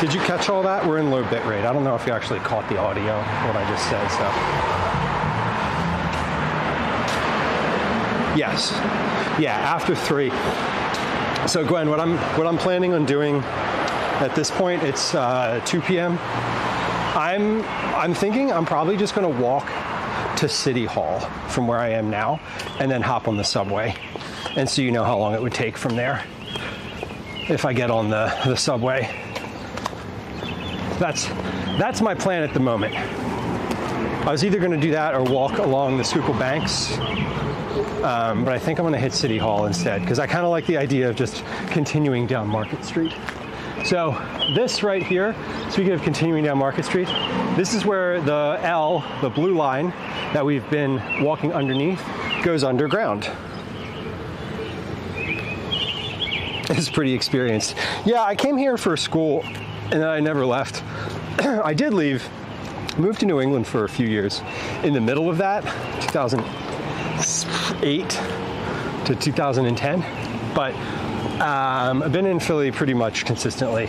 Did you catch all that? We're in low bit rate. I don't know if you actually caught the audio, what I just said, so. Yes. Yeah, after 3. So Gwen, what I'm planning on doing at this point, it's 2 p.m. I'm thinking I'm probably just gonna walk to City Hall from where I am now and then hop on the subway. And so you know how long it would take from there if I get on the subway. That's my plan at the moment. I was either going to do that or walk along the Schuylkill banks, but I think I'm going to hit City Hall instead because I kind of like the idea of just continuing down Market Street. So this right here, speaking of continuing down Market Street, this is where the L, the blue line that we've been walking underneath, goes underground. It's pretty experienced. Yeah, I came here for school and then I never left. I did leave, moved to New England for a few years. In the middle of that, 2008 to 2010. But I've been in Philly pretty much consistently.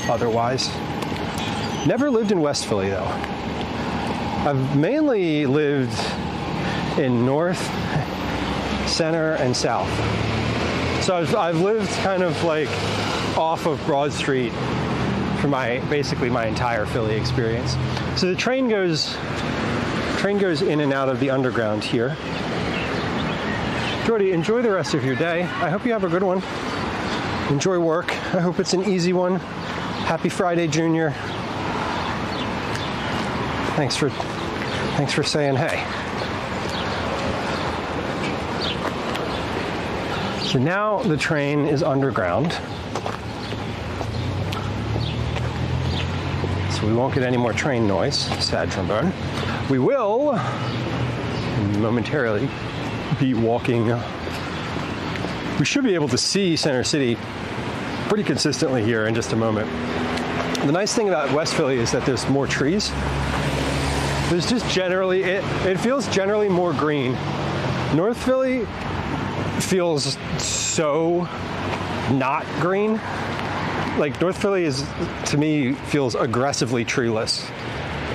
Otherwise, never lived in West Philly though. I've mainly lived in North, Center, and South. So I've lived kind of like off of Broad Street for basically my entire Philly experience. So the train goes in and out of the underground here. Jordy, enjoy the rest of your day. I hope you have a good one. Enjoy work. I hope it's an easy one. Happy Friday, Junior. Thanks for saying hey. So now the train is underground. So we won't get any more train noise, sad trombone. We will momentarily be walking. We should be able to see Center City pretty consistently here in just a moment. The nice thing about West Philly is that there's more trees. There's just generally, it feels generally more green. North Philly feels so not green. Like North Philly is, to me, feels aggressively treeless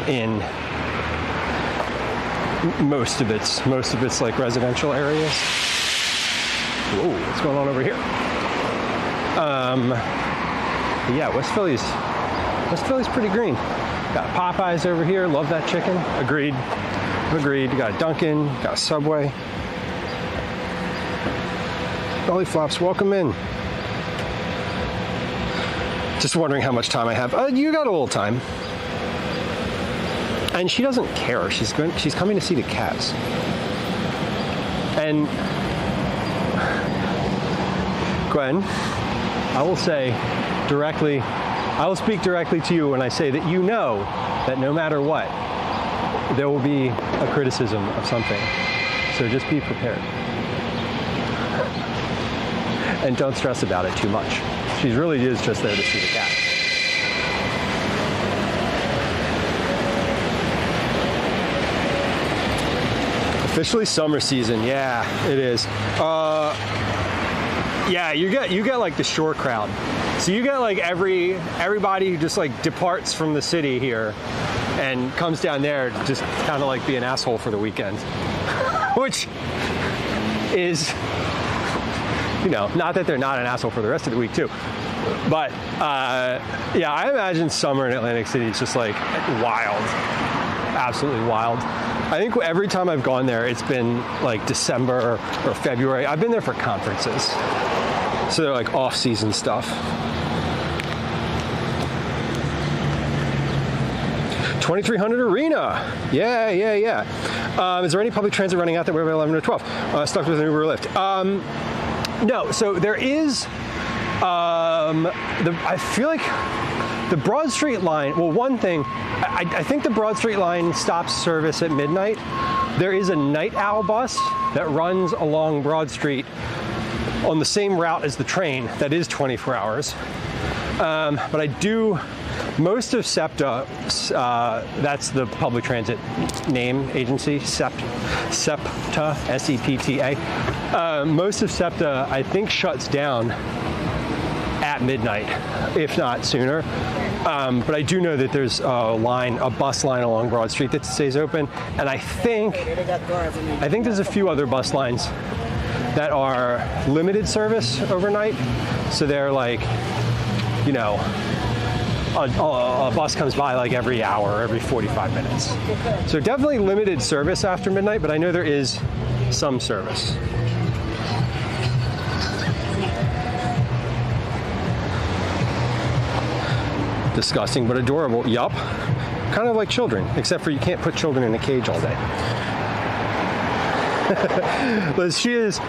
in most of its like residential areas. Whoa, what's going on over here? Yeah, West Philly's pretty green. Got Popeyes over here. Love that chicken. Agreed. You got a Dunkin', got a Subway. Belly Flops, welcome in. Just wondering how much time I have. You got a little time. And she doesn't care. She's coming to see the cats. And Gwen, I will speak directly to you when I say that you know that no matter what, there will be a criticism of something. So just be prepared. And don't stress about it too much. She really is just there to see the cat. Officially summer season, yeah, it is. Yeah, you get like the shore crowd. So you get like everybody who just like departs from the city here and comes down there to just kind of like be an asshole for the weekend, which is, you know, not that they're not an asshole for the rest of the week too, but yeah, I imagine summer in Atlantic City is just like wild, absolutely wild. I think every time I've gone there, it's been like December or February. I've been there for conferences, so they're like off-season stuff. 2300 Arena. Yeah. Is there any public transit running out there? We're at 11 or 12. Stuck with an Uber or Lyft. No. So there is. I feel like the Broad Street line. Well, one thing. I think the Broad Street line stops service at midnight. There is a night owl bus that runs along Broad Street on the same route as the train. That is 24 hours. But I do. Most of SEPTA, that's the public transit name agency, SEPTA, S-E-P-T-A. Most of SEPTA, I think, shuts down at midnight, if not sooner. But I do know that there's a bus line along Broad Street that stays open, and I think there's a few other bus lines that are limited service overnight. So they're like, you know, a bus comes by like every hour, every 45 minutes. So definitely limited service after midnight, but I know there is some service. Disgusting but adorable. Yup. Kind of like children, except for you can't put children in a cage all day. Liz, she is.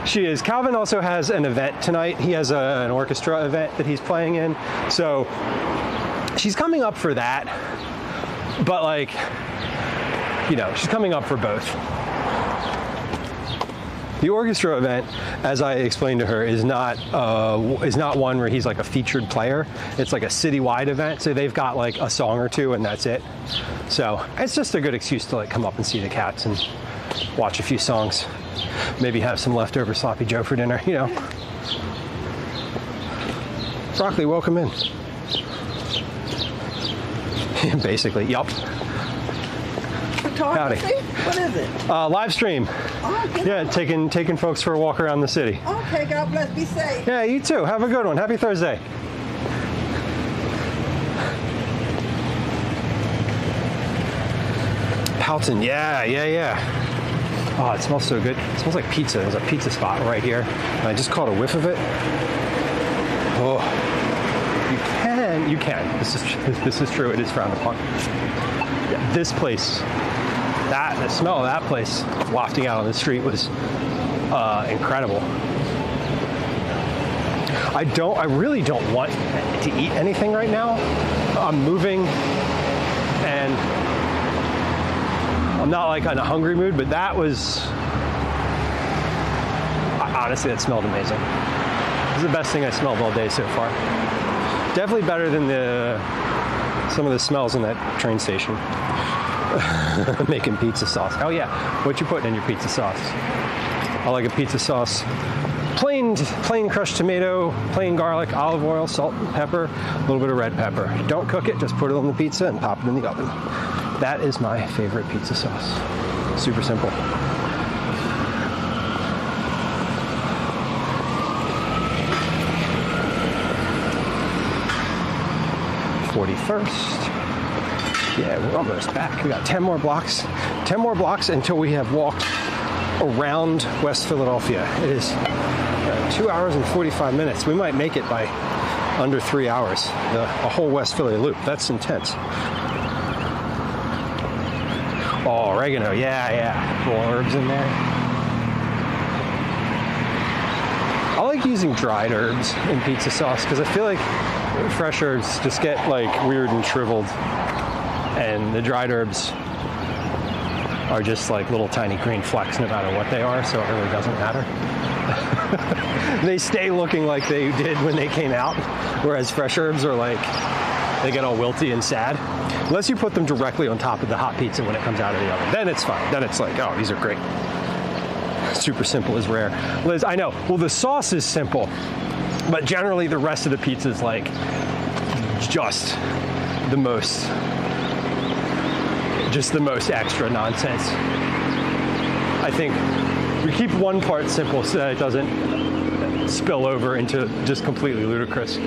Calvin also has an event tonight. He has an orchestra event that he's playing in. So she's coming up for that, but like, you know, she's coming up for both. The orchestra event, as I explained to her, is not one where he's like a featured player. It's like a citywide event, so they've got like a song or two and that's it. So it's just a good excuse to like come up and see the Cats and watch a few songs. Maybe have some leftover sloppy Joe for dinner, you know. Broccoli, welcome in. Basically, yup. Photography? Howdy. What is it? Live stream. Oh, good. Yeah, taking folks for a walk around the city. Okay, God bless. Be safe. Yeah, you too. Have a good one. Happy Thursday. Houghton, yeah. Oh, it smells so good. It smells like pizza. There's a pizza spot right here. And I just caught a whiff of it. Oh, you can. This is true. It is frowned upon. Yeah, this place, the smell of that place wafting out on the street was incredible. I really don't want to eat anything right now. I'm moving and I'm not like in a hungry mood, but that was, honestly, that smelled amazing. This is the best thing I smelled all day so far. Definitely better than some of the smells in that train station. Making pizza sauce. Oh yeah, what you putting in your pizza sauce? I like a pizza sauce. Plain crushed tomato, plain garlic, olive oil, salt and pepper, a little bit of red pepper. Don't cook it, just put it on the pizza and pop it in the oven. That is my favorite pizza sauce. Super simple. Yeah, we're almost back. We got 10 more blocks. 10 more blocks until we have walked around West Philadelphia. It is 2 hours and 45 minutes. We might make it by under 3 hours. A whole West Philly loop. That's intense. Oh, oregano. Yeah. Little herbs in there. I like using dried herbs in pizza sauce because I feel like fresh herbs just get like weird and shriveled, and the dried herbs are just like little tiny green flecks no matter what they are, so it really doesn't matter. They stay looking like they did when they came out, whereas fresh herbs are like, they get all wilty and sad. Unless you put them directly on top of the hot pizza when it comes out of the oven, then it's fine. Then it's like, oh, these are great. Super simple is rare. Liz, I know. Well, the sauce is simple. But generally the rest of the pizza is like just the most extra nonsense. I think we keep one part simple so that it doesn't spill over into just completely ludicrous.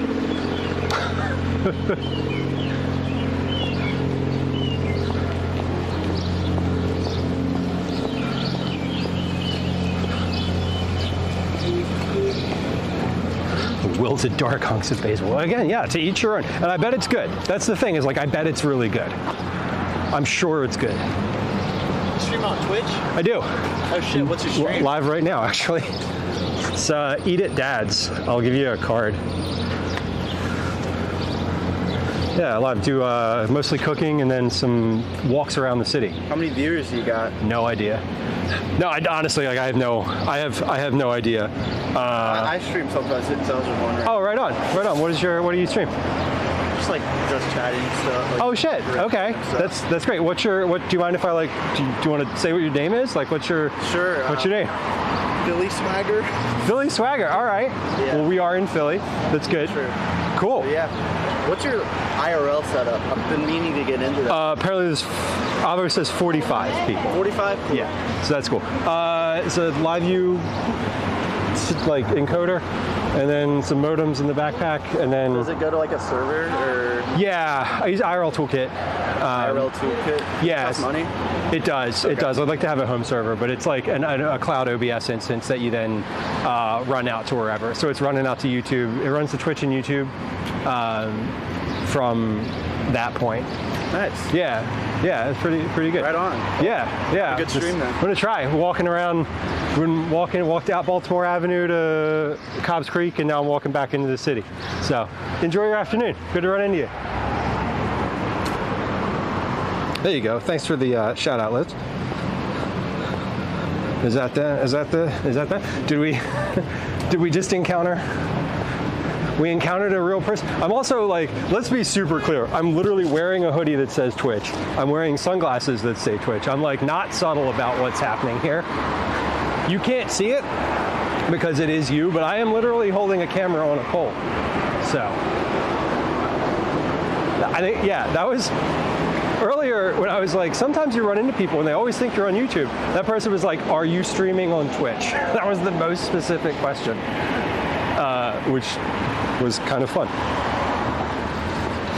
Wilted dark hunks of basil. Well, again, yeah, to each your own. And I bet it's good. That's the thing, is like I bet it's really good. I'm sure it's good. You stream on Twitch? I do. Oh shit, what's your stream? Live right now, actually. It's Eat It Dads. I'll give you a card. Yeah, live. Do mostly cooking and then some walks around the city. How many viewers you got? No idea. No, honestly, like I have no idea. I stream sometimes, so I was just wondering. Oh, right on, right on. What do you stream? Just like just chatting stuff. Like, Oh shit. Okay, that's great. What do you mind if I like? Do you want to say what your name is? Like, what's your What's your name? Philly Swagger. Philly Swagger. All right. Yeah. Well, we are in Philly. That's good. Sure. Cool. Yeah. What's your IRL setup? I've been meaning to get into that. Apparently, there's Avo says 45 people. 45? Cool. Yeah, so that's cool. It's a live view, like encoder, and then some modems in the backpack, and then. Does it go to like a server or? Yeah, I use IRL Toolkit. IRL Toolkit? Yeah. Cost money? It does. Okay. It does. I'd like to have a home server, but it's like a cloud OBS instance that you then run out to wherever. So it's running out to YouTube. It runs to Twitch and YouTube from that point. Nice. Yeah, it's pretty good. Right on. Yeah. Good stream then. I'm gonna try. Walking around, walked out Baltimore Avenue to Cobbs Creek, and now I'm walking back into the city. So enjoy your afternoon. Good to run into you. There you go. Thanks for the shout out, Liz. Is that that? Did we just encounter? We encountered a real person. I'm also like, let's be super clear. I'm literally wearing a hoodie that says Twitch. I'm wearing sunglasses that say Twitch. I'm like not subtle about what's happening here. You can't see it because it is you, but I am literally holding a camera on a pole. So I think, yeah, that was earlier when I was like, sometimes you run into people and they always think you're on YouTube. That person was like, are you streaming on Twitch? That was the most specific question, which was kind of fun.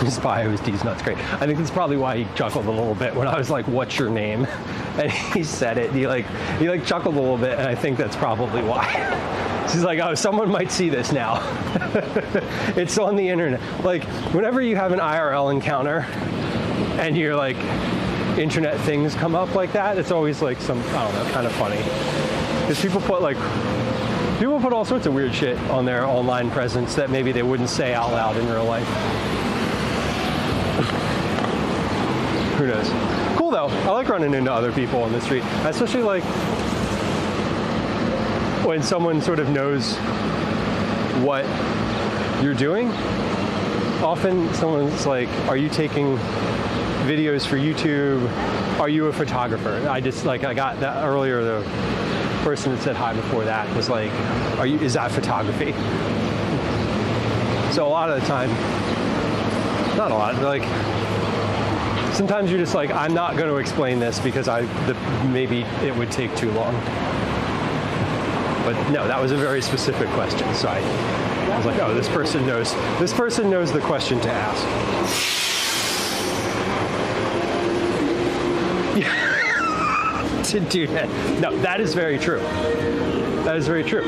His bio is D's Nuts. Great. I think that's probably why he chuckled a little bit when I was like, what's your name? And he said it. He chuckled a little bit, and I think that's probably why. She's like, oh, someone might see this now. It's on the internet. Like, whenever you have an IRL encounter and you're like, internet things come up like that, it's always like some, I don't know, kind of funny. Because people put all sorts of weird shit on their online presence that maybe they wouldn't say out loud in real life. Who knows? Cool though. I like running into other people on the street, especially like when someone sort of knows what you're doing. Often someone's like, are you taking videos for YouTube? Are you a photographer? I got that earlier, the person that said hi before that was like, is that photography? So a lot of the time, not a lot, like sometimes you're just like, I'm not going to explain this because maybe it would take too long. But no, that was a very specific question. So I was like, oh, this person knows the question to ask. To do that. No, that is very true. That is very true.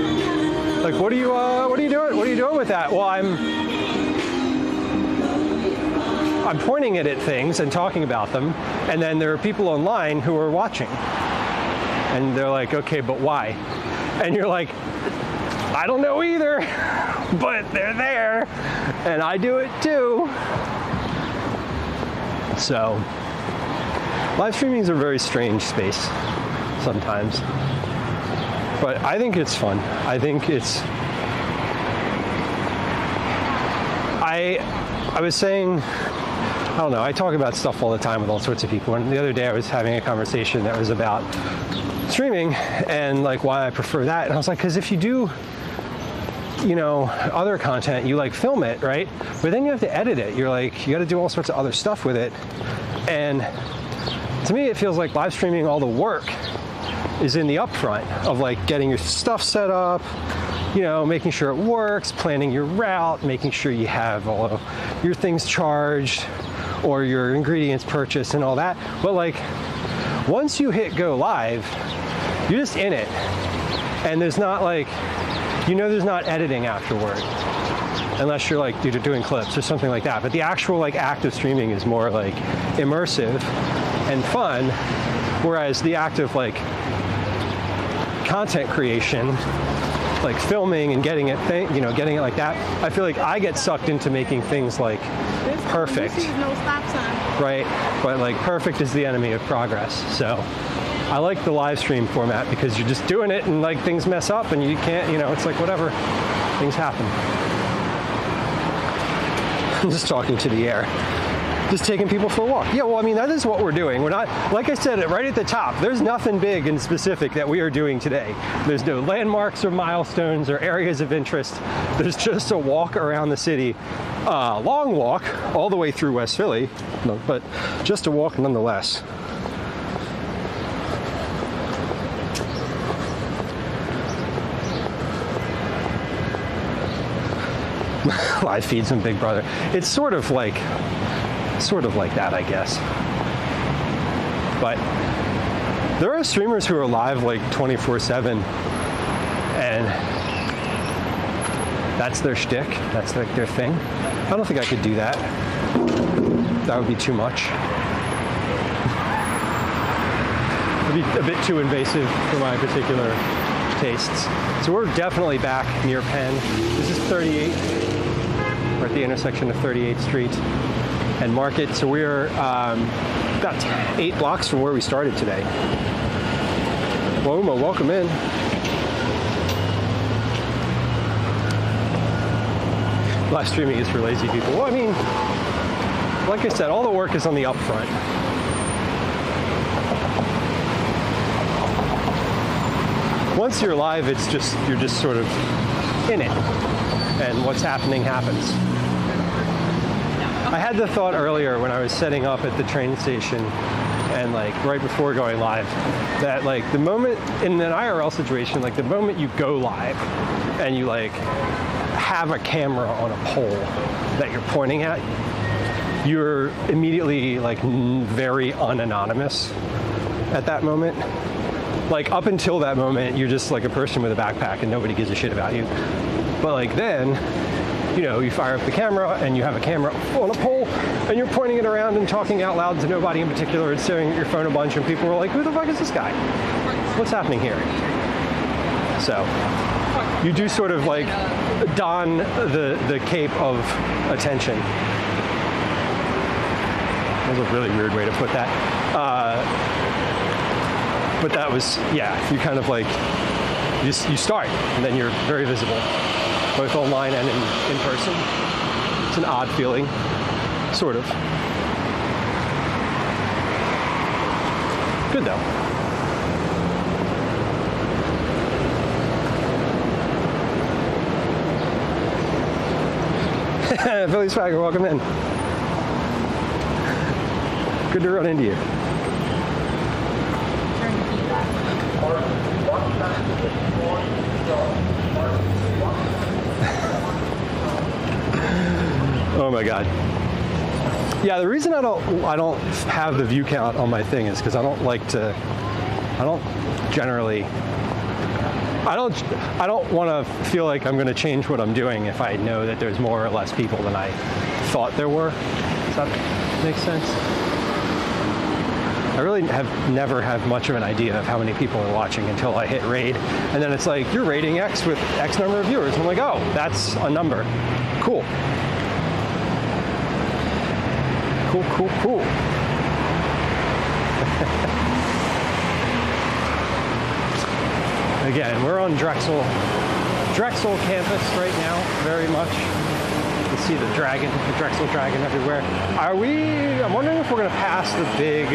Like, what are you doing? What are you doing with that? Well, I'm pointing it at things and talking about them, and then there are people online who are watching. And they're like, okay, but why? And you're like, I don't know either, but they're there, and I do it too. So, live streaming is a very strange space sometimes. But I think it's fun. I think it's... I was saying, I don't know, I talk about stuff all the time with all sorts of people. And the other day I was having a conversation that was about streaming and like why I prefer that. And I was like, because if you do you know, other content, you like film it, right? But then you have to edit it. You're like, you got to do all sorts of other stuff with it. And to me, it feels like live streaming, all the work is in the upfront of like getting your stuff set up, you know, making sure it works, planning your route, making sure you have all of your things charged or your ingredients purchased and all that. But like, once you hit go live, you're just in it. And there's not like, you know, there's not editing afterward, unless you're like doing clips or something like that. But the actual like act of streaming is more like immersive and fun, whereas the act of like content creation, like filming and getting it, getting it like that, I feel like I get sucked into making things like perfect. No stop sign. Right, but like perfect is the enemy of progress. So I like the live stream format because you're just doing it and like things mess up and you can't, you know, it's like whatever, things happen. I'm just talking to the air. Just taking people for a walk. Yeah, well, I mean, that is what we're doing. We're not, like I said, right at the top, there's nothing big and specific that we are doing today. There's no landmarks or milestones or areas of interest. There's just a walk around the city. Long walk all the way through West Philly, but just a walk nonetheless. Live feeds from Big Brother. It's sort of like that, I guess. But there are streamers who are live like 24/7, and that's their shtick. That's like their thing. I don't think I could do that. That would be too much. It'd be a bit too invasive for my particular tastes. So we're definitely back near Penn. This is 38. We're at the intersection of 38th Street and Market. So we're about 8 blocks from where we started today. Well, Uma, welcome in. Live streaming is for lazy people. Well, I mean, like I said, all the work is on the upfront. Once you're live, it's just, you're just sort of in it, and what's happening happens. I had the thought earlier when I was setting up at the train station and like right before going live that like the moment in an IRL situation, like the moment you go live and you like have a camera on a pole that you're pointing at, you're immediately like very unanonymous at that moment. Like up until that moment, you're just like a person with a backpack and nobody gives a shit about you. But like then, you know, you fire up the camera and you have a camera on a pole and you're pointing it around and talking out loud to nobody in particular and staring at your phone a bunch, and people are like, who the fuck is this guy? What's happening here? So you do sort of like don the cape of attention. That was a really weird way to put that. But that was, yeah, you kind of like, you start and then you're very visible, both online and in person. It's an odd feeling, sort of. Good though. Philly Swagger, welcome in. Good to run into you. Oh my God. Yeah, the reason I don't have the view count on my thing is because I don't want to feel like I'm going to change what I'm doing if I know that there's more or less people than I thought there were. Does that make sense? I really have never had much of an idea of how many people are watching until I hit raid. And then it's like, you're rating X with X number of viewers. I'm like, oh, that's a number. Cool. Cool. Again, we're on Drexel campus right now, very much. You see the Drexel dragon everywhere. I'm wondering if we're gonna pass the big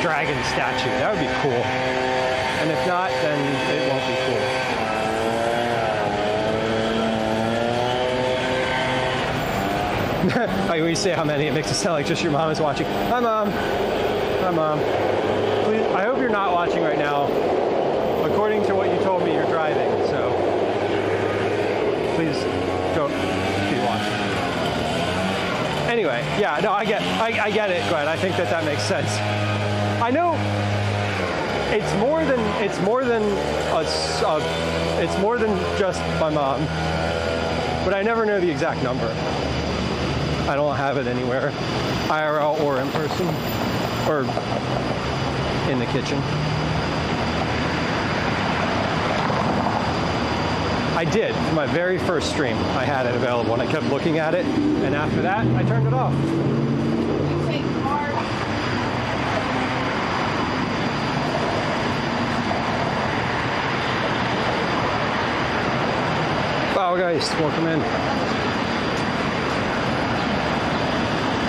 dragon statue. That would be cool. And if not, then it won't be cool. Like when you say how many, it makes it sound like just your mom is watching. Hi, Mom. Hi, Mom. Please, I hope you're not watching right now. According to what you told me, you're driving, so please don't be watching. Anyway, yeah, no, I get it, Glenn. I think that makes sense. I know it's more than just my mom, but I never know the exact number. I don't have it anywhere, IRL or in person, or in the kitchen. I did. My very first stream, I had it available, and I kept looking at it, and after that, I turned it off. Wow, guys, welcome in.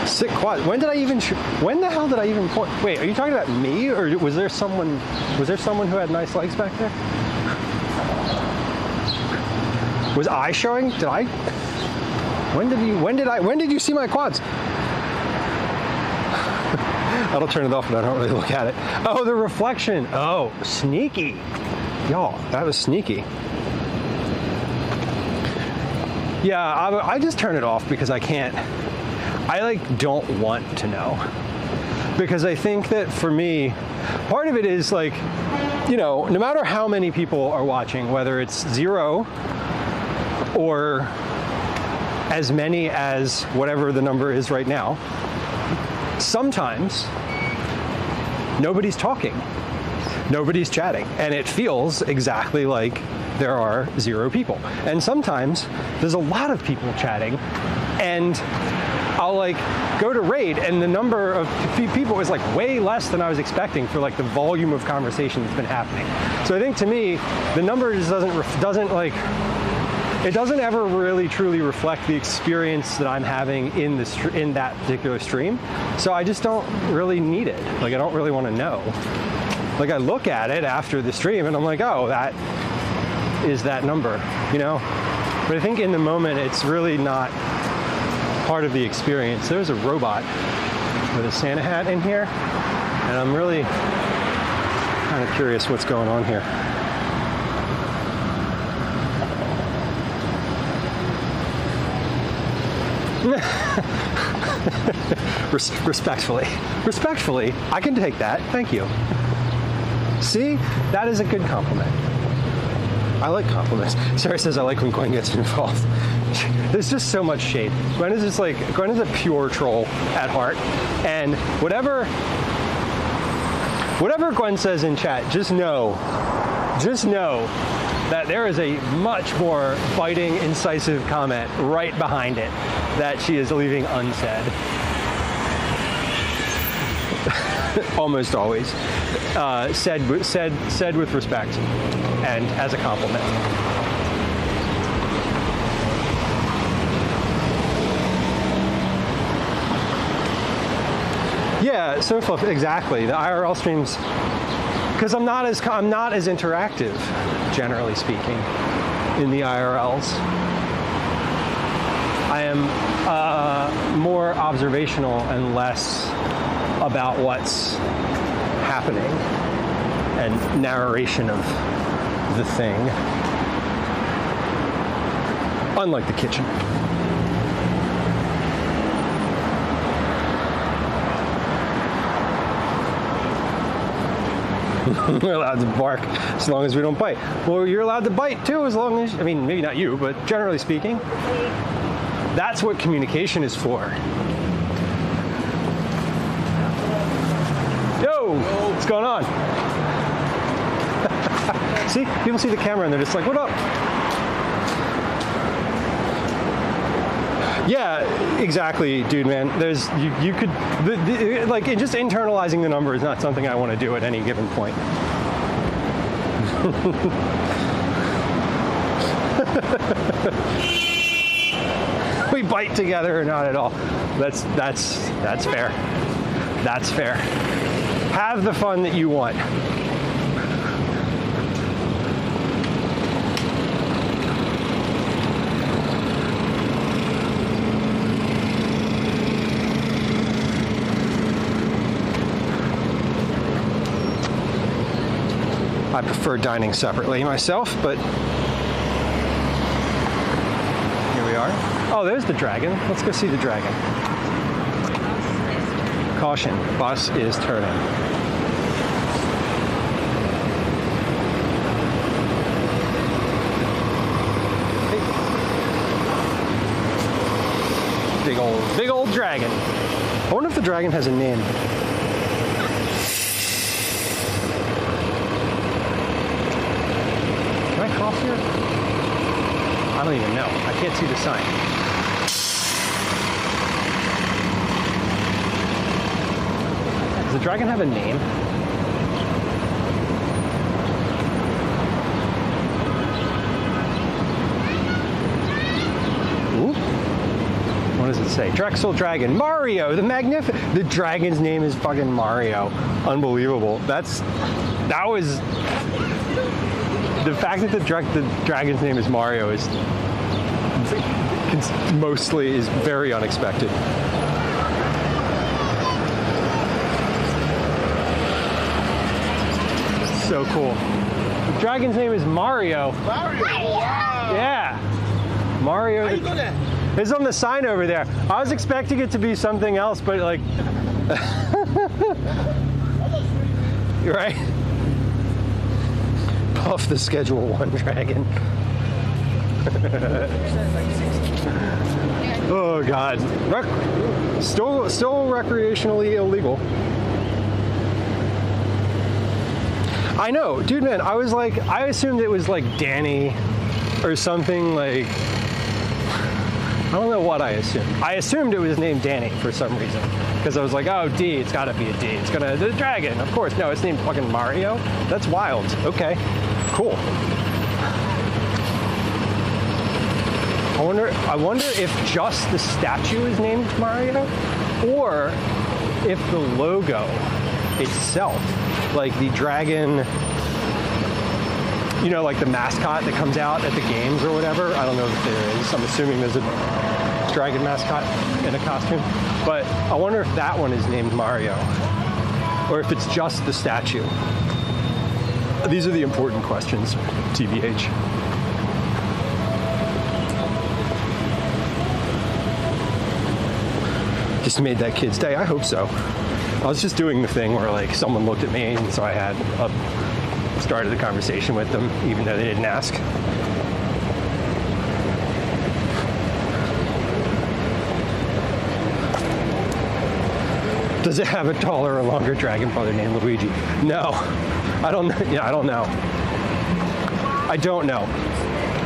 Sick quad. When the hell did I even point? Wait, are you talking about me, or was there someone who had nice legs back there? Was I showing? Did I? When did you see my quads? I'll turn it off, but I don't really look at it. Oh, the reflection. Oh, sneaky. Y'all, that was sneaky. Yeah, I just turn it off because I don't want to know. Because I think that for me, part of it is like, no matter how many people are watching, whether it's 0 or as many as whatever the number is right now, sometimes nobody's talking, nobody's chatting, and it feels exactly like there are 0 people. And sometimes there's a lot of people chatting, and I'll go to raid, and the number of people is way less than I was expecting for the volume of conversation that's been happening. So I think to me, the number just it doesn't ever really truly reflect the experience that I'm having in that particular stream. So I just don't really need it. I don't really want to know. I look at it after the stream, and I'm like, oh, that is that number, But I think in the moment, it's really not part of the experience. There's a robot with a Santa hat in here, and I'm really kind of curious what's going on here. Respectfully, I can take that. Thank you. See, that is a good compliment. I like compliments. Sarah says I like when Gwen gets involved. There's just so much shade. Gwen is a pure troll at heart, and whatever Gwen says in chat, just know that there is a much more biting, incisive comment right behind it that she is leaving unsaid. Almost always said with respect and as a compliment. Yeah, so exactly. The IRL streams, because I'm not as interactive, generally speaking, in the IRLs. I am more observational and less about what's happening and narration of the thing, unlike the kitchen. We're allowed to bark as long as we don't bite. Well, you're allowed to bite too, as long as, maybe not you, but generally speaking, that's what communication is for. Yo, what's going on? See, people see the camera and they're just like, what up? Yeah, exactly, dude, man. There's, you could, just internalizing the number is not something I want to do at any given point. We bite together or not at all. That's fair. That's fair. Have the fun that you want. prefer dining separately myself, but here we are. Oh, there's the dragon. Let's go see the dragon. Caution, bus is turning. Big old dragon. I wonder if the dragon has a name. Can I cross here? I don't even know. I can't see the sign. Does the dragon have a name? What does it say? Drexel Dragon. Mario, the magnificent. The dragon's name is fucking Mario. Unbelievable. That was the fact that the dragon's name is Mario is very unexpected. So cool. The dragon's name is Mario. Mario! Wow! Yeah. Mario. How you know that? It's on the sign over there. I was expecting it to be something else, but like, you're right. Puff the Schedule 1 dragon. Oh God. Still recreationally illegal. I know, dude, man. I was like, I assumed it was like Danny or something like. I don't know what I assumed. I assumed it was named Danny for some reason. Because I was like, oh, D, it's gotta be a D. It's gonna, the dragon, of course. No, it's named fucking Mario. That's wild. Okay, cool. I wonder if just the statue is named Mario, or if the logo itself, like the dragon, you know, like the mascot that comes out at the games or whatever. I don't know if there is. I'm assuming there's a dragon mascot in a costume. But I wonder if that one is named Mario, or if it's just the statue. These are the important questions, TBH. Just made that kid's day. I hope so. I was just doing the thing where like someone looked at me, and so I had started the conversation with them, even though they didn't ask. Does it have a taller or longer dragon brother named Luigi? No, I don't know. Yeah, I don't know. I don't know.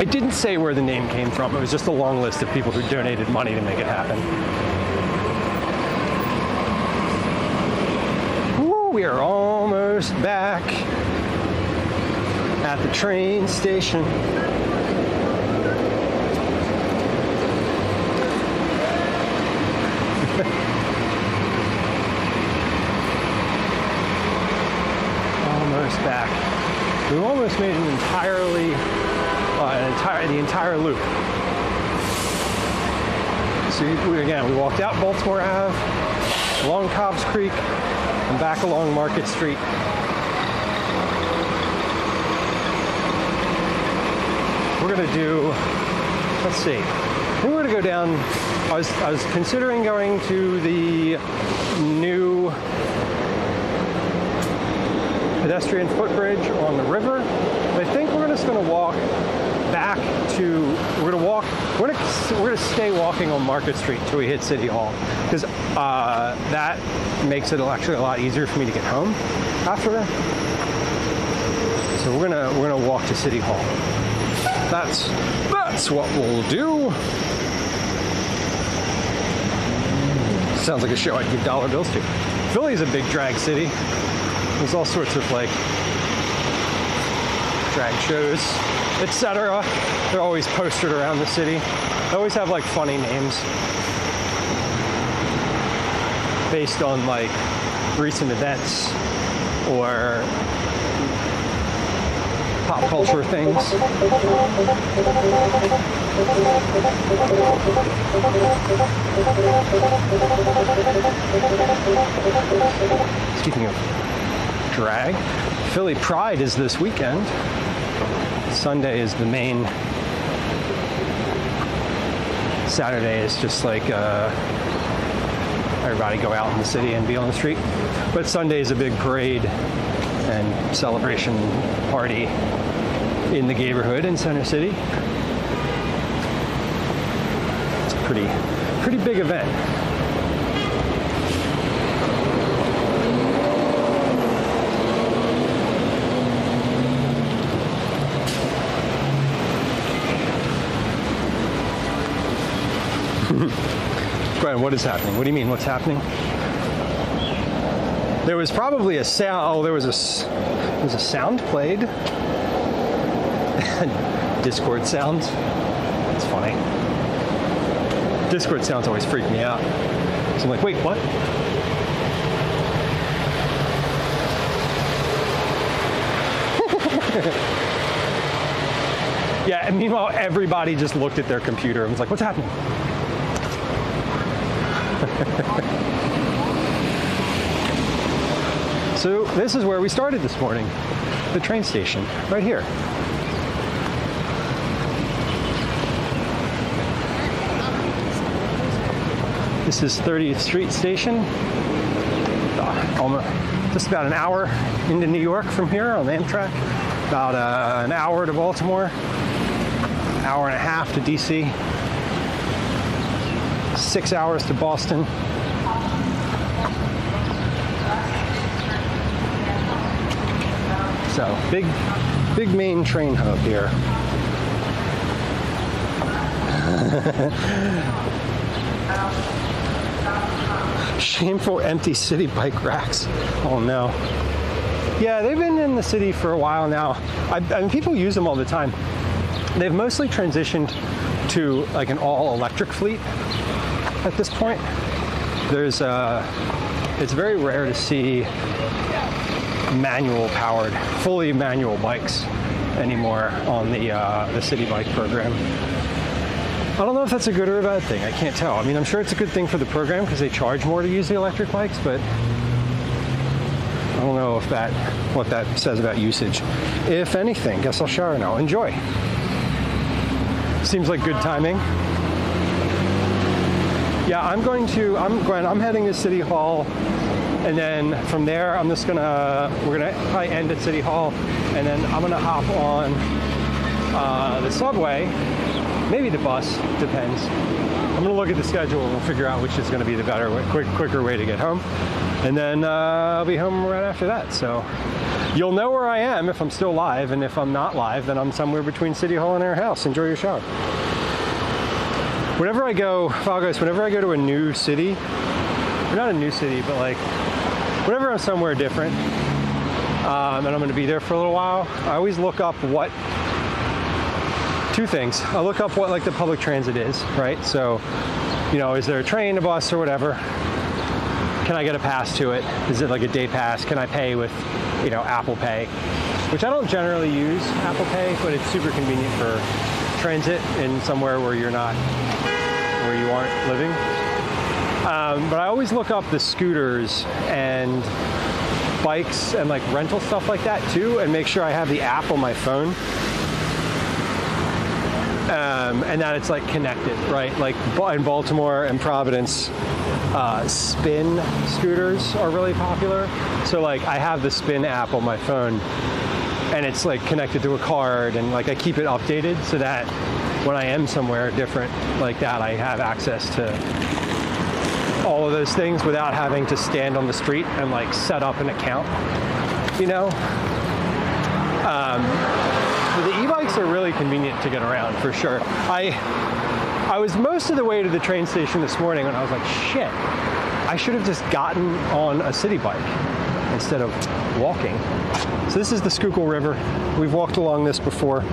It didn't say where the name came from. It was just a long list of people who donated money to make it happen. Woo, we are almost back at the train station. Almost back. We almost made an the entire loop. So we walked out Baltimore Ave, along Cobbs Creek, and back along Market Street. We're gonna do, let's see, I think we're gonna go down, I was considering going to the new pedestrian footbridge on the river. But I think we're just gonna walk back to, we're gonna stay walking on Market Street till we hit City Hall. Because that makes it actually a lot easier for me to get home after that. So we're gonna walk to City Hall. That's what we'll do. Sounds like a show I'd give dollar bills to. Philly's a big drag city. There's all sorts of like drag shows, etc. They're always posted around the city. They always have like funny names based on like recent events or pop culture things. Speaking of drag, Philly Pride is this weekend. Sunday is the main. Saturday is just like everybody go out in the city and be on the street. But Sunday is a big parade and celebration party in the neighborhood in Center City. It's a pretty big event. Brian, what is happening? What do you mean, what's happening? There was probably a sound. Oh, there was a sound played. Discord sounds. It's funny. Discord sounds always freak me out. So I'm like, wait, what? Yeah, and meanwhile, everybody just looked at their computer and was like, what's happening? So this is where we started this morning, the train station, right here. This is 30th Street Station. Just about an hour into New York from here on the Amtrak. About an hour to Baltimore, hour and a half to DC, 6 hours to Boston. So big main train hub here. Shameful empty city bike racks. Oh no. Yeah, they've been in the city for a while now. I mean, people use them all the time. They've mostly transitioned to like an all-electric fleet at this point. It's very rare to see fully manual bikes anymore on the city bike program. I don't know if that's a good or a bad thing. I can't tell. I mean, I'm sure it's a good thing for the program because they charge more to use the electric bikes, but I don't know what that says about usage. If anything, guess I'll shower now. Enjoy. Seems like good timing. Yeah, I'm heading to City Hall, and then from there we're gonna probably end at City Hall, and then I'm gonna hop on the subway, maybe the bus, depends. I'm gonna look at the schedule and we'll figure out which is gonna be the better, quicker way to get home. And then I'll be home right after that. So you'll know where I am if I'm still live, and if I'm not live, then I'm somewhere between City Hall and our house. Enjoy your shower. Whenever I go to a new city, or not a new city, but like whenever I'm somewhere different, and I'm going to be there for a little while, I always look up two things. I look up what like the public transit is, right? So, is there a train, a bus, or whatever? Can I get a pass to it? Is it like a day pass? Can I pay with, Apple Pay? Which I don't generally use Apple Pay, but it's super convenient for transit in somewhere where you aren't living. But I always look up the scooters and bikes and like rental stuff like that too, and make sure I have the app on my phone. And that it's like connected, right? Like in Baltimore and Providence, spin scooters are really popular. So like I have the spin app on my phone, and it's like connected to a card, and like I keep it updated so that when I am somewhere different like that, I have access to all of those things without having to stand on the street and like set up an account, The e-bikes are really convenient to get around for sure. I was most of the way to the train station this morning when I was like, shit, I should have just gotten on a city bike instead of walking. So this is the Schuylkill River. We've walked along this before.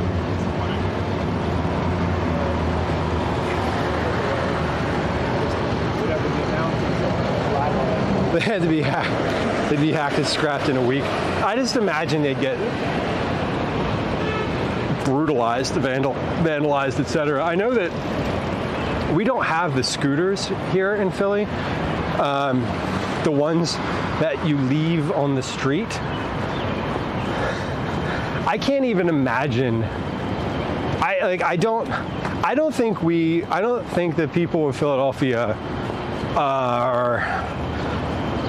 They had to be hacked. They'd be hacked and scrapped in a week. I just imagine they'd get brutalized, vandalized, etc. I know that we don't have the scooters here in Philly. The ones that you leave on the street. I can't even imagine. I don't think the people of Philadelphia are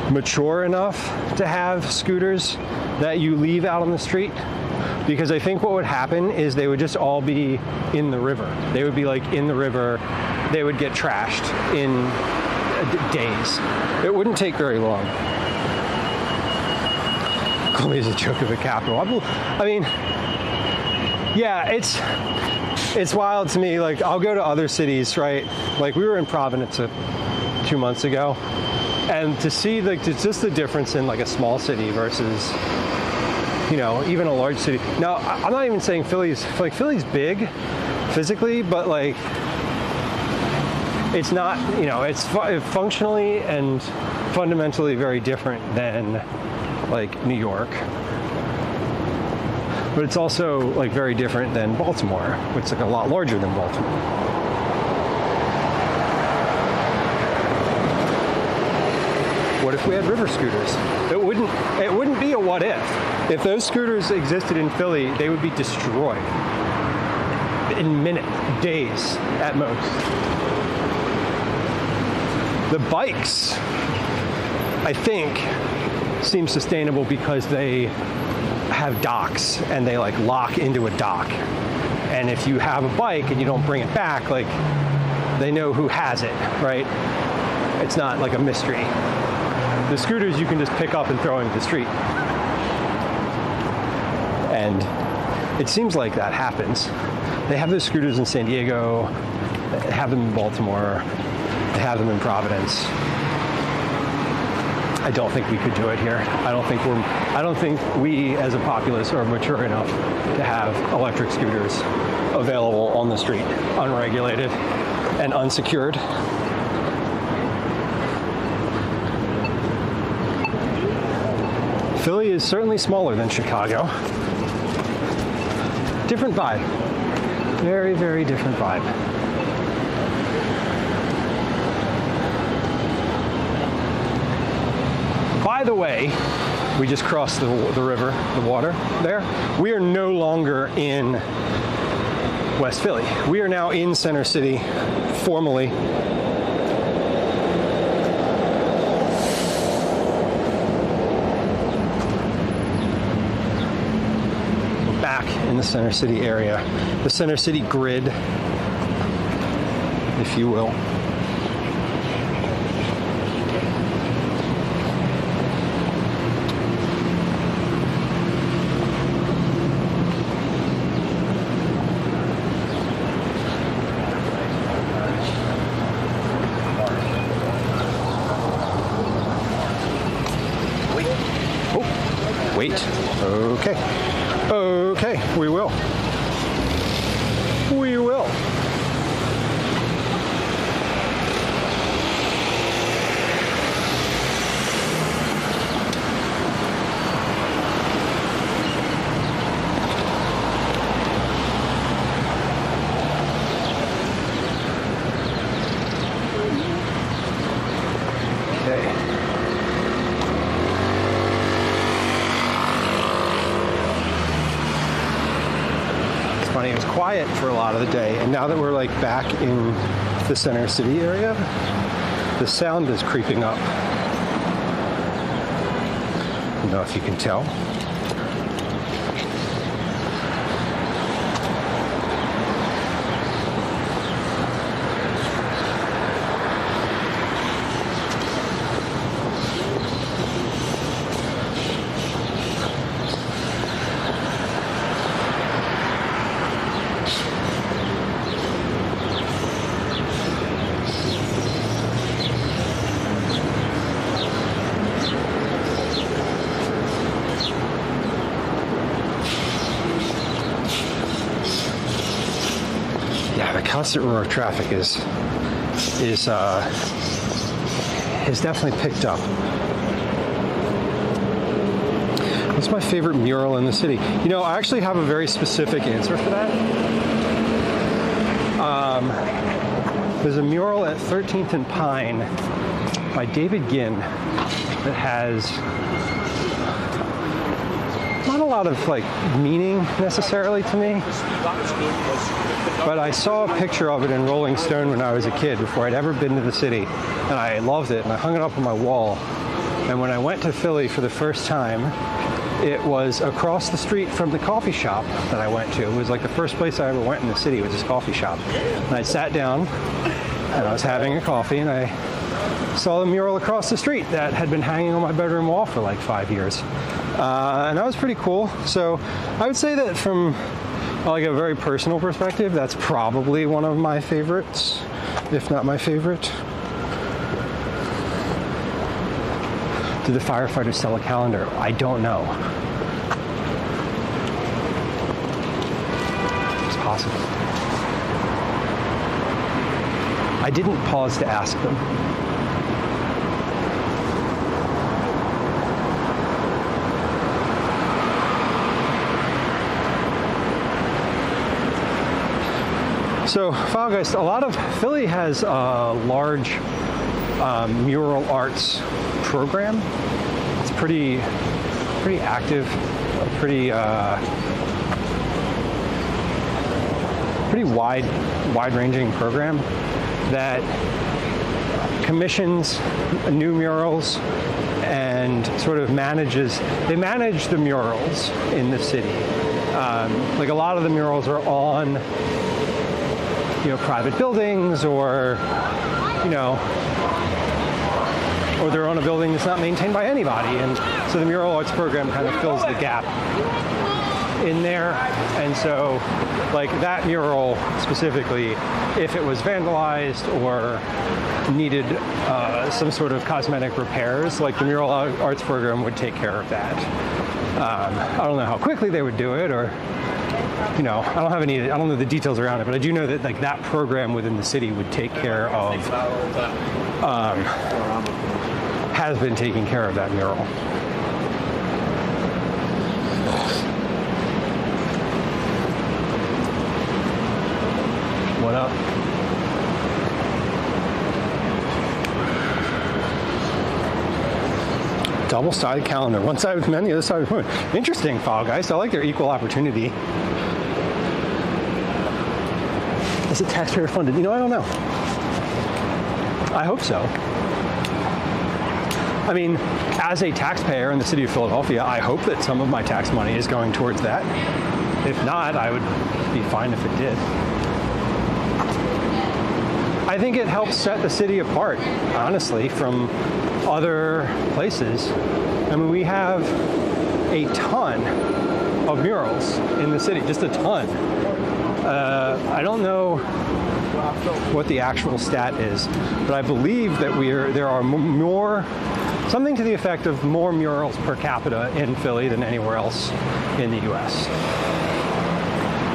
mature enough to have scooters that you leave out on the street, because I think what would happen is they would just all be in the river. They would be like in the river. They would get trashed in days. It wouldn't take very long. Columbia's a joke of a capital. I mean, yeah, it's wild to me. Like, I'll go to other cities, right? Like, we were in Providence 2 months ago, and to see like just the difference in like a small city versus, you know, even a large city. Now, I'm not even saying Philly's big physically, but like, it's not, you know, it's functionally and fundamentally very different than like New York. But it's also like very different than Baltimore, which is like a lot larger than Baltimore. What if we had river scooters? It wouldn't be a what if. If those scooters existed in Philly, they would be destroyed in days at most. The bikes, I think, seem sustainable because they have docks and they like lock into a dock. And if you have a bike and you don't bring it back, like, they know who has it, right? It's not like a mystery. The scooters you can just pick up and throw into the street. And it seems like that happens. They have those scooters in San Diego, they have them in Baltimore, they have them in Providence. I don't think we could do it here. I don't think we as a populace are mature enough to have electric scooters available on the street, unregulated and unsecured. Philly is certainly smaller than Chicago. Different vibe. Very, very different vibe. By the way, we just crossed the river, the water there. We are no longer in West Philly. We are now in Center City, formally. We're back in the Center City area, the Center City grid, if you will. Wait. Okay. Okay, we will. We will. It was quiet for a lot of the day, and now that we're like back in the Center City area, the sound is creeping up. I don't know if you can tell. Constant roar of traffic has definitely picked up. What's my favorite mural in the city? You know, I actually have a very specific answer for that. There's a mural at 13th and Pine by David Ginn that has not a lot of like meaning necessarily to me. But I saw a picture of it in Rolling Stone when I was a kid before I'd ever been to the city, and I loved it, and I hung it up on my wall. And when I went to Philly for the first time, it was across the street from the coffee shop that I went to. It was like the first place I ever went in the city was this coffee shop. And I sat down, and I was having a coffee, and I saw the mural across the street that had been hanging on my bedroom wall for like 5 years. And that was pretty cool. So I would say that from like a very personal perspective, that's probably one of my favorites, if not my favorite. Did the firefighters sell a calendar? I don't know. It's possible. I didn't pause to ask them. So, File Guys, a lot of Philly has a large mural arts program. It's pretty active, pretty wide-ranging program that commissions new murals and sort of manage the murals in the city. Like a lot of the murals are on private buildings, or or they're on a building that's not maintained by anybody, and so the mural arts program kind of fills the gap in there. And so like that mural specifically, if it was vandalized or needed some sort of cosmetic repairs, like the mural arts program would take care of that. I don't know how quickly they would do it, or I don't know the details around it, but I do know that like that program within the city would take care of, has been taking care of that mural. What up? Double-sided calendar. One side with men, the other side with women. Interesting, File Guys. I like their equal opportunity. Is it taxpayer funded? I don't know. I hope so. I mean, as a taxpayer in the city of Philadelphia, I hope that some of my tax money is going towards that. If not, I would be fine if it did. I think it helps set the city apart, honestly, from other places. I mean, we have a ton of murals in the city, just a ton. I don't know what the actual stat is, but I believe that there are more, something to the effect of more murals per capita in Philly than anywhere else in the U.S.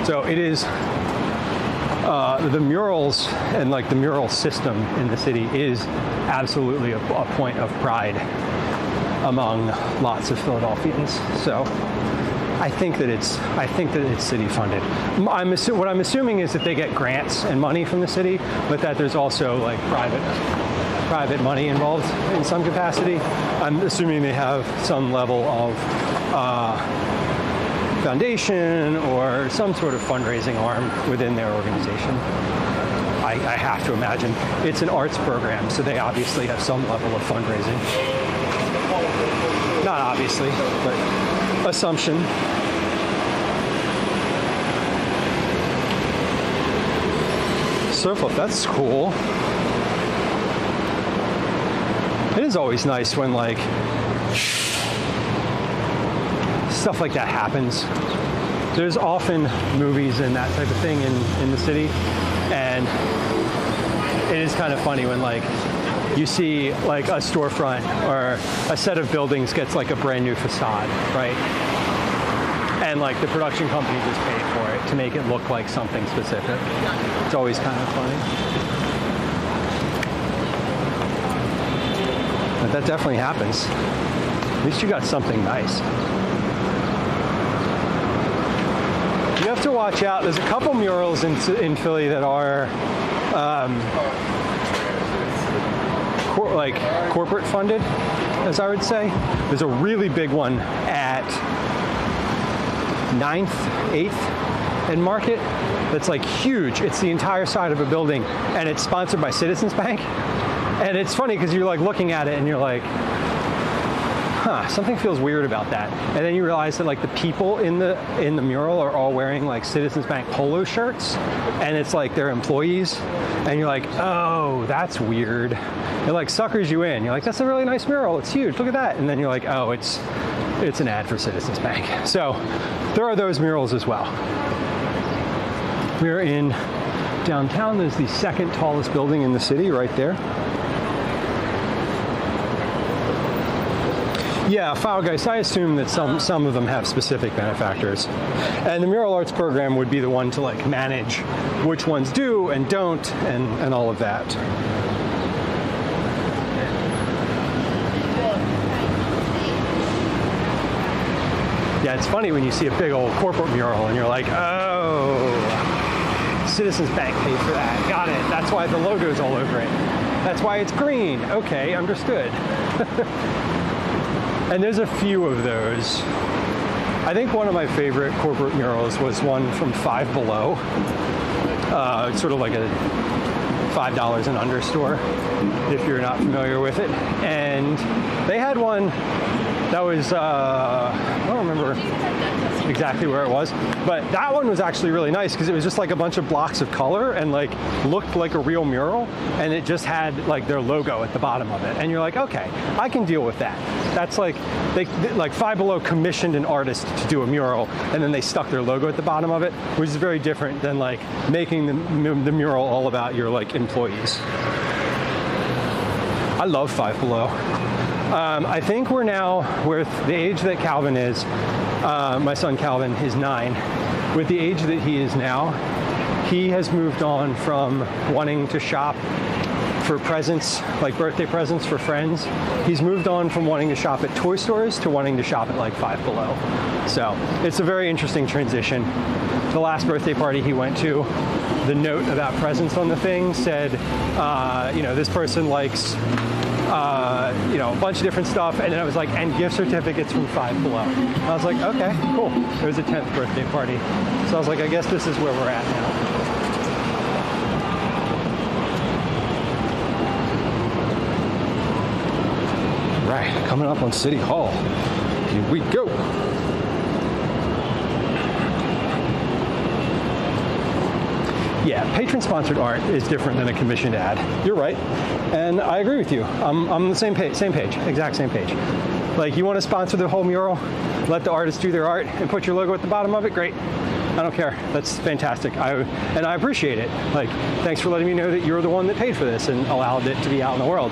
So it is, the murals and like the mural system in the city is absolutely a point of pride among lots of Philadelphians. So I think that it's city funded. What I'm assuming is that they get grants and money from the city, but that there's also like private money involved in some capacity. I'm assuming they have some level of foundation or some sort of fundraising arm within their organization. I have to imagine. It's an arts program, so they obviously have some level of fundraising. Not obviously, but assumption. Surf up, that's cool. It is always nice when like stuff like that happens. There's often movies and that type of thing in the city, and it is kind of funny when like you see like a storefront or a set of buildings gets like a brand new facade, right? And like the production company just paid for it to make it look like something specific. It's always kind of funny. But that definitely happens. At least you got something nice. You have to watch out. There's a couple murals in Philly that are like corporate funded, as I would say. There's a really big one at 9th, 8th, and Market. That's like huge. It's the entire side of a building, and it's sponsored by Citizens Bank. And it's funny because you're like looking at it and you're like, huh, something feels weird about that. And then you realize that like the people in the mural are all wearing like Citizens Bank polo shirts, and it's like they're employees, and you're like, oh, that's weird. It like suckers you in. You're like, that's a really nice mural. It's huge. Look at that. And then you're like, oh, it's an ad for Citizens Bank. So there are those murals as well. We're in downtown. There's the second tallest building in the city right there. Yeah, Faugeist, I assume that some of them have specific benefactors. And the Mural Arts program would be the one to like manage which ones do and don't and all of that. Yeah, it's funny when you see a big old corporate mural and you're like, oh, Citizens Bank paid for that. Got it. That's why the logo's all over it. That's why it's green. Okay, understood. And there's a few of those. I think one of my favorite corporate murals was one from Five Below. It's sort of like a $5 and under store, if you're not familiar with it. And they had one that was, I don't remember exactly where it was, but that one was actually really nice because it was just like a bunch of blocks of color and like looked like a real mural, and it just had like their logo at the bottom of it. And you're like, okay, I can deal with that. That's like, like Five Below commissioned an artist to do a mural, and then they stuck their logo at the bottom of it, which is very different than like making the mural all about your like employees. I love Five Below. I think we're now, with the age that Calvin is, my son Calvin is 9. With the age that he is now, he has moved on from wanting to shop for presents, like birthday presents for friends. He's moved on from wanting to shop at toy stores to wanting to shop at like Five Below. So it's a very interesting transition. The last birthday party he went to, the note about presents on the thing said, this person likes a bunch of different stuff, and then it was like, and gift certificates from Five Below. I was like, okay, cool. It was a 10th birthday party. So I was like, I guess this is where we're at now. Right, coming up on City Hall. Here we go. Yeah, patron-sponsored art is different than a commissioned ad. You're right, and I agree with you. I'm on the same page, exact same page. Like, you want to sponsor the whole mural, let the artist do their art, and put your logo at the bottom of it, great. I don't care. That's fantastic. And I appreciate it. Like, thanks for letting me know that you're the one that paid for this and allowed it to be out in the world.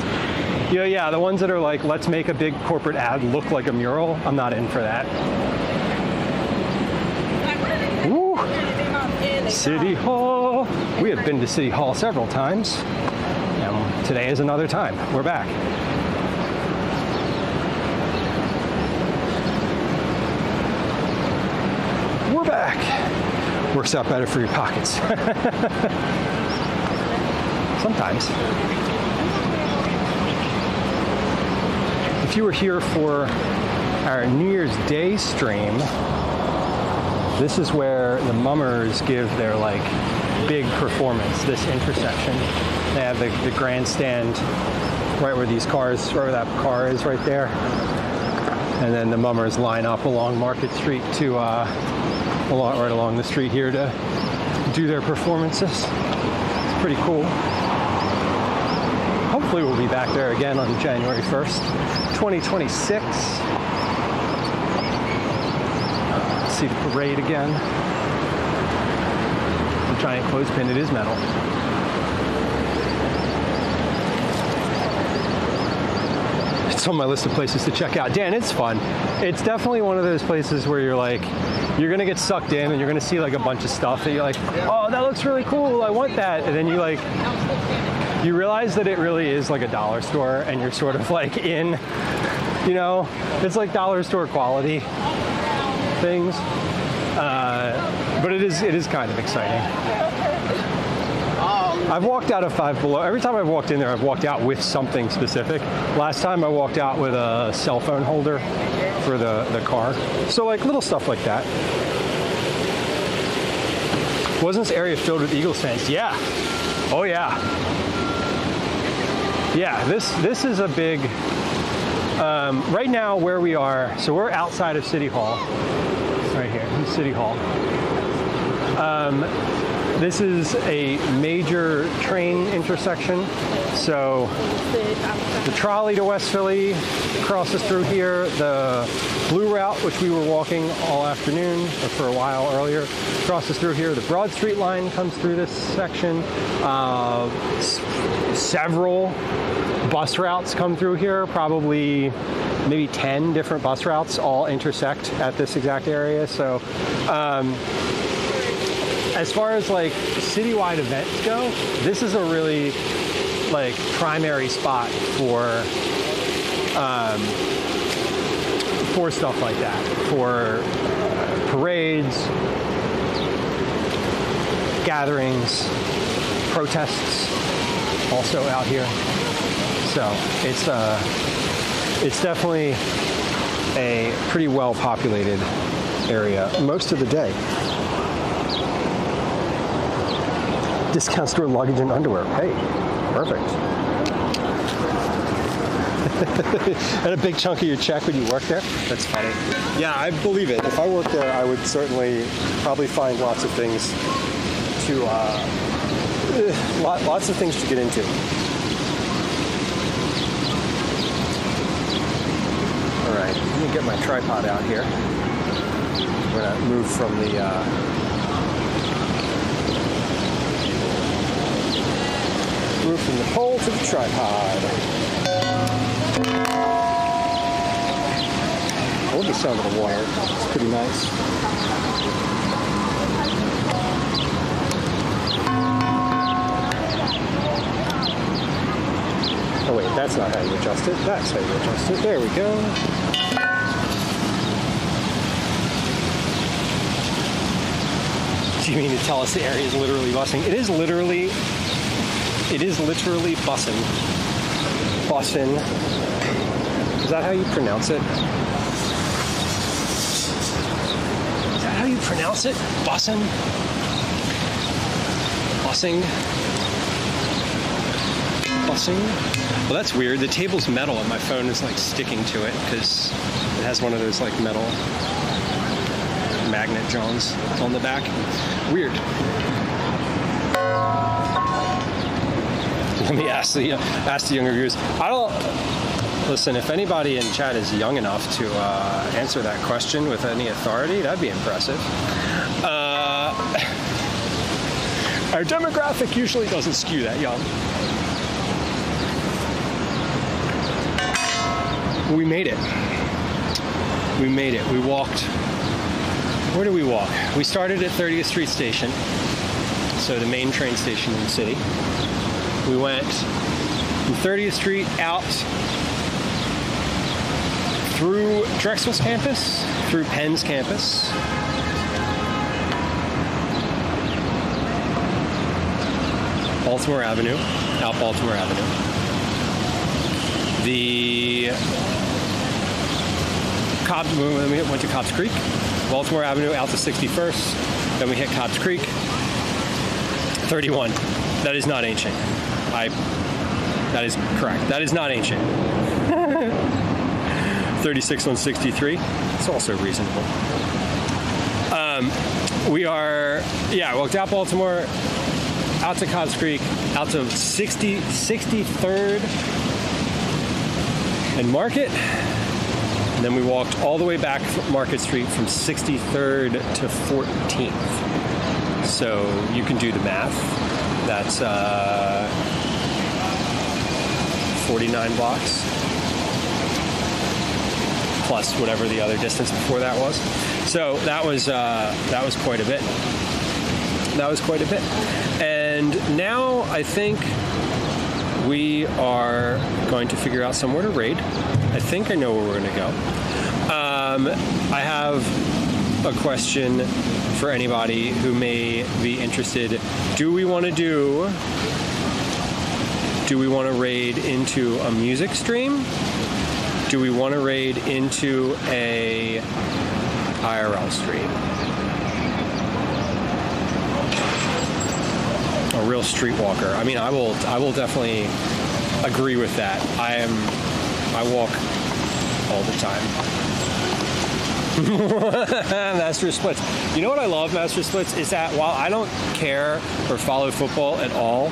Yeah, the ones that are like, let's make a big corporate ad look like a mural, I'm not in for that. Woo! City Hall. We have been to City Hall several times. And today is another time. We're back. We're back. Works out better for your pockets. Sometimes. If you were here for our New Year's Day stream, this is where the mummers give their like big performance, this intersection. They have the grandstand right where these cars, right where that car is right there. And then the mummers line up along Market Street to, right along the street here to do their performances. It's pretty cool. Hopefully we'll be back there again on January 1st, 2026. See the parade again. The giant clothespin, it is metal. It's on my list of places to check out. Dan, it's fun. It's definitely one of those places where you're like, you're gonna get sucked in and you're gonna see like a bunch of stuff that you're like, oh, that looks really cool, I want that. And then you realize that it really is like a dollar store, and you're sort of like in, it's like dollar store quality things. But it is kind of exciting. I've walked out of Five Below. Every time I've walked in there, I've walked out with something specific. Last time I walked out with a cell phone holder for the car. So like little stuff like that. Wasn't this area filled with Eagles fans? Yeah. Oh yeah. Yeah, this is a big, right now where we are, so we're outside of City Hall, right here, City Hall. This is a major train intersection, so the trolley to West Philly crosses through here. The Blue Route, which we were walking all afternoon, or for a while earlier, crosses through here. The Broad Street line comes through this section. Several bus routes come through here, probably maybe 10 different bus routes all intersect at this exact area. So as far as like citywide events go, this is a really like primary spot for stuff like that, for parades, gatherings, protests, also out here. So it's definitely a pretty well populated area most of the day. Discount store luggage and underwear. Hey, perfect. And a big chunk of your check when you work there? That's funny. Yeah, I believe it. If I worked there, I would certainly probably find lots of things to lots of things to get into. All right, let me get my tripod out here. I'm gonna move from the pole to the tripod. I love the sound of the water. It's pretty nice. Oh wait, that's not how you adjust it. That's how you adjust it. There we go. Do you mean to tell us the area is literally busing? It is literally bussin'. Bussin'. Is that how you pronounce it? Is that how you pronounce it? Bussin'? Bussing? Bussing? Well, that's weird. The table's metal and my phone is like sticking to it because it has one of those like metal magnet johns on the back. Weird. Let me ask the younger viewers. Listen, if anybody in chat is young enough to answer that question with any authority, that'd be impressive. Our demographic usually doesn't skew that young. We made it. We made it. We walked. Where did we walk? We started at 30th Street Station, so the main train station in the city. We went from 30th Street out through Drexel's campus, through Penn's campus, Baltimore Avenue, out Baltimore Avenue. We went to Cobb's Creek, Baltimore Avenue out to 61st, then we hit Cobb's Creek, 31. That is not ancient. That is correct. That is not ancient. 36 on 63. It's also reasonable. We walked out Baltimore, out to Cobb's Creek, out to 63rd and Market. And then we walked all the way back Market Street from 63rd to 14th. So you can do the math. That's 49 blocks. Plus whatever the other distance before that was. So that was quite a bit. That was quite a bit. And now I think we are going to figure out somewhere to raid. I think I know where we're going to go. I have a question for anybody who may be interested. Do we want to raid into a music stream? Do we want to raid into a IRL stream? a real streetwalker. I mean, I will definitely agree with that. I walk all the time. Master Splits. You know what I love, Master Splits, is that while I don't care or follow football at all,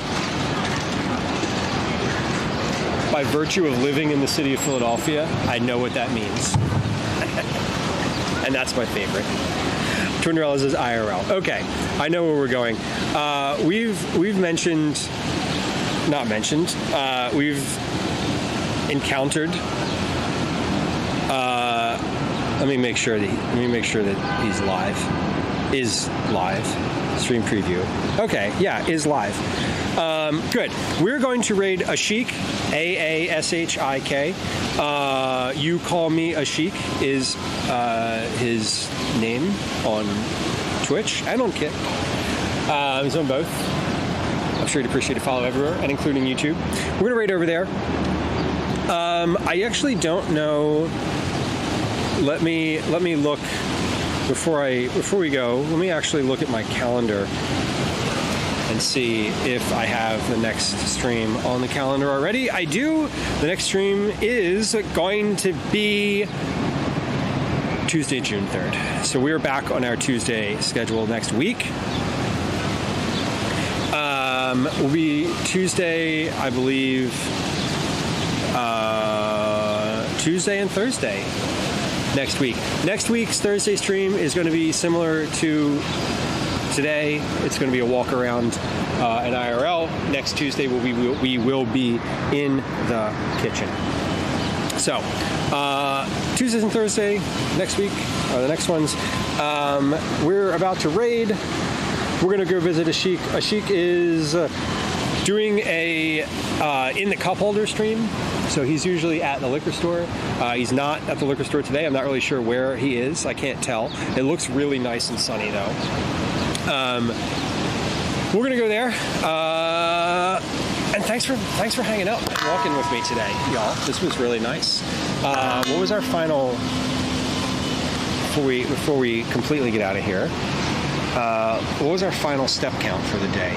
by virtue of living in the city of Philadelphia, I know what that means. And that's my favorite. Twinrellas is IRL. Okay, I know where we're going. We've encountered. Let me make sure that he's live. Is live. Stream preview. Okay, yeah, is live. Good. We're going to raid Ashik, Aashik. You Call Me Ashik is his name on Twitch and on Kit. He's on both. I'm sure you'd appreciate a follow everywhere, and including YouTube. We're gonna raid over there. I actually don't know. Let me look before we go. Let me actually look at my calendar and see if I have the next stream on the calendar already. I do. The next stream is going to be Tuesday, June 3rd. So we're back on our Tuesday schedule next week. Will be Tuesday, I believe, Tuesday and Thursday next week. Next week's Thursday stream is going to be similar to today. It's going to be a walk around at IRL. Next Tuesday we will be in the kitchen. So Tuesdays and Thursday next week are the next ones. We're about to raid. We're going to go visit Ashik. Ashik is doing a in the cup holder stream. So he's usually at the liquor store. He's not at the liquor store today. I'm not really sure where he is. I can't tell. It looks really nice and sunny though. We're gonna go there. And thanks for hanging out and walking with me today, y'all. This was really nice. What was our final before we completely get out of here? What was our final step count for the day?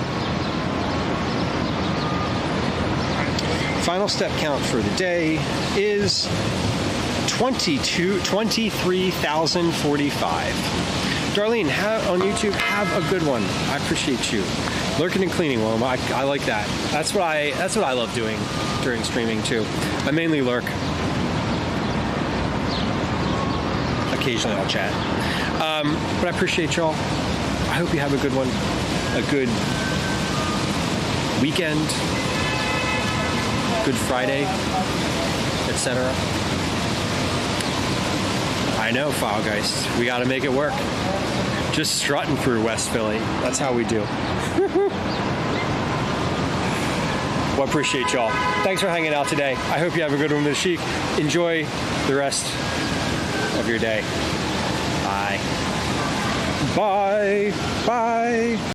Final step count for the day is 23,045. Darlene, on YouTube, have a good one. I appreciate you. Lurking and cleaning, well, I like that. That's what I love doing during streaming too. I mainly lurk. Occasionally I'll chat. But I appreciate y'all. I hope you have a good one. A good weekend. Good Friday, etc. I know, Filegeist. We got to make it work. Just strutting through West Philly. That's how we do. Well, I appreciate y'all. Thanks for hanging out today. I hope you have a good one with Ashik. Enjoy the rest of your day. Bye. Bye. Bye.